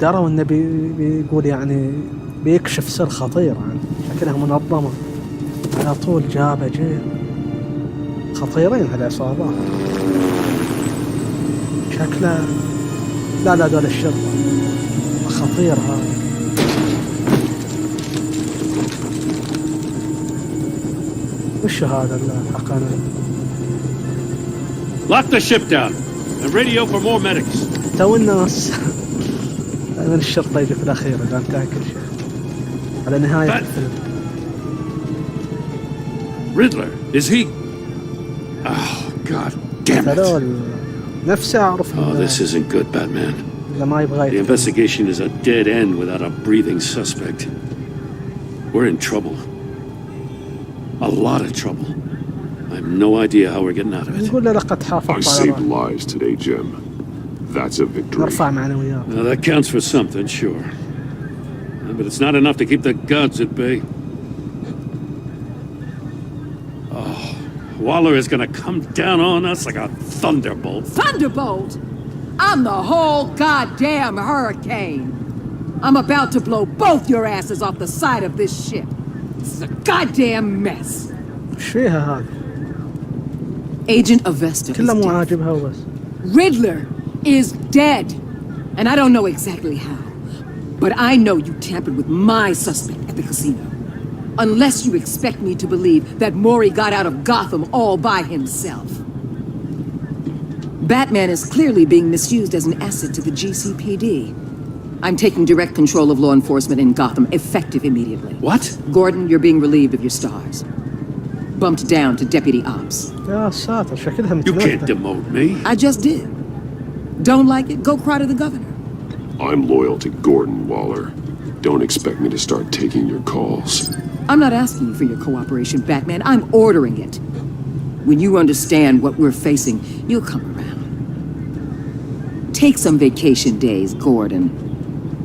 دروا إنه بيقول يعني بيكشف سر خطير عنه. شكلها منظمة. على طول جابه جيل. خطيرين هالعصابات. شكله لا دول الشرطة. خطير هذا. وش هذا اللي حقنا؟ Lock the ship down and radio for more medics. تو الناس دائما الشرطة يجي في الأخير إذا انتهى كل شيء. على نهاية الفيلم. Riddler, is he? Oh, God damn it. نفسه أعرف. Oh, this isn't good, Batman. ما يبغى. The investigation is a dead end without a breathing suspect. We're in trouble. A lot of trouble. I have no idea how we're getting out of it. نقول له لقد حافظت I saved lives today, Jim. That's a victory. نرفع معنويات. Now, that counts for something, sure. But it's not enough to keep the gods at bay. Oh, Waller is gonna come down on us like a thunderbolt. Thunderbolt? I'm the whole goddamn hurricane. I'm about to blow both your asses off the side of this ship. This is a goddamn mess. ايش فيها هذا؟ Agent Avesta كله مو عاجبها وبس. Riddler is dead. And I don't know exactly how. But I know you tampered with my suspect at the casino. Unless you expect me to believe that Mori got out of Gotham all by himself. Batman is clearly being misused as an asset to the GCPD. I'm taking direct control of law enforcement in Gotham, effective immediately. What? Gordon, you're being relieved of your stars. Bumped down to Deputy Ops. يا ساتر شكلها You متنفذة. can't demote me. I just did. Don't like it? Go cry to the governor. I'm loyal to Gordon, Waller. Don't expect me to start taking your calls. I'm not asking you for your cooperation, Batman. I'm ordering it. When you understand what we're facing, you'll come around. Take some vacation days, Gordon.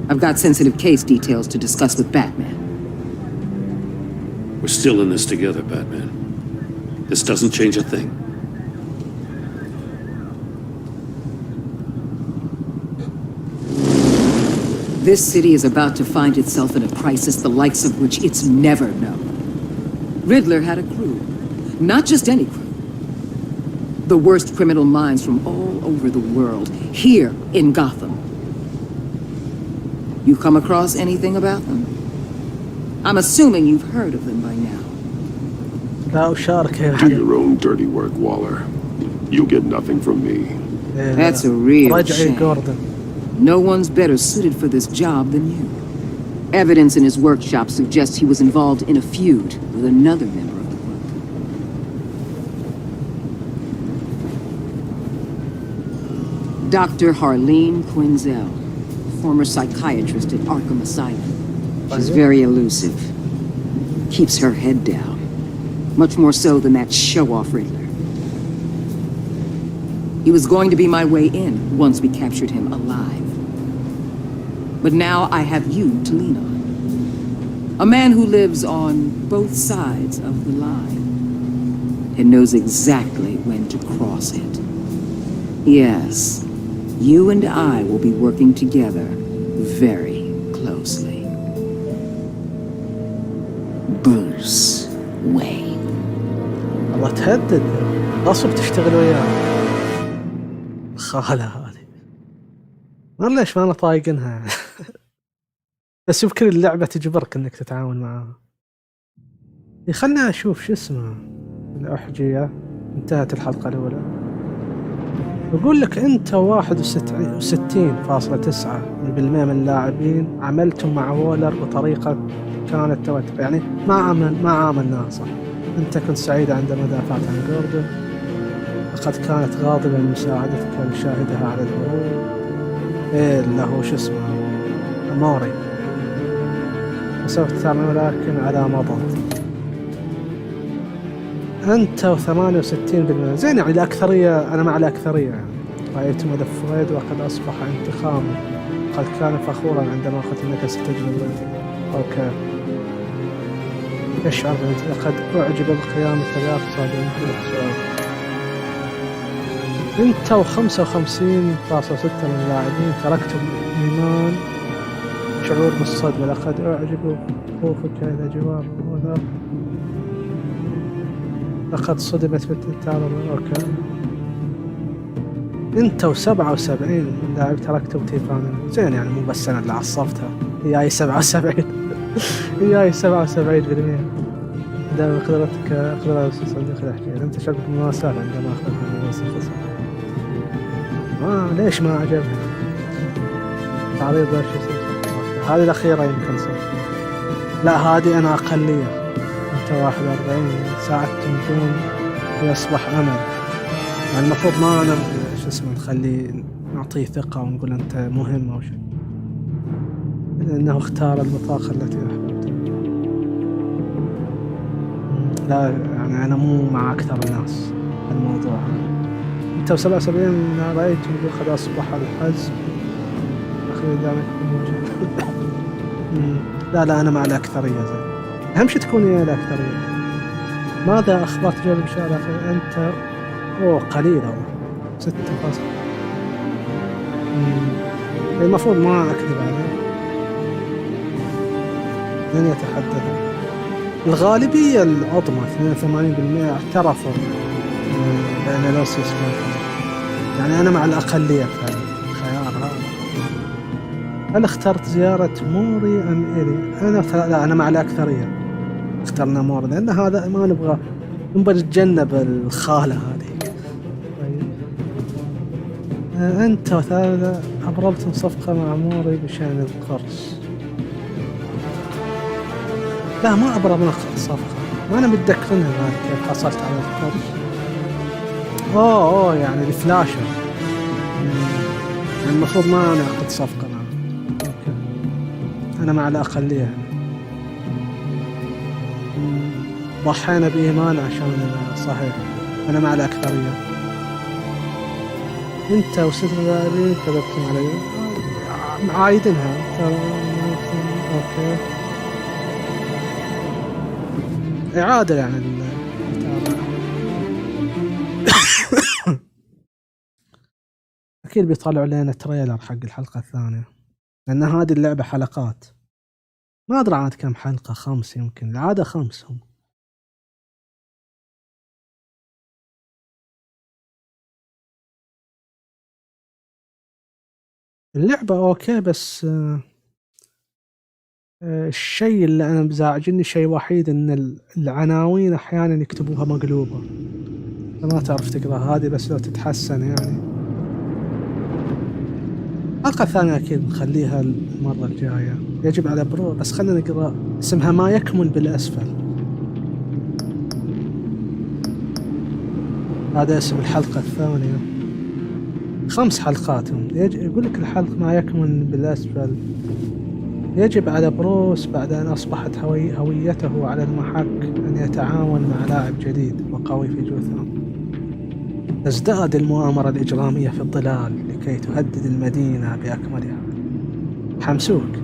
I've got sensitive case details to discuss with Batman. We're still in this together, Batman. This doesn't change a thing. This city is about to find itself in a crisis the likes of which it's never known. Riddler had a crew. Not just any crew. The worst criminal minds from all over the world, here in Gotham. You come across anything about them? I'm assuming you've heard of them by now. Do your own dirty work, Waller. You'll get nothing from me. That's a real shame. No one's better suited for this job than you. Evidence in his workshop suggests he was involved in a feud with another member of the group. Dr. Harleen Quinzel, former psychiatrist at Arkham Asylum. She's very elusive. keeps her head down. Much more so than that show-off Riddler. He was going to be my way in once we captured him alive. But now I have you to lean on. A man who lives on both sides of the line and knows exactly when to cross it. Yes, you and I will be working together very closely. Bruce Wayne. والله تهدد غصب تشتغل وياه الخالة هذه. ما ليش ما أنا طايقنها بس يمكن اللعبة تجبرك إنك تتعاون معها. خلنا أشوف شو اسمه الأحجية. انتهت الحلقة الأولى. يقول لك أنت 61.9% من اللاعبين عملتم مع وولر بطريقة كانت توتر، يعني ما عاملناها صح. أنت كنت سعيد عندما دافعت عن جوردن، لقد كانت غاضبة من مساعدتك لشاهدها على الهروب. اللي هو شو اسمه موري. سوف تعمل ولكن على مضض. أنت 68% زين، يعني الأكثرية. أنا مع الأكثرية يعني. رأيت ملف ويد وقد أصبح انتقامي. قد كان فخورا عندما أخذت أنك ستجلب. أوكي. يشعر لقد أعجب بقيامك بأقصى جهد. أنت 55.6% من اللاعبين تركتم الإيمان شعور بالصدمة. لقد أعجب خوفك إلى جوار وذا. لقد صدمت بالتعرض. أوكي. أنت 77 لاعب تركتم تيفانا. زين، يعني مو بس أنا اللي عصبتها، هي 77. هي 77%. عندما قدرتك قدرة صديق الأحجية. أنت شعرت بالمواساة عندما أخذت من الخصم. ليش ما عجبها؟ تعريض هذه الأخيرة يمكن صح. لا، هذه أنا أقلية. أنت 41 ساعدتم دون يصبح أمل. يعني المفروض ما أنا شو اسمه نخليه نعطيه ثقة ونقول أنت مهم أو شيء، لأنه اختار البطاقة التي أحببتها. لا يعني أنا مو مع أكثر الناس الموضوع. أنت 77 رأيت قد أصبح الحزم أخذ ذلك موجود. لا أنا مع الأكثرية. زين، أهم شيء تكون هي الأكثرية. ماذا أخبرت جانب الشارع؟ أنت قليلة 6 فاصل. المفروض ما أكذب عليه. لن يتحدث. الغالبية العظمى 82% اعترفوا بأن لوسيوس كان. يعني أنا مع الأقلية في الخيار هذا. هل اخترت زيارة موري أم إيري؟ لا، أنا مع الأكثرية. اخترنا موري لأن هذا ما نبغى نتجنب الخالة هذه. طيب. أنت وثالثة أبرمتم صفقة مع موري بشأن القرص. لا، ما أبرمنا صفقة. ما أنا متذكرنها هذه كيف حصلت على القرص. يعني الفلاشة. يعني المفروض ما نعقد صفقة معه. أوكي. أنا مع الأقلية. ضحينا بإيمان عشان صحيح. أنا مع الأكثرية. أنت وست لاعبين كذبتم علي. عايدينها. أوكي. إعادة يعني أكيد بيطلعوا لنا تريلر حق الحلقة الثانية، لأن هذه اللعبة حلقات. ما أدري عاد كم حلقة، 5 يمكن. العادة 5 هم. اللعبة أوكي، بس الشيء اللي أنا مزعجني شيء وحيد إن العناوين أحيانا يكتبوها مقلوبة، فما تعرف تقرأ. هذه بس لو تتحسن يعني. الحلقة الثانية أكيد نخليها المرة الجاية. يجب على برو. بس خلينا نقرأ اسمها ما يكمن بالأسفل. هذا اسم الحلقة الثانية. 5 حلقات هم. يقول لك الحلقة ما يكمن بالأسفل. يجب على بروس بعد أن أصبحت هويته على المحك أن يتعاون مع لاعب جديد وقوي في جوثام. تزداد المؤامرة الإجرامية في الظلال لكي تهدد المدينة بأكملها. حمسوك.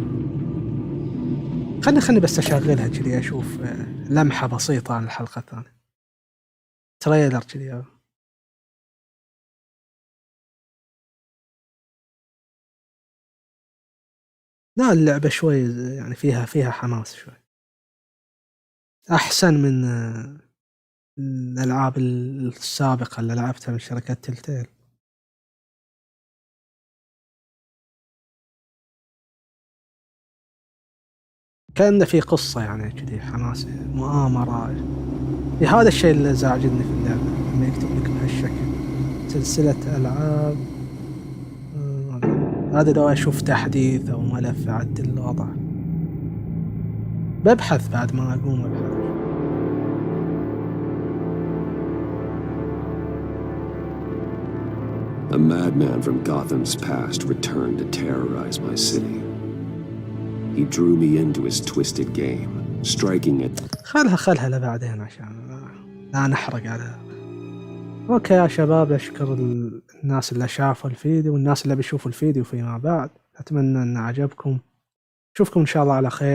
خلني بس أشغلها كذي أشوف لمحة بسيطة عن الحلقة الثانية. تريلر كذي. لا اللعبة شوي يعني فيها حماس شوي أحسن من الألعاب السابقة اللي لعبتها من شركة تلتيل. كأن في قصة يعني كذي حماس مؤامرة. هذا الشيء اللي زعجني في اللعبة لما يكتب لك بهالشكل سلسلة ألعاب. هذا لو أشوف تحديث أو ملف أعدل الوضع. ببحث بعد ما أقوم أبحث. A madman from Gotham's past returned to terrorize my city. He drew me into his twisted game, striking at... خلها لبعدين عشان لا نحرق على. اوكي يا شباب، اشكر الناس اللي شافوا الفيديو والناس اللي بيشوفوا الفيديو فيما بعد. اتمنى ان عجبكم. اشوفكم ان شاء الله على خير.